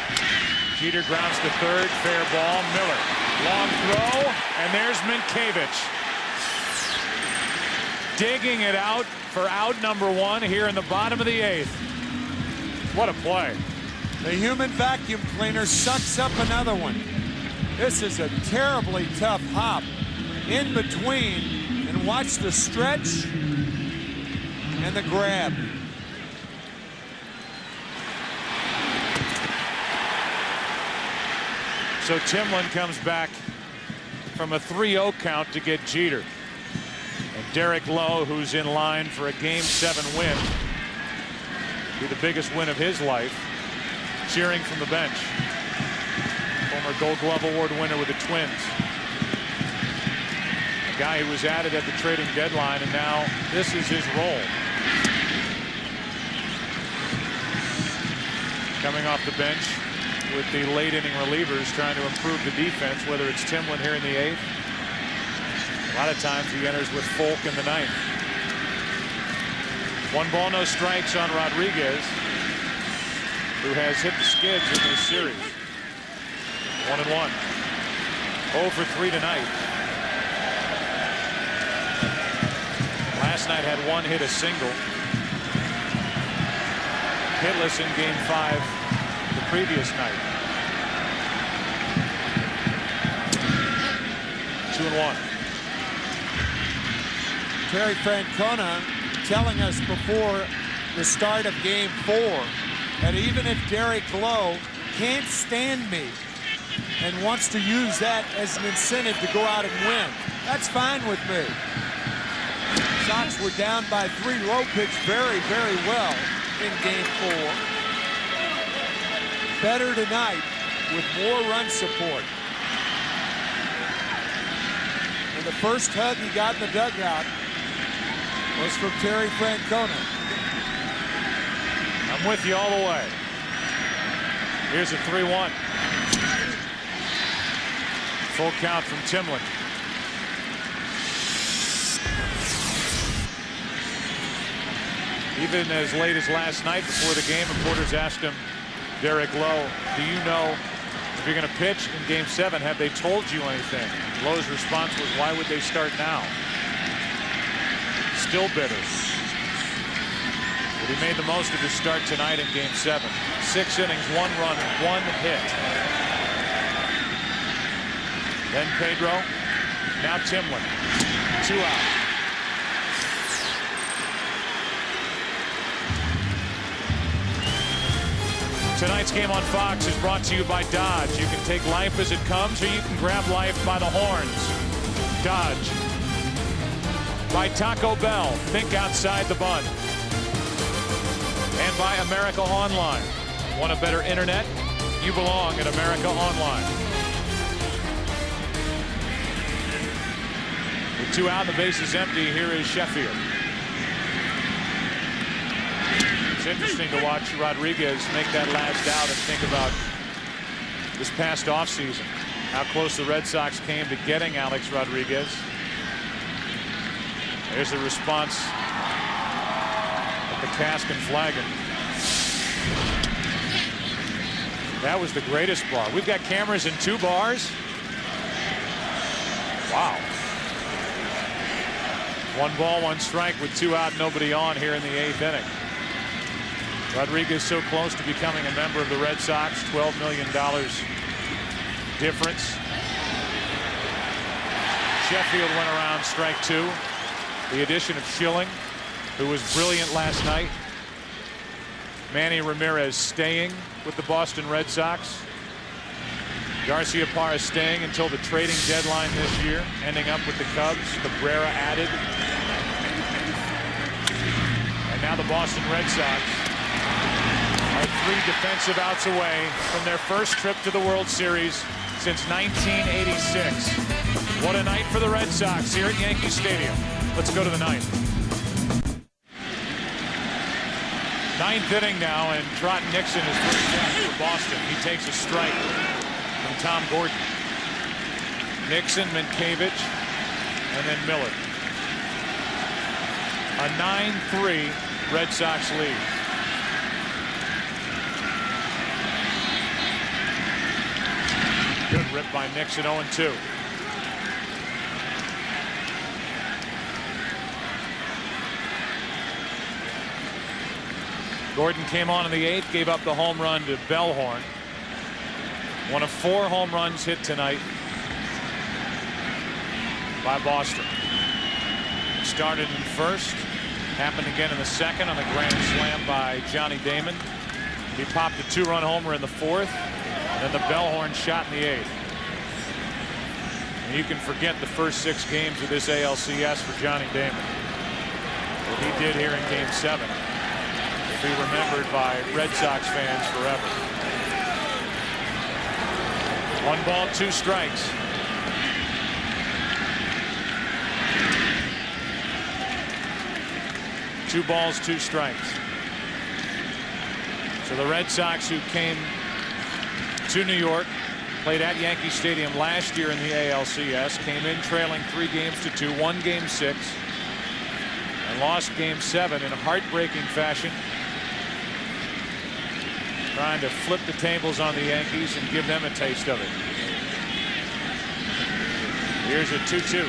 Jeter grounds to third, fair ball. Miller, long throw, and there's Minkiewicz. Digging it out for out number 1 here in the bottom of the 8th. What a play. The human vacuum cleaner sucks up another one. This is a terribly tough hop in between, and watch the stretch and the grab. So Timlin comes back from a 3-0 count to get Jeter. And Derek Lowe, who's in line for a Game 7 win, be the biggest win of his life, cheering from the bench. Former Gold Glove Award winner with the Twins. A guy who was added at the trading deadline, and now this is his role. Coming off the bench with the late inning relievers trying to improve the defense, whether it's Timlin here in the 8th. A lot of times he enters with Folk in the 9th. 1 ball, no strikes on Rodriguez, who has hit the skids in this series. 1-1. 0 for 3 tonight. Last night had 1 hit, a single. Hitless in Game 5 the previous night. 2-1. Terry Francona telling us before the start of Game 4 that even if Derek Lowe can't stand me and wants to use that as an incentive to go out and win, that's fine with me. Sox were down by 3. Lowe pitched very, very well in Game 4. Better tonight with more run support. And the first hug he got in the dugout was from Terry Francona. I'm with you all the way. Here's a 3-1. Full count from Timlin. Even as late as last night before the game, reporters asked him, Derek Lowe, do you know if you're going to pitch in Game 7? Have they told you anything? Lowe's response was, why would they start now? Still bitter. But he made the most of his start tonight in Game 7. 6 innings, 1 run, 1 hit. Then Pedro. Now Timlin. 2 out. Tonight's game on Fox is brought to you by Dodge. You can take life as it comes, or you can grab life by the horns. Dodge. By Taco Bell, think outside the bun. And by America Online. Want a better internet? You belong at America Online. With 2 out, the base is empty. Here is Sheffield. It's interesting to watch Rodriguez make that last out and think about this past offseason. How close the Red Sox came to getting Alex Rodriguez. There's the response at the cask and flagon. That was the greatest bar. We've got cameras in 2 bars. Wow. 1 ball, 1 strike with 2 out, nobody on here in the 8th inning. Rodriguez so close to becoming a member of the Red Sox. $12 million difference. Sheffield went around strike 2. The addition of Schilling, who was brilliant last night. Manny Ramirez staying with the Boston Red Sox. Garcia Parra staying until the trading deadline this year, ending up with the Cubs. Cabrera added. And now the Boston Red Sox are 3 defensive outs away from their first trip to the World Series since 1986. What a night for the Red Sox here at Yankee Stadium. Let's go to the 9th. 9th inning now, and Trot Nixon is first down for Boston. He takes a strike from Tom Gordon. Nixon, Minkiewicz, and then Miller. A 9-3 Red Sox lead. Good rip by Nixon, 0-2. Gordon came on in the 8th, gave up the home run to Bellhorn. One of 4 home runs hit tonight by Boston. Started in first, happened again in the 2nd on the grand slam by Johnny Damon. He popped a 2-run homer in the 4th, and then the Bellhorn shot in the 8th. And you can forget the first 6 games of this ALCS for Johnny Damon. What he did here in Game 7. Be remembered by Red Sox fans forever. 1 ball, 2 strikes. Two balls, 2 strikes. So the Red Sox, who came to New York, played at Yankee Stadium last year in the ALCS, came in trailing 3-2, won Game 6, and lost Game 7 in a heartbreaking fashion, trying to flip the tables on the Yankees and give them a taste of it. Here's a 2-2.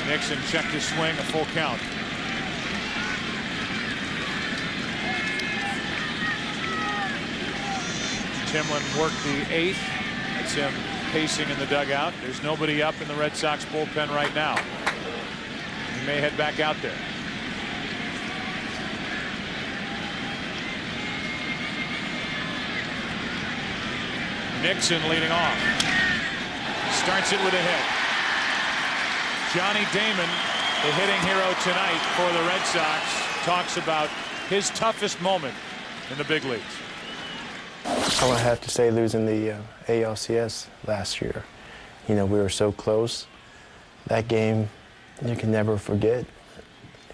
Nixon checked his swing, a full count. Timlin worked the 8th. That's him pacing in the dugout. There's nobody up in the Red Sox bullpen right now. He may head back out there. Nixon leading off. Starts it with a hit. Johnny Damon, the hitting hero tonight for the Red Sox, talks about his toughest moment in the big leagues. I would have to say losing the ALCS last year. You know, we were so close. That game, you can never forget.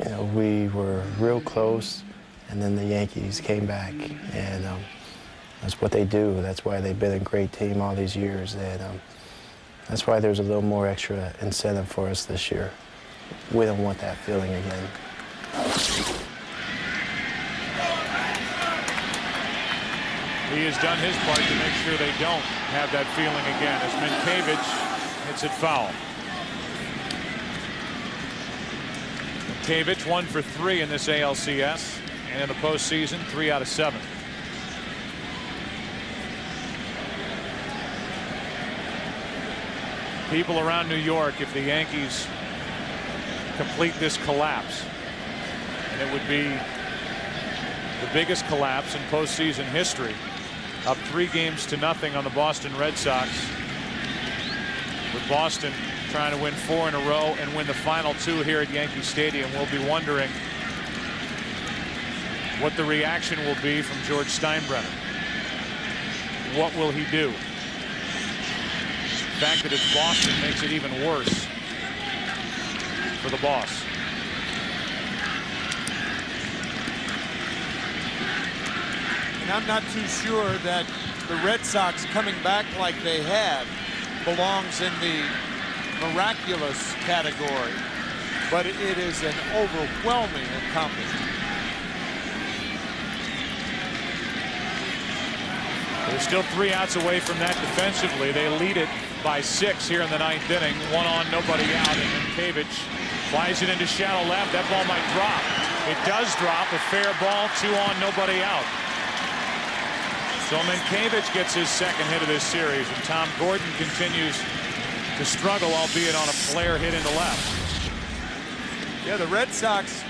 You know, we were real close, and then the Yankees came back, and that's what they do. That's why they've been a great team all these years. And that's why there's a little more extra incentive for us this year. We don't want that feeling again. He has done his part to make sure they don't have that feeling again as Minkiewicz hits it foul. Minkiewicz 1 for 3 in this ALCS, and in the postseason 3 out of 7. People around New York, if the Yankees complete this collapse, and it would be the biggest collapse in postseason history, up 3-0 on the Boston Red Sox, with Boston trying to win 4 in a row and win the final 2 here at Yankee Stadium. We'll be wondering what the reaction will be from George Steinbrenner. What will he do? The fact that it's Boston makes it even worse for the boss. And I'm not too sure that the Red Sox coming back like they have belongs in the miraculous category, but it is an overwhelming accomplishment. They're still 3 outs away from that defensively. They lead it by 6 here in the 9th inning. 1 on, nobody out, and Minkevich flies it into shallow left. That ball might drop. It does drop. A fair ball. 2 on, nobody out. So Minkevich gets his 2nd hit of this series, and Tom Gordon continues to struggle, albeit on a flare hit into left. Yeah, the Red Sox,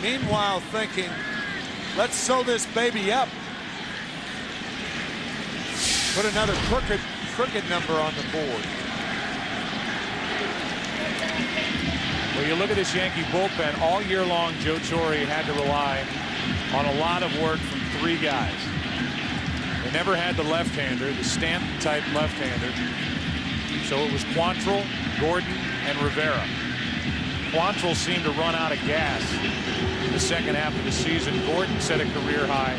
meanwhile, thinking, let's sew this baby up. Put another crooked number on the board. Well, you look at this Yankee bullpen. All year long, Joe Torre had to rely on a lot of work from 3 guys. They never had the left-hander, the Stanton-type left-hander. So it was Quantrill, Gordon, and Rivera. Quantrill seemed to run out of gas in the 2nd half of the season. Gordon set a career high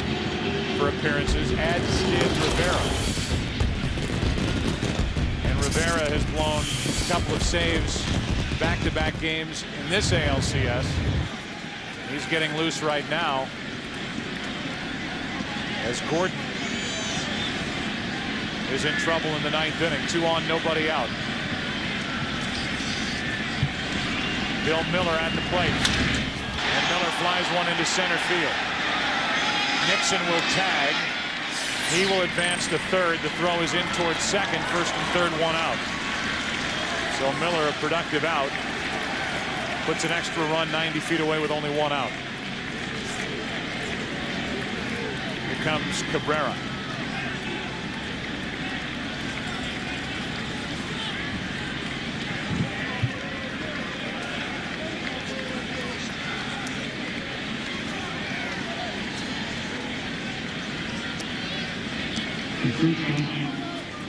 for appearances, as did Rivera. And Rivera has blown a couple of saves back-to-back games in this ALCS. He's getting loose right now as Gordon is in trouble in the 9th inning. 2 on, nobody out. Bill Miller at the plate. And Miller flies one into center field. Nixon will tag. He will advance to 3rd. The throw is in towards 2nd. 1st and 3rd, 1 out. So Miller, a productive out. Puts an extra run 90 feet away with only 1 out. Here comes Cabrera.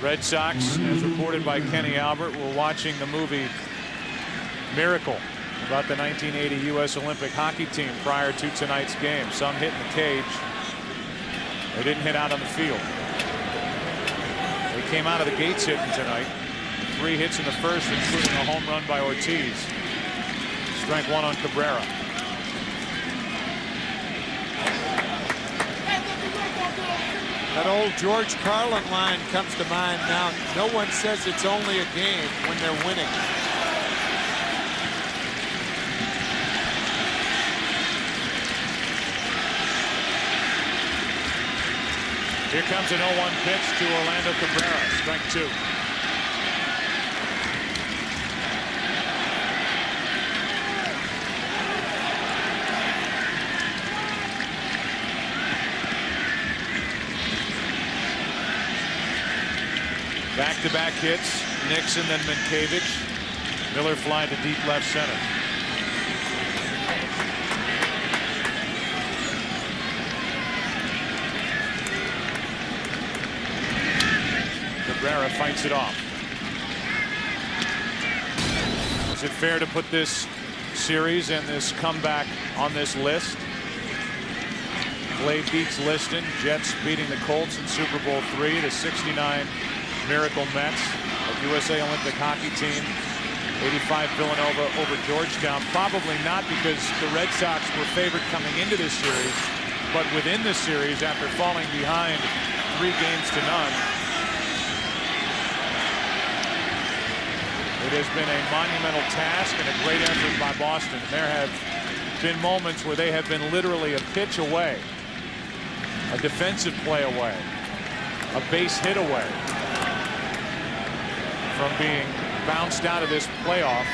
Red Sox, as reported by Kenny Albert, were watching the movie Miracle about the 1980 U.S. Olympic hockey team prior to tonight's game. Some hit in the cage. They didn't hit out on the field. They came out of the gates hitting tonight. 3 hits in the 1st, including a home run by Ortiz. Strike 1 on Cabrera. That old George Carlin line comes to mind now. No one says it's only a game when they're winning. Here comes an 0-1 pitch to Orlando Cabrera. Strike 2. Back-to-back hits. Nixon, then Minkevich. Miller fly to deep left center. Cabrera fights it off. Is it fair to put this series and this comeback on this list? Clay beats Liston. Jets beating the Colts in Super Bowl III. The '69 Miracle Mets, a USA Olympic hockey team. 85 Villanova over Georgetown. Probably not because the Red Sox were favored coming into this series, but within this series, after falling behind 3 games to none, it has been a monumental task and a great effort by Boston. There have been moments where they have been literally a pitch away, a defensive play away, a base hit away from being bounced out of this playoff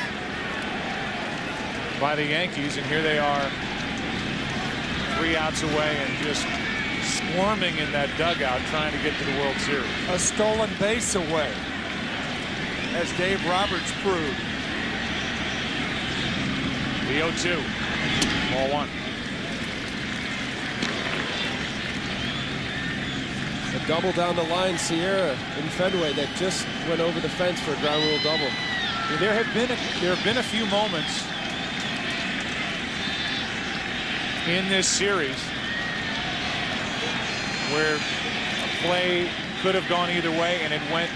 by the Yankees, and here they are 3 outs away and just squirming in that dugout trying to get to the World Series. A stolen base away, as Dave Roberts proved. The 0-2. Ball 1. A double down the line, Sierra in Fenway that just went over the fence for a ground rule double. There have been a few moments in this series where a play could have gone either way and it went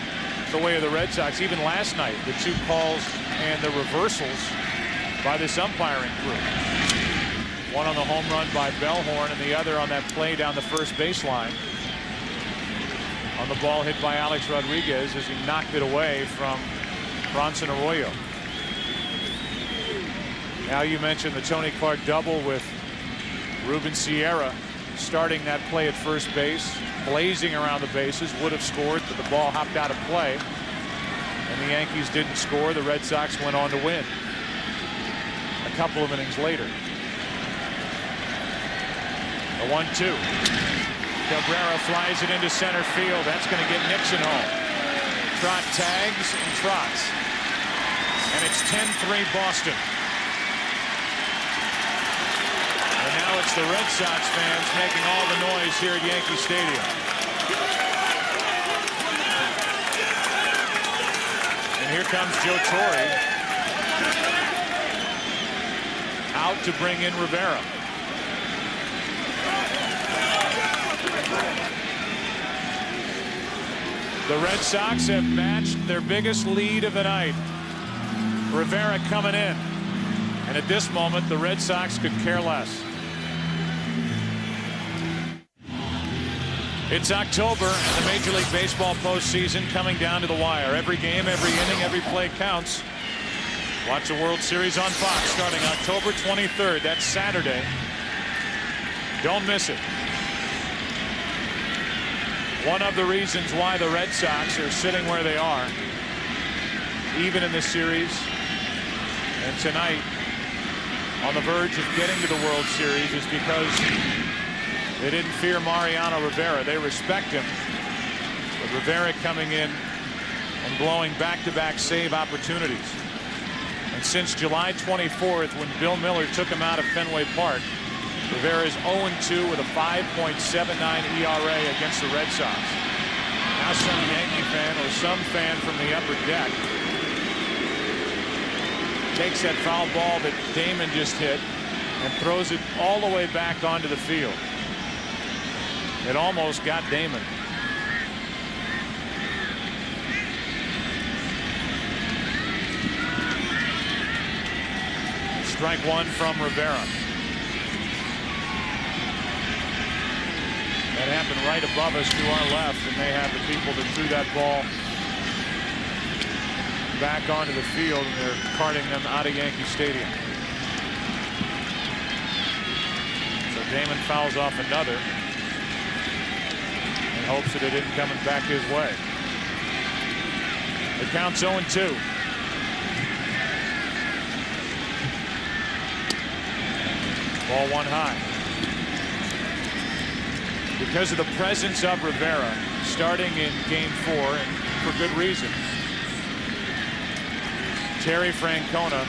the way of the Red Sox. Even last night, the 2 calls and the reversals by this umpiring crew. One on the home run by Bellhorn and the other on that play down the first baseline. on the ball hit by Alex Rodriguez as he knocked it away from Bronson Arroyo. Now you mentioned the Tony Clark double with Ruben Sierra starting that play at first base, blazing around the bases, would have scored, but the ball hopped out of play. And the Yankees didn't score. The Red Sox went on to win a couple of innings later. The 1-2. Cabrera flies it into center field. That's going to get Nixon home. Trot tags and trots. And it's 10-3 Boston. And now it's the Red Sox fans making all the noise here at Yankee Stadium. And here comes Joe Torre out to bring in Rivera. The Red Sox have matched their biggest lead of the night. Rivera coming in. And at this moment, the Red Sox could care less. It's October and the Major League Baseball postseason coming down to the wire. Every game, every inning, every play counts. Watch the World Series on Fox starting October 23rd. That's Saturday. Don't miss it. One of the reasons why the Red Sox are sitting where they are, even in this series, and tonight on the verge of getting to the World Series, is because they didn't fear Mariano Rivera. They respect him. But Rivera coming in and blowing back-to-back save opportunities. And since July 24th, when Bill Miller took him out of Fenway Park, Rivera is 0-2 with a 5.79 ERA against the Red Sox. Now some Yankee fan or some fan from the upper deck takes that foul ball that Damon just hit and throws it all the way back onto the field. It almost got Damon. Strike one from Rivera. That happened right above us to our left, and they have the people that threw that ball back onto the field, and they're carting them out of Yankee Stadium. So Damon fouls off another in hopes that it isn't coming back his way. The count's 0-2. Ball one high. Because of the presence of Rivera starting in Game 4, and for good reason, Terry Francona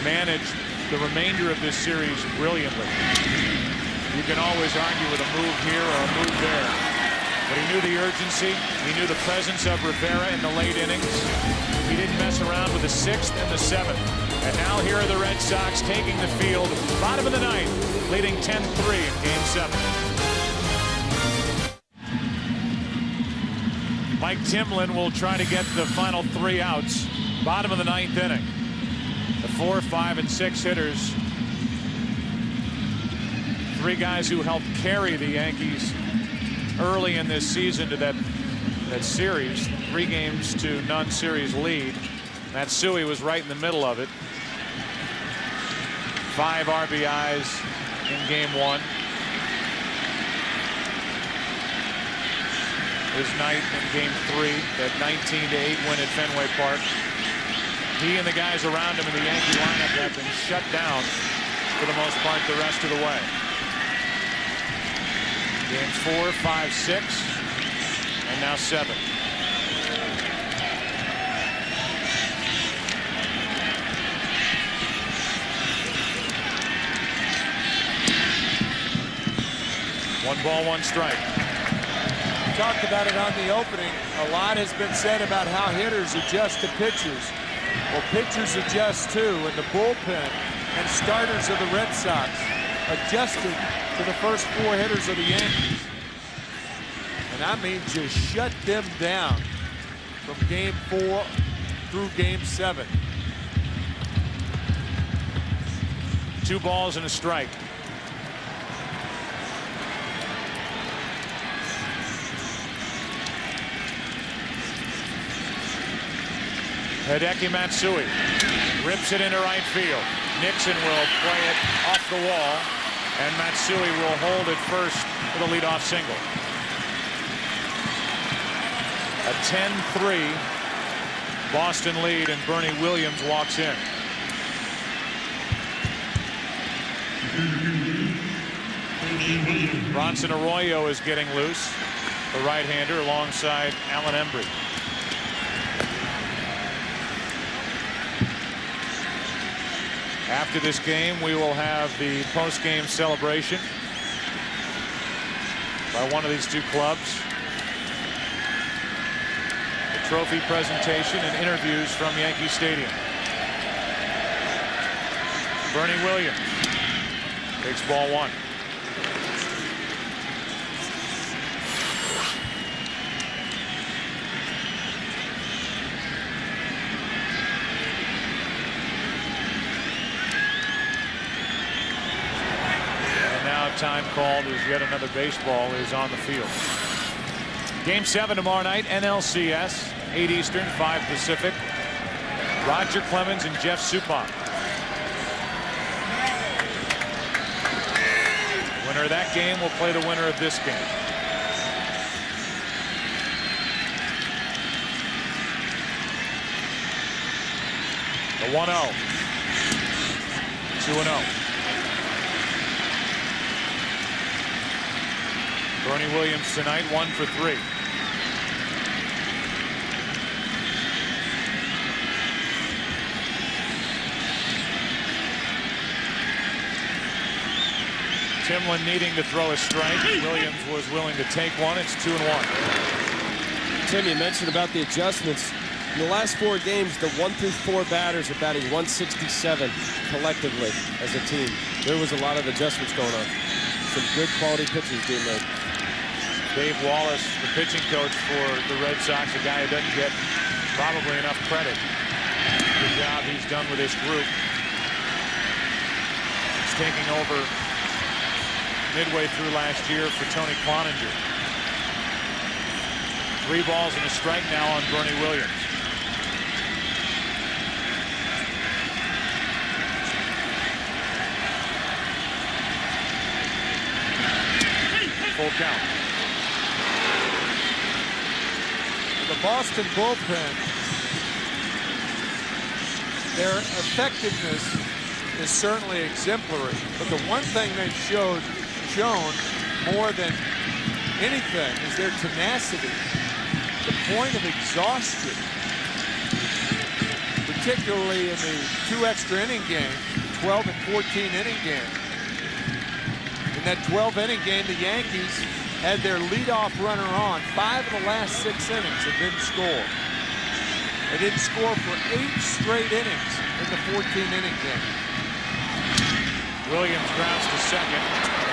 managed the remainder of this series brilliantly. You can always argue with a move here or a move there, but he knew the urgency. He knew the presence of Rivera in the late innings. He didn't mess around with the 6th and the 7th. And now here are the Red Sox taking the field, bottom of the ninth, leading 10-3 in Game 7. Mike Timlin will try to get the final 3 outs. Bottom of the 9th inning. The 4, 5, and 6 hitters. 3 guys who helped carry the Yankees early in this season to that series. 3-0 series lead. Matsui was right in the middle of it. 5 RBIs in Game 1. His night in Game 3, that 19-8 win at Fenway Park. He and the guys around him in the Yankee lineup have been shut down for the most part the rest of the way. Games 4, 5, 6, and now 7. One ball, one strike. Talked about it on the opening. A lot has been said about how hitters adjust to pitchers. Well, pitchers adjust too, and the bullpen and starters of the Red Sox adjusted to the first 4 hitters of the Yankees. And I mean just shut them down from Game 4 through Game 7. 2 balls and a strike. Hideki Matsui rips it into right field. Nixon will play it off the wall, and Matsui will hold it first for the leadoff single. A 10-3 Boston lead, and Bernie Williams walks in. Bronson Arroyo is getting loose, the right-hander, alongside Alan Embry. After this game, we will have the post-game celebration by one of these two clubs. The trophy presentation and interviews from Yankee Stadium. Bernie Williams takes ball one. Time called as yet another baseball is on the field. Game 7 tomorrow night, NLCS, 8 Eastern, 5 Pacific. Roger Clemens and Jeff Suppan. The winner of that game will play the winner of this game. The 1-0. 2-0. Bernie Williams tonight, 1 for 3. Timlin needing to throw a strike. Williams was willing to take one. It's 2-1. Tim, you mentioned about the adjustments. In the last 4 games, the 1 through 4 batters are batting 167 collectively as a team. There was a lot of adjustments going on. Some good quality pitchers being made. Dave Wallace, the pitching coach for the Red Sox, a guy who doesn't get probably enough credit. The job he's done with this group. He's taking over midway through last year for Tony Cloninger. 3 balls and a strike now on Bernie Williams. Full count. The Boston bullpen, their effectiveness is certainly exemplary, but the one thing they've shown more than anything is their tenacity, the point of exhaustion, particularly in the 2 extra inning game, 12 and 14 inning game. In that 12 inning game, the Yankees had their leadoff runner on 5 of the last 6 innings and didn't score. They didn't score for 8 straight innings in the 14-inning game. Williams grounds to second.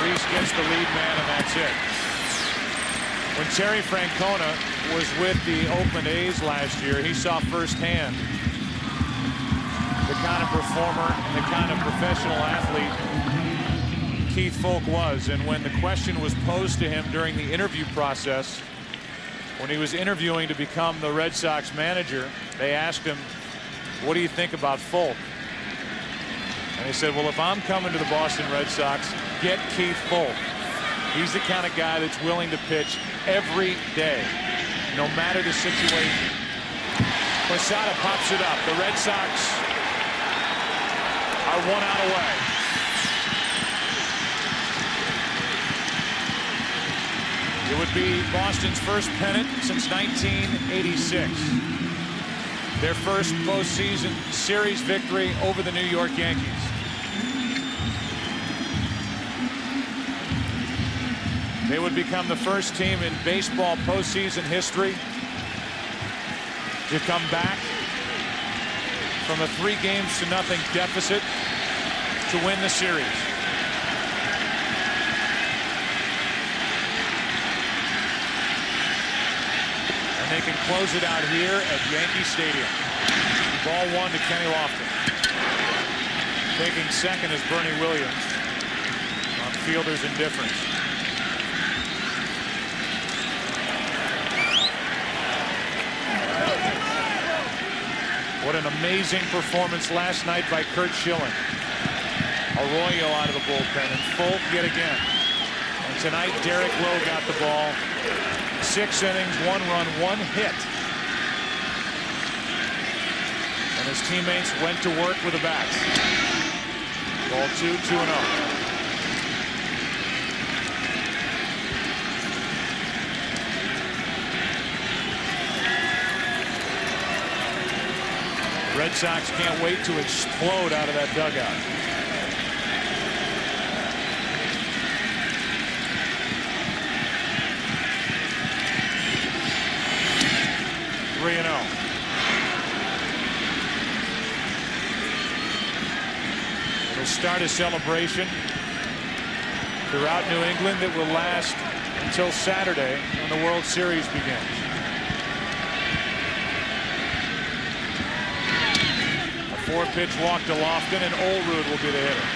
Reese gets the lead man, and that's it. When Terry Francona was with the Oakland A's last year, he saw firsthand the kind of performer and the kind of professional athlete Keith Folk was. And when the question was posed to him during the interview process, when he was interviewing to become the Red Sox manager, they asked him, what do you think about Folk? And he said, well, if I'm coming to the Boston Red Sox, get Keith Folk. He's the kind of guy that's willing to pitch every day, no matter the situation. Posada pops it up. The Red Sox are 1 out away. It would be Boston's first pennant since 1986. Their first postseason series victory over the New York Yankees. They would become the first team in baseball postseason history to come back from a 3-0 deficit to win the series. They can close it out here at Yankee Stadium. Ball 1 to Kenny Lofton. Taking second is Bernie Williams on fielder's indifference. What an amazing performance last night by Curt Schilling. Arroyo out of the bullpen and Folk yet again. And tonight Derek Lowe got the ball. 6 innings, 1 run, 1 hit. And his teammates went to work with the bats. Ball 2, 2-0. Red Sox can't wait to explode out of that dugout. Three and 0. It'll start a celebration throughout New England that will last until Saturday when the World Series begins. A 4-pitch walk to Lofton, and Olerud will be the hitter.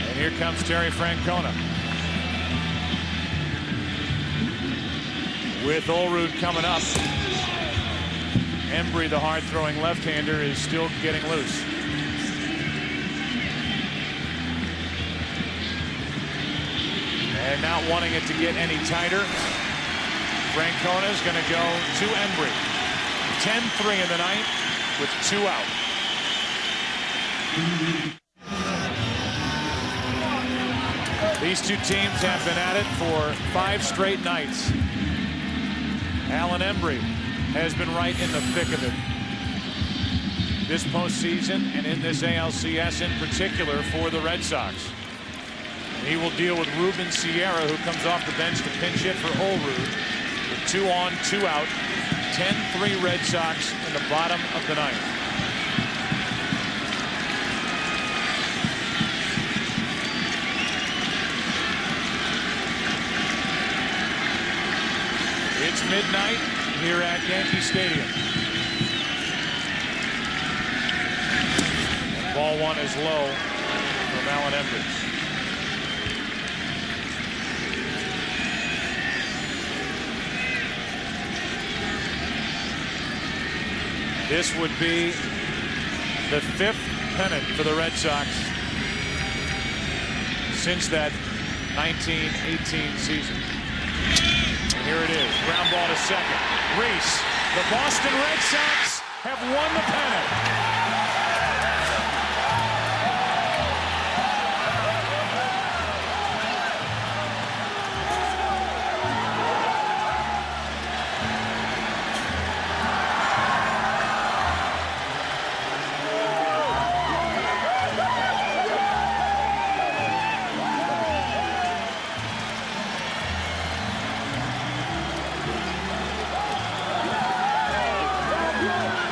And here comes Terry Francona. With Olerud coming up, Embry, the hard-throwing left-hander, is still getting loose. And not wanting it to get any tighter, Francona is going to go to Embry. 10-3 in the ninth with 2 out. These two teams have been at it for 5 straight nights. Alan Embry has been right in the thick of it this postseason and in this ALCS in particular for the Red Sox. He will deal with Ruben Sierra, who comes off the bench to pinch hit for Olerud. With 2 on, 2 out. 10-3 Red Sox in the bottom of the ninth. It's midnight here at Yankee Stadium. And ball 1 is low from Alan Embry. This would be the 5th pennant for the Red Sox since that 1918 season. And here it is, ground ball to second. Reese, the Boston Red Sox have won the pennant.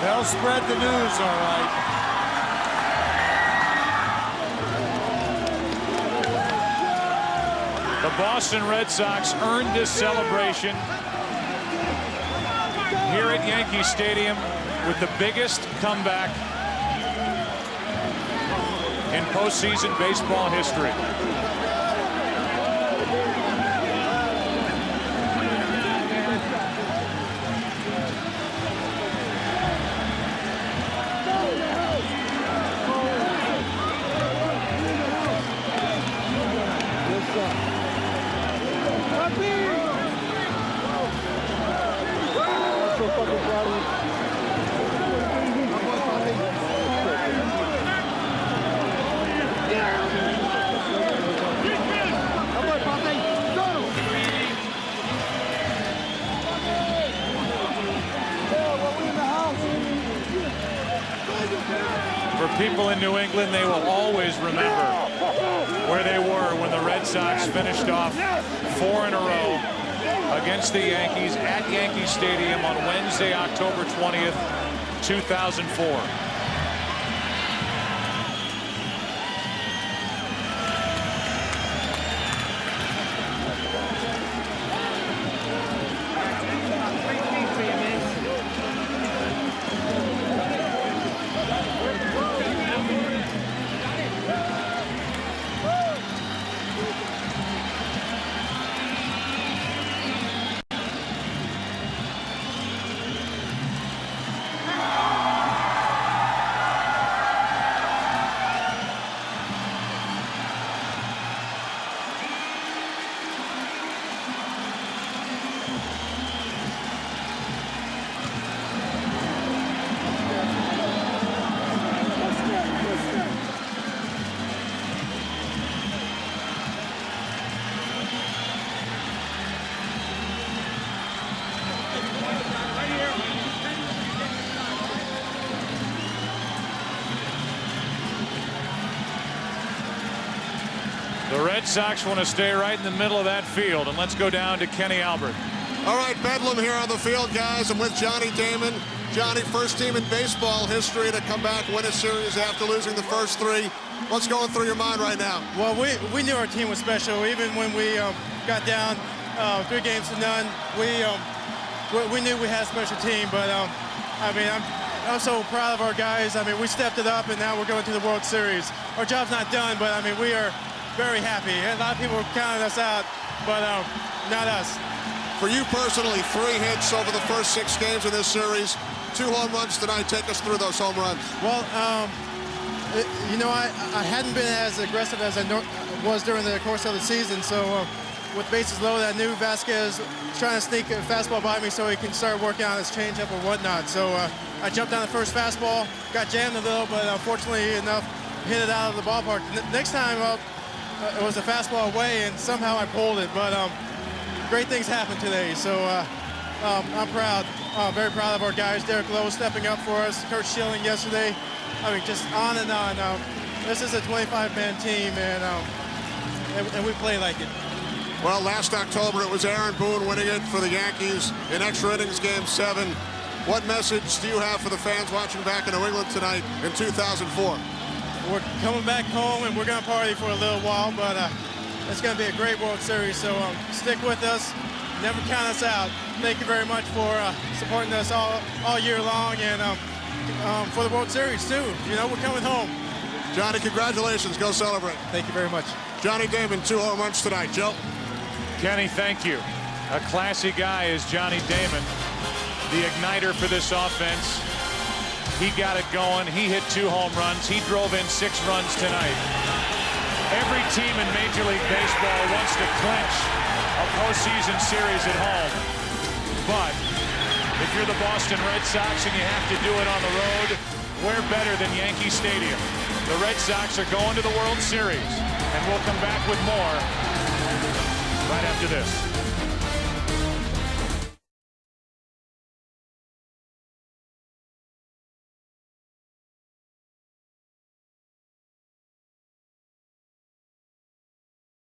They'll spread the news, all right. The Boston Red Sox earned this celebration here at Yankee Stadium with the biggest comeback in postseason baseball history. For people in New England, they will always remember where they were when the Red Sox finished off 4 in a row against the Yankees at Yankee Stadium on Wednesday, October 20th, 2004. Red Sox want to stay right in the middle of that field. And let's go down to Kenny Albert. All right, Bedlam here on the field, guys. I'm with Johnny Damon. Johnny, first team in baseball history to come back, win a series after losing the first three. What's going through your mind right now? Well, we knew our team was special. Even when we got down 3-0, we knew we had a special team. But, I mean, I'm so proud of our guys. I mean, we stepped it up, and now we're going to the World Series. Our job's not done, but, I mean, we are very happy. A lot of people were counting us out, but not us. For you personally, 3 hits over the first 6 games of this series, 2 home runs tonight. Take us through those home runs. Well, you know, I hadn't been as aggressive as I was during the course of the season, so with bases loaded, I knew Vasquez was trying to sneak a fastball by me so he can start working on his changeup or whatnot. So I jumped on the first fastball, got jammed a little, but unfortunately enough, hit it out of the ballpark. Next time up, it was a fastball away, and somehow I pulled it, but great things happened today, so I'm proud. Very proud of our guys. Derek Lowe stepping up for us. Kurt Schilling yesterday. I mean, just on and on. This is a 25-man team, and we play like it. Well, last October, it was Aaron Boone winning it for the Yankees in extra innings game 7. What message do you have for the fans watching back in New England tonight in 2004? We're coming back home, and we're going to party for a little while, but it's going to be a great World Series, so stick with us. Never count us out. Thank you very much for supporting us all year long, and for the World Series, too. You know, we're coming home. Johnny, congratulations. Go celebrate. Thank you very much. Johnny Damon, 2 home runs tonight. Joe? Kenny, thank you. A classy guy is Johnny Damon, the igniter for this offense. He got it going. He hit 2 home runs. He drove in 6 runs tonight. Every team in Major League Baseball wants to clinch a postseason series at home. But if you're the Boston Red Sox and you have to do it on the road, where better than Yankee Stadium? The Red Sox are going to the World Series, and we'll come back with more right after this.